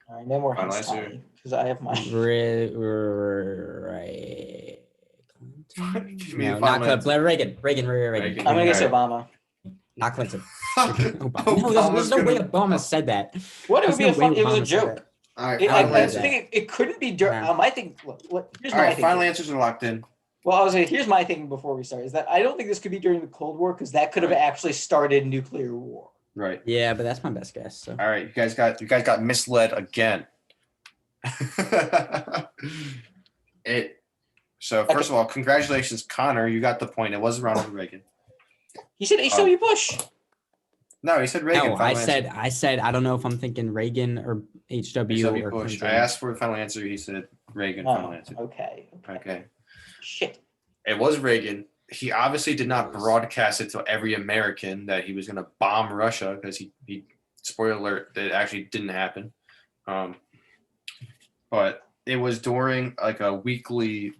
Speaker 2: All right, no more
Speaker 1: Final
Speaker 2: hints,
Speaker 1: answer.
Speaker 2: Tommy, because I have my.
Speaker 3: right?
Speaker 1: Give me a
Speaker 3: No,
Speaker 1: final
Speaker 3: not
Speaker 1: answer.
Speaker 3: Reagan. Reagan.
Speaker 1: Reagan.
Speaker 2: I'm gonna guess
Speaker 1: Alright.
Speaker 2: Obama.
Speaker 3: Not Clinton.
Speaker 1: Obama's
Speaker 3: No, there's no way
Speaker 1: gonna-
Speaker 3: Obama said that.
Speaker 2: What? It would be
Speaker 3: There's
Speaker 2: a
Speaker 3: no
Speaker 2: fun.
Speaker 3: way
Speaker 2: It was a
Speaker 3: Obama said
Speaker 2: joke.
Speaker 3: that.
Speaker 1: All right,
Speaker 2: I
Speaker 1: final
Speaker 3: believe
Speaker 2: was
Speaker 1: answer.
Speaker 3: that.
Speaker 2: thinking it couldn't be during.
Speaker 3: Yeah.
Speaker 2: My thing. Here's
Speaker 1: All
Speaker 2: my
Speaker 1: right,
Speaker 2: thing.
Speaker 1: final answers are locked in.
Speaker 2: Well, I was like, here's my thing before we start is that I don't think this could be during the Cold War because that could have
Speaker 1: Right.
Speaker 2: actually started nuclear war.
Speaker 1: Right.
Speaker 3: Yeah, but that's my best guess. So
Speaker 1: All right, you guys got misled again. So first of all, congratulations, Connor. You got the point. It wasn't Ronald Reagan.
Speaker 2: He said H.W. Bush.
Speaker 1: No, he said Reagan.
Speaker 3: no,
Speaker 1: final answer.
Speaker 3: I said I don't know if I'm thinking Reagan or HW
Speaker 1: H.W.
Speaker 3: or
Speaker 1: Bush.
Speaker 3: Clinton.
Speaker 1: I asked for a final answer. He said Reagan. Final
Speaker 2: Oh,
Speaker 1: answer.
Speaker 2: okay.
Speaker 1: Okay.
Speaker 2: Shit.
Speaker 1: It was Reagan. He obviously did not broadcast it to every American that he was going to bomb Russia because he spoiler alert, that actually didn't happen. But it was during like a weekly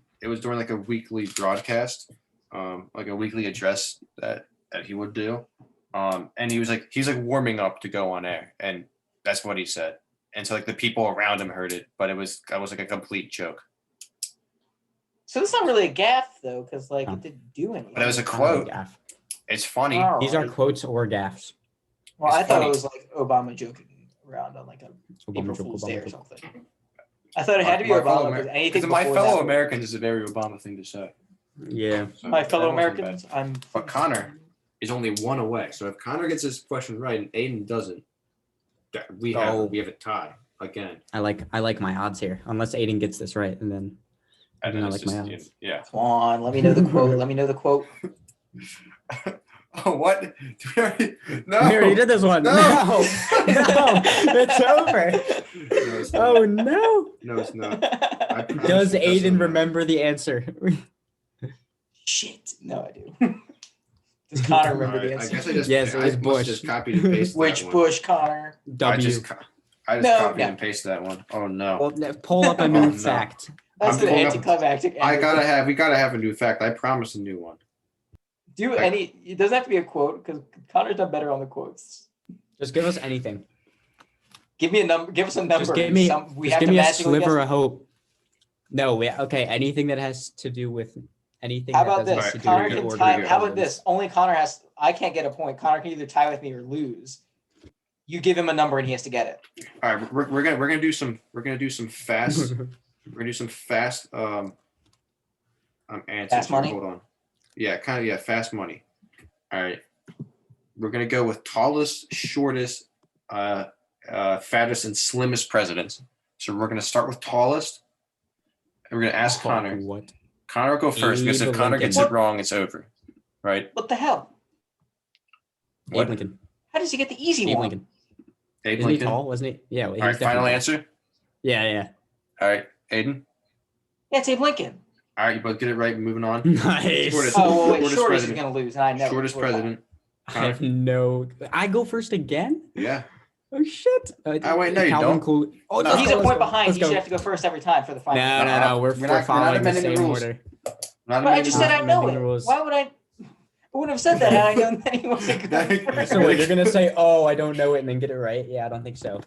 Speaker 1: broadcast, like a weekly address that he would do. And he was like warming up to go on air, and that's what he said. And so like the people around him heard it, but it was like a complete joke.
Speaker 2: So this is not really a gaffe though, because like
Speaker 3: No.
Speaker 2: it didn't do anything.
Speaker 1: But it was a
Speaker 3: Not
Speaker 1: quote.
Speaker 3: gaff.
Speaker 1: It's funny.
Speaker 2: All
Speaker 3: These are
Speaker 2: right.
Speaker 3: quotes or gaffes.
Speaker 2: Well, I
Speaker 1: It's
Speaker 2: thought
Speaker 1: funny.
Speaker 2: it was like Obama joking around on like a
Speaker 3: Obama
Speaker 2: April
Speaker 3: joke,
Speaker 2: Fool's
Speaker 3: Obama
Speaker 2: Day or
Speaker 3: joke.
Speaker 2: something. I thought it had to be Obama because anything
Speaker 1: my
Speaker 2: before
Speaker 1: fellow
Speaker 2: that-
Speaker 1: Americans is a very Obama thing to say.
Speaker 3: Yeah.
Speaker 1: So
Speaker 2: My
Speaker 1: that
Speaker 2: fellow
Speaker 1: wasn't bad.
Speaker 2: Americans, I'm.
Speaker 1: But Connor is only one away. So if Connor gets his question right and Aiden doesn't, we have a tie again.
Speaker 3: I like my odds here. Unless Aiden gets this right, and then
Speaker 1: And
Speaker 3: I
Speaker 1: then
Speaker 3: like
Speaker 1: it's
Speaker 3: my
Speaker 1: just,
Speaker 3: odds.
Speaker 1: yeah.
Speaker 2: Come on, let me know the quote. Let me know the quote.
Speaker 1: Oh, what? Did we already? No.
Speaker 3: we already did this one.
Speaker 1: No.
Speaker 3: No, it's over.
Speaker 1: No, it's not.
Speaker 3: Oh no!
Speaker 1: No, it's not. I promise
Speaker 3: Does
Speaker 1: it doesn't.
Speaker 3: Aiden remember the answer?
Speaker 2: Shit. No, I do. Does Connor remember
Speaker 1: Alright,
Speaker 2: the
Speaker 1: I
Speaker 2: answer?
Speaker 1: guess I just
Speaker 3: Yes, it was
Speaker 1: must
Speaker 3: Bush.
Speaker 1: just copied and pasted
Speaker 2: Which
Speaker 1: that one.
Speaker 2: Bush, Connor?
Speaker 1: I
Speaker 3: W.
Speaker 1: just
Speaker 2: No,
Speaker 1: copied
Speaker 2: no.
Speaker 1: and pasted that one. Oh no.
Speaker 3: Well, pull up a new
Speaker 1: Oh, no.
Speaker 3: fact.
Speaker 2: That's
Speaker 1: I'm
Speaker 2: an
Speaker 1: pulling up-
Speaker 2: anticlimactic.
Speaker 1: we
Speaker 2: ending.
Speaker 1: gotta have a new fact. I promised a new one.
Speaker 2: Do any? It doesn't have to be a quote because Connor's done better on the quotes.
Speaker 3: Just give us anything.
Speaker 2: Give me a number. Give us a number.
Speaker 3: Just give me,
Speaker 2: We
Speaker 3: just
Speaker 2: have
Speaker 3: give
Speaker 2: to
Speaker 3: me a
Speaker 2: magically
Speaker 3: sliver
Speaker 2: guess.
Speaker 3: of hope. No, okay. Anything that has to do with anything.
Speaker 2: How
Speaker 3: that
Speaker 2: about
Speaker 3: doesn't
Speaker 2: this?
Speaker 3: have to do
Speaker 2: Connor
Speaker 3: with the
Speaker 2: can
Speaker 3: order
Speaker 2: tie.
Speaker 3: of
Speaker 2: How about
Speaker 3: presidents.
Speaker 2: this? Only Connor has. I can't get a point. Connor can either tie with me or lose. You give him a number and he has to get it.
Speaker 1: All right, we're gonna do some fast answers.
Speaker 2: Fast money?
Speaker 1: Hold on. Yeah, fast money. All right. We're gonna go with tallest, shortest, fattest, and slimmest presidents. So we're gonna start with tallest. And we're gonna ask Connor.
Speaker 3: What?
Speaker 1: Connor will go first because if
Speaker 3: Abe
Speaker 1: Connor
Speaker 3: Lincoln.
Speaker 1: gets it wrong, it's over. Right?
Speaker 2: What the hell?
Speaker 1: What?
Speaker 3: Abe Lincoln.
Speaker 2: How does he get the easy
Speaker 3: Abe
Speaker 2: one?
Speaker 3: Lincoln.
Speaker 1: Abe
Speaker 3: Isn't he
Speaker 1: Lincoln.
Speaker 3: tall? Wasn't he? Yeah.
Speaker 1: All right, final answer.
Speaker 3: Yeah.
Speaker 1: All right, Aiden.
Speaker 2: Yeah, it's Abe Lincoln.
Speaker 1: All right, you both get it right. Moving on.
Speaker 3: Nice.
Speaker 1: Shortest.
Speaker 2: Oh well, wait,
Speaker 1: Shortest
Speaker 2: shortest is
Speaker 1: president.
Speaker 2: gonna lose, and I know.
Speaker 1: Shortest
Speaker 2: We're fine.
Speaker 1: president.
Speaker 3: I have no. I go first again.
Speaker 1: Yeah.
Speaker 3: Oh shit!
Speaker 1: Oh, wait, no, you don't.
Speaker 3: Oh,
Speaker 1: No.
Speaker 3: let's
Speaker 2: He's
Speaker 3: go,
Speaker 2: a
Speaker 3: let's
Speaker 2: point
Speaker 3: go,
Speaker 2: behind.
Speaker 3: let's
Speaker 2: He
Speaker 3: go.
Speaker 2: should have to go first every time for the final.
Speaker 3: No. We're
Speaker 1: We're not
Speaker 3: following the
Speaker 1: amending the
Speaker 3: same
Speaker 1: rules.
Speaker 3: order.
Speaker 1: Not
Speaker 2: But I just said I know
Speaker 3: amending the
Speaker 2: it.
Speaker 3: rules.
Speaker 2: Why would I wouldn't have said that had I known that he wasn't going first.
Speaker 3: So wait, you're gonna say, "Oh, I don't know it," and then get it right? Yeah, I don't think so.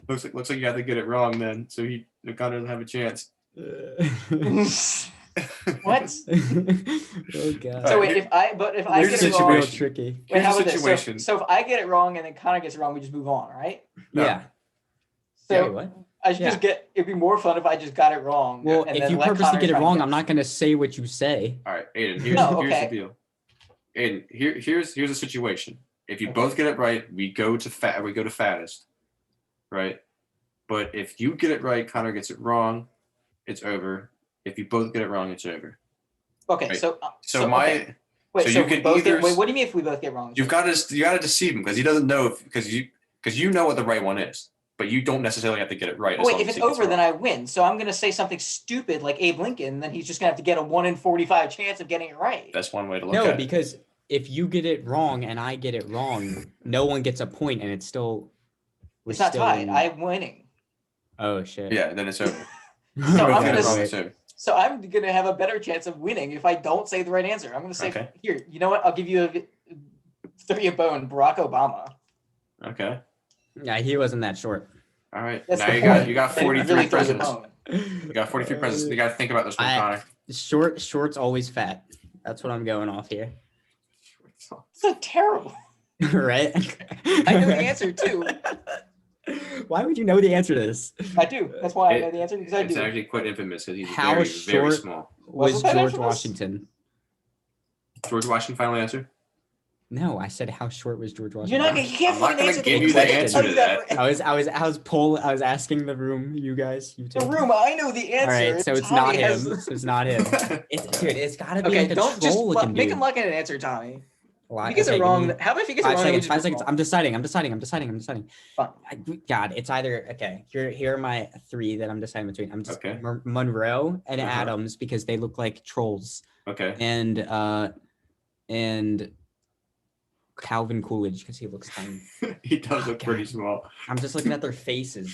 Speaker 1: Looks like you have to get it wrong then, so Connor doesn't have a chance.
Speaker 2: What?
Speaker 3: Oh god.
Speaker 2: So wait, if I
Speaker 1: Here's
Speaker 2: get
Speaker 1: the
Speaker 2: it
Speaker 3: It's
Speaker 2: wrong,
Speaker 3: real
Speaker 1: situation.
Speaker 3: tricky.
Speaker 2: wait,
Speaker 1: Here's
Speaker 2: how
Speaker 1: the
Speaker 2: about this?
Speaker 1: situation.
Speaker 2: So if I get it wrong and then Connor gets it wrong, we just move on, right?
Speaker 1: No.
Speaker 3: Yeah.
Speaker 2: So
Speaker 3: Wait, what?
Speaker 2: I should just get. It'd be more fun if I just got it wrong.
Speaker 3: Well,
Speaker 2: and
Speaker 3: if
Speaker 2: then
Speaker 3: you
Speaker 2: let
Speaker 3: purposely
Speaker 2: Connor
Speaker 3: get it
Speaker 2: try to
Speaker 3: wrong,
Speaker 2: guess.
Speaker 3: I'm not gonna say what you say.
Speaker 1: All right, Aiden. Here's
Speaker 2: No,
Speaker 1: the
Speaker 2: okay.
Speaker 1: deal. And here's the situation. If you
Speaker 2: Okay.
Speaker 1: both get it right, we go to fattest, right? But if you get it right, Connor gets it wrong, it's over. If you both get it wrong, it's over.
Speaker 2: Okay,
Speaker 1: Right.
Speaker 2: so
Speaker 1: Okay.
Speaker 2: wait,
Speaker 1: so
Speaker 2: so
Speaker 1: you
Speaker 2: we
Speaker 1: can
Speaker 2: both
Speaker 1: either
Speaker 2: wait, what do you mean if we both get wrong?
Speaker 1: you got to deceive him because he doesn't know because you know what the right one is, but you don't necessarily have to get it right.
Speaker 2: Wait, if it's over, then I win. So I'm gonna say something stupid like Abe Lincoln, then he's just gonna have to get a 1 in 45 chance of getting it right.
Speaker 1: That's one way to look
Speaker 3: No,
Speaker 1: at it.
Speaker 3: because if you get it wrong and I get it wrong, no one gets a point, and it's still.
Speaker 2: It's not tied. I'm winning.
Speaker 3: Oh shit.
Speaker 1: Yeah, then it's over.
Speaker 2: So
Speaker 1: Both
Speaker 2: I'm
Speaker 1: get it
Speaker 2: gonna
Speaker 1: wrong,
Speaker 2: say-
Speaker 1: it's over.
Speaker 2: So I'm gonna have a better chance of winning if I don't say the right answer. I'm gonna say,
Speaker 1: Okay.
Speaker 2: here, you know what? I'll give you throw you a bone, Barack Obama.
Speaker 1: Okay.
Speaker 3: Yeah, he wasn't that short.
Speaker 1: All right.
Speaker 2: That's
Speaker 1: now
Speaker 2: the
Speaker 1: you got
Speaker 2: point.
Speaker 1: you got
Speaker 2: Then
Speaker 1: 43
Speaker 2: really throw you a
Speaker 1: presidents.
Speaker 2: bone.
Speaker 1: You got 43 presidents. You got to think about this one, Connor.
Speaker 3: Short's always fat. That's what I'm going off here.
Speaker 2: So terrible.
Speaker 3: Right?
Speaker 2: I know the answer too.
Speaker 3: Why would you know the answer to this?
Speaker 2: I do. That's why I know the answer because I
Speaker 1: It's
Speaker 2: do.
Speaker 1: actually quite infamous because he's
Speaker 3: How
Speaker 1: very
Speaker 3: short-
Speaker 1: small.
Speaker 3: Was
Speaker 2: Wasn't that
Speaker 3: George
Speaker 2: infamous?
Speaker 3: Washington?
Speaker 1: George Washington, final answer?
Speaker 3: No, I said how short was George
Speaker 2: You're
Speaker 3: Washington?
Speaker 2: not gonna. You can't
Speaker 1: I'm not
Speaker 2: fucking
Speaker 1: gonna
Speaker 2: answer
Speaker 1: give
Speaker 2: the
Speaker 1: you the
Speaker 2: question.
Speaker 3: answer
Speaker 2: Tell
Speaker 1: to
Speaker 2: you
Speaker 1: that.
Speaker 3: I was asking the room, you guys, you two.
Speaker 2: The room. I know the answer.
Speaker 3: All right, so it's
Speaker 2: Tommy
Speaker 3: not him.
Speaker 2: has-
Speaker 3: So it's not him. It's gotta be
Speaker 2: Okay,
Speaker 3: like a
Speaker 2: don't just
Speaker 3: troll looking
Speaker 2: make
Speaker 3: dude.
Speaker 2: him lock in an answer, Tommy.
Speaker 3: Well,
Speaker 2: If he gets
Speaker 3: okay,
Speaker 2: it
Speaker 3: give
Speaker 2: wrong,
Speaker 3: me
Speaker 2: how about if he gets it
Speaker 3: 5
Speaker 2: wrong?
Speaker 3: seconds.
Speaker 2: then we
Speaker 3: 5
Speaker 2: just
Speaker 3: seconds.
Speaker 2: move
Speaker 3: I'm
Speaker 2: on?
Speaker 3: deciding.
Speaker 2: Fine.
Speaker 3: God, it's either okay. Here are my 3 that I'm deciding between. I'm just
Speaker 1: Okay.
Speaker 3: Monroe and
Speaker 1: Uh-huh.
Speaker 3: Adams because they look like trolls,
Speaker 1: Okay.
Speaker 3: and Calvin Coolidge because he looks tiny.
Speaker 1: He does look pretty
Speaker 3: God.
Speaker 1: small.
Speaker 3: I'm just looking at their faces.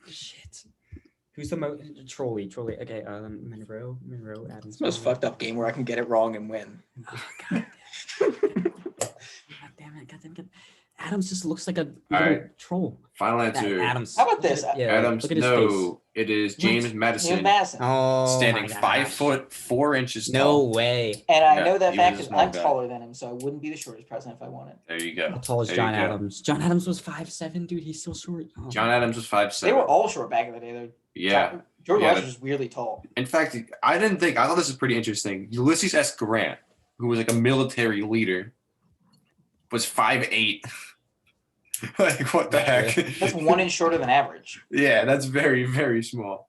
Speaker 3: Shit. Who's the most trolly? Okay, Monroe, Adams.
Speaker 2: It's the most fucked up game where I can get it wrong and win.
Speaker 3: Oh, God damn it. Adams just looks like a
Speaker 1: All
Speaker 3: little
Speaker 1: right.
Speaker 3: troll.
Speaker 1: Final answer.
Speaker 3: Adams.
Speaker 2: How about this?
Speaker 3: Yeah,
Speaker 1: Adams,
Speaker 3: look at his face.
Speaker 1: no. It is James Madison.
Speaker 2: Madison.
Speaker 3: Oh,
Speaker 1: Standing
Speaker 3: my gosh.
Speaker 1: 5 foot 4 inches
Speaker 3: No
Speaker 1: tall.
Speaker 3: way.
Speaker 2: And I
Speaker 1: Yeah,
Speaker 2: know that
Speaker 1: he was
Speaker 2: fact
Speaker 1: a
Speaker 2: because
Speaker 1: small
Speaker 2: I'm
Speaker 1: guy.
Speaker 2: taller than him, so I wouldn't be the shortest president if I wanted.
Speaker 1: There you go.
Speaker 3: How tall is
Speaker 1: There
Speaker 3: John
Speaker 1: you go.
Speaker 3: Adams? John Adams was 5'7", dude. He's still short. Oh.
Speaker 1: John Adams was 5'7".
Speaker 2: They were all short back in the day, though.
Speaker 1: Yeah.
Speaker 2: George
Speaker 1: Yeah,
Speaker 2: Washington was weirdly tall.
Speaker 1: In fact, I thought this was pretty interesting. Ulysses S. Grant, who was like a military leader, was 5'8". Like, what the heck?
Speaker 2: That's 1 inch shorter than average.
Speaker 1: Yeah, that's very, very small.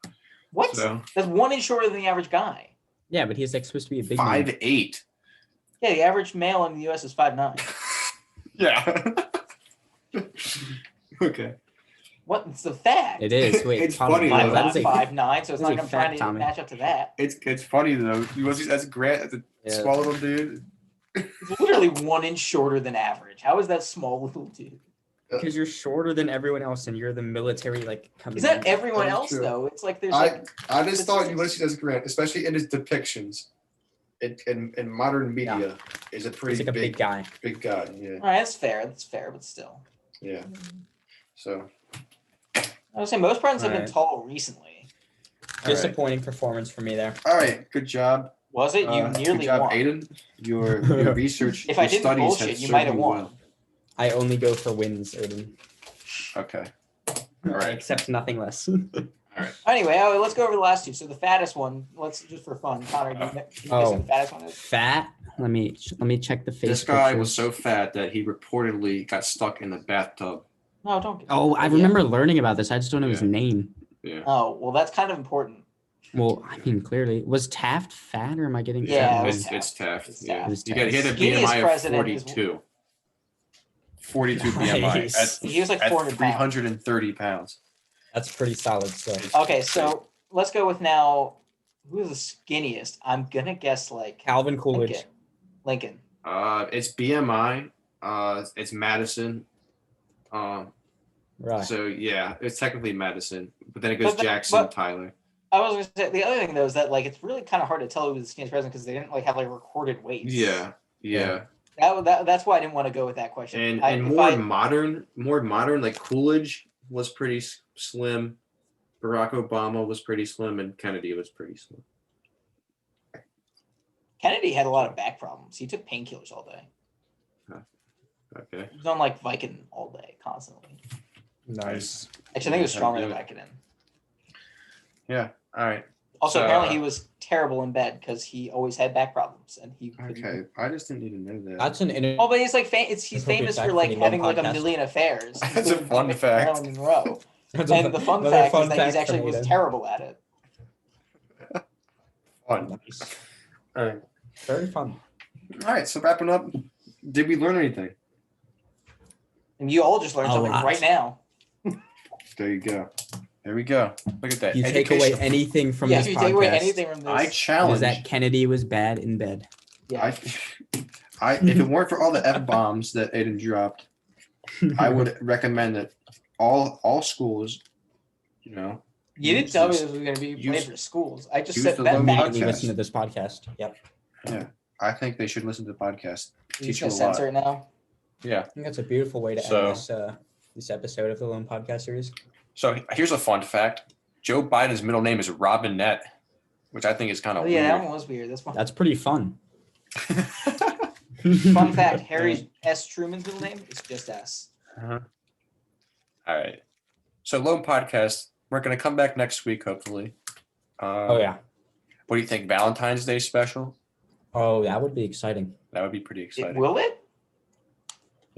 Speaker 2: What?
Speaker 1: So,
Speaker 2: That's 1 inch shorter than the average guy.
Speaker 3: Yeah, but he's like supposed to be a big man.
Speaker 1: 5'8".
Speaker 2: Yeah, the average male in the U.S. is 5'9".
Speaker 1: Yeah. Okay.
Speaker 2: What? It's the fact.
Speaker 3: It is. Wait,
Speaker 1: It's
Speaker 3: Tommy,
Speaker 1: funny,
Speaker 3: wow,
Speaker 1: though.
Speaker 3: that
Speaker 2: I'm
Speaker 3: is a-
Speaker 2: not 5'9", so it's
Speaker 3: that is
Speaker 2: not
Speaker 3: a
Speaker 2: like I'm trying
Speaker 3: fact,
Speaker 2: to
Speaker 3: Tommy.
Speaker 2: match up to that.
Speaker 1: It's funny though. Ulysses S. Grant, the
Speaker 3: Yeah.
Speaker 1: small little dude.
Speaker 2: It's literally 1 inch shorter than average. How is that small little dude?
Speaker 3: Because you're shorter than everyone else, and you're the military, like.
Speaker 2: Is that everyone
Speaker 1: That's
Speaker 2: else
Speaker 1: true.
Speaker 2: though? It's like there's like
Speaker 1: I just thought
Speaker 2: statistics.
Speaker 1: Ulysses S. Grant, especially in his depictions, in modern media, is a
Speaker 3: He's
Speaker 1: pretty
Speaker 3: like a big guy.
Speaker 1: big guy. Yeah.
Speaker 2: all right, that's fair. That's fair, but still.
Speaker 1: Yeah. So.
Speaker 2: I would say most presidents have been
Speaker 3: Alright.
Speaker 2: tall recently.
Speaker 3: Disappointing performance for me there.
Speaker 1: All right. Good job.
Speaker 2: Was it? You
Speaker 1: Good
Speaker 2: nearly
Speaker 1: job,
Speaker 2: won.
Speaker 1: Aiden. Your research,
Speaker 2: If
Speaker 1: your
Speaker 2: I didn't
Speaker 1: studies
Speaker 2: bullshit,
Speaker 1: have
Speaker 2: you
Speaker 1: served
Speaker 2: might have
Speaker 1: you
Speaker 2: won.
Speaker 1: well.
Speaker 3: I only go for wins, Odin.
Speaker 1: Okay.
Speaker 3: I
Speaker 1: right.
Speaker 3: accept nothing less.
Speaker 2: Anyway, let's go over the last two. So the fattest one, let's just for fun. Connor, can you guess what the fattest one is?
Speaker 3: Fat. Let me check the face.
Speaker 1: This guy
Speaker 3: pictures.
Speaker 1: was so fat that he reportedly got stuck in the bathtub.
Speaker 2: No, don't. Get
Speaker 3: Oh, I
Speaker 2: Yeah.
Speaker 3: remember learning about this. I just don't know his
Speaker 1: Yeah.
Speaker 3: name.
Speaker 1: Yeah.
Speaker 2: Oh, well, that's kind of important.
Speaker 3: Well, I mean, clearly, was Taft fat, or am I getting?
Speaker 2: Yeah,
Speaker 3: fat
Speaker 2: it was
Speaker 3: wrong?
Speaker 2: Taft.
Speaker 1: It's Taft.
Speaker 2: It's
Speaker 1: Yeah.
Speaker 2: Taft.
Speaker 1: He had a
Speaker 2: Skinniest
Speaker 1: BMI of
Speaker 2: president is-
Speaker 1: 42. 42
Speaker 3: Nice.
Speaker 1: BMI
Speaker 2: He was like
Speaker 1: at
Speaker 2: 400 pounds.
Speaker 1: 330 pounds.
Speaker 3: That's pretty solid stuff.
Speaker 2: Okay, so let's go with now. Who is the skinniest? I'm gonna guess like
Speaker 3: Calvin Coolidge.
Speaker 2: Lincoln.
Speaker 1: It's BMI. It's Madison.
Speaker 3: Right.
Speaker 1: So yeah, it's technically Madison, but then it goes
Speaker 2: But-
Speaker 1: Jackson,
Speaker 2: but-
Speaker 1: Tyler.
Speaker 2: I was gonna say the other thing though is that like it's really kind of hard to tell who the skinniest president because they didn't like have like recorded weights.
Speaker 1: Yeah.
Speaker 2: That's why I didn't want to go with that question.
Speaker 1: And
Speaker 2: If
Speaker 1: more modern, like Coolidge was pretty slim. Barack Obama was pretty slim, and Kennedy was pretty slim.
Speaker 2: Kennedy had a lot of back problems. He took painkillers all day.
Speaker 1: Okay.
Speaker 2: He was on like Vicodin all day, constantly.
Speaker 3: Nice.
Speaker 2: Actually, I think it was
Speaker 1: Yeah,
Speaker 2: stronger than
Speaker 1: yeah.
Speaker 2: Vicodin.
Speaker 1: Yeah. All right.
Speaker 2: Also,
Speaker 1: So,
Speaker 2: apparently he was terrible in bed because he always had back problems, and he.
Speaker 1: Okay, I just didn't need to know that.
Speaker 3: That's an
Speaker 2: Oh, but he's like he's
Speaker 3: Appropriate
Speaker 2: famous
Speaker 3: fact
Speaker 2: for
Speaker 3: for
Speaker 2: like
Speaker 3: the Loam
Speaker 2: having like a
Speaker 3: podcast.
Speaker 2: million affairs.
Speaker 1: That's a
Speaker 2: including
Speaker 1: fun fact.
Speaker 2: Marilyn Monroe.
Speaker 3: That's
Speaker 2: And the fun
Speaker 3: another
Speaker 2: fact
Speaker 3: fun
Speaker 2: is that he
Speaker 3: fact
Speaker 2: actually
Speaker 3: from
Speaker 2: was
Speaker 3: Aiden.
Speaker 2: terrible at it.
Speaker 1: Fun.
Speaker 3: Nice.
Speaker 1: All right.
Speaker 3: Very fun.
Speaker 1: All right. So wrapping up, did we learn anything?
Speaker 2: And you all just learned
Speaker 3: A
Speaker 2: something
Speaker 3: lot.
Speaker 2: right now.
Speaker 1: There you go. There we go. Look at that.
Speaker 3: You take away
Speaker 1: Education.
Speaker 3: anything from
Speaker 2: Yeah,
Speaker 3: this
Speaker 2: if you
Speaker 3: podcast,
Speaker 2: take away anything from
Speaker 1: I
Speaker 2: this,
Speaker 3: it is
Speaker 1: challenge.
Speaker 3: that Kennedy was bad in bed.
Speaker 2: yeah.
Speaker 1: If it weren't for all the F bombs that Aiden dropped, I would recommend that all schools, you know,
Speaker 2: You didn't tell me
Speaker 1: use-
Speaker 2: this was going to be
Speaker 1: use-
Speaker 2: played for schools. I just
Speaker 1: use
Speaker 2: said
Speaker 1: the
Speaker 2: that
Speaker 1: Loam
Speaker 2: back.
Speaker 1: podcast.
Speaker 3: You listen to this podcast. Yep.
Speaker 1: I think they should listen to the podcast.
Speaker 2: You
Speaker 1: Teach
Speaker 2: just
Speaker 1: you
Speaker 2: gonna
Speaker 1: a lot.
Speaker 2: censor it now.
Speaker 1: Yeah.
Speaker 3: I think that's a beautiful way to
Speaker 1: So-
Speaker 3: end this episode of the Loam Podcast series.
Speaker 1: So here's a fun fact: Joe Biden's middle name is Robinette, which I think is kind
Speaker 2: Oh
Speaker 1: of
Speaker 2: yeah, that
Speaker 1: weird.
Speaker 2: one was weird. That's one.
Speaker 3: That's pretty fun.
Speaker 2: Fun fact: Harry S. Truman's middle name is just S.
Speaker 1: Uh-huh. All right. So Loam Podcast, we're gonna come back next week, hopefully.
Speaker 3: Oh yeah.
Speaker 1: What do you think? Valentine's Day special?
Speaker 3: Oh, that would be exciting.
Speaker 1: That would be pretty exciting.
Speaker 2: Will it?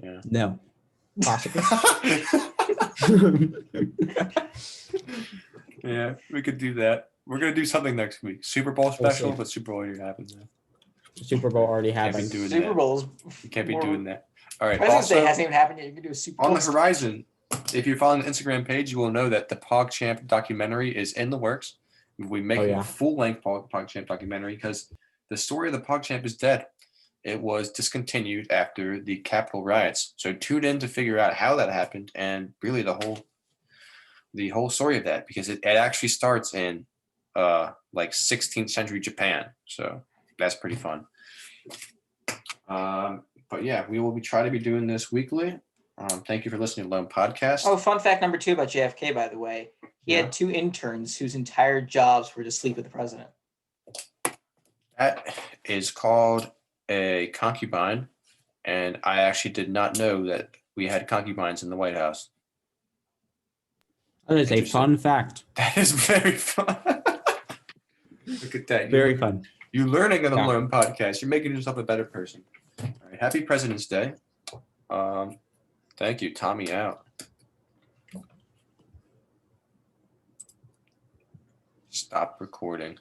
Speaker 1: Yeah.
Speaker 3: No. Possibly.
Speaker 1: Yeah, we could do that. We're gonna do something next week. Super Bowl special,
Speaker 3: see.
Speaker 1: but Super Bowl already happened. Now.
Speaker 3: Super Bowl already
Speaker 1: Can't be
Speaker 3: happened.
Speaker 1: doing
Speaker 2: Super
Speaker 1: that.
Speaker 2: Bowl's
Speaker 1: You can't be
Speaker 2: More-
Speaker 1: doing that. All right.
Speaker 2: President's Day
Speaker 1: Also,
Speaker 2: hasn't even happened yet. You can do a Super Bowl.
Speaker 1: on the horizon, if you're following the Instagram page, you will know that the PogChamp documentary is in the works. We make
Speaker 3: Oh, yeah.
Speaker 1: a full-length PogChamp documentary because the story of the PogChamp is dead. It was discontinued after the Capitol riots. So tune in to figure out how that happened and really the whole story of that, because it actually starts in like 16th century Japan. So that's pretty fun. But yeah, we will be trying to be doing this weekly. Thank you for listening to Loam Podcast.
Speaker 2: Oh, fun fact number 2 about JFK, by the way. He
Speaker 1: Yeah.
Speaker 2: had 2 interns whose entire jobs were to sleep with the president.
Speaker 1: That is called a concubine, and I actually did not know that we had concubines in the White House.
Speaker 3: That is a
Speaker 1: Interesting.
Speaker 3: fun fact.
Speaker 1: That is very fun. Look at that.
Speaker 3: Very fun.
Speaker 1: You're learning on the
Speaker 3: Yeah.
Speaker 1: Loam Podcast. You're making yourself a better person. All right. Happy President's Day. Thank you. Tommy out. Stop recording.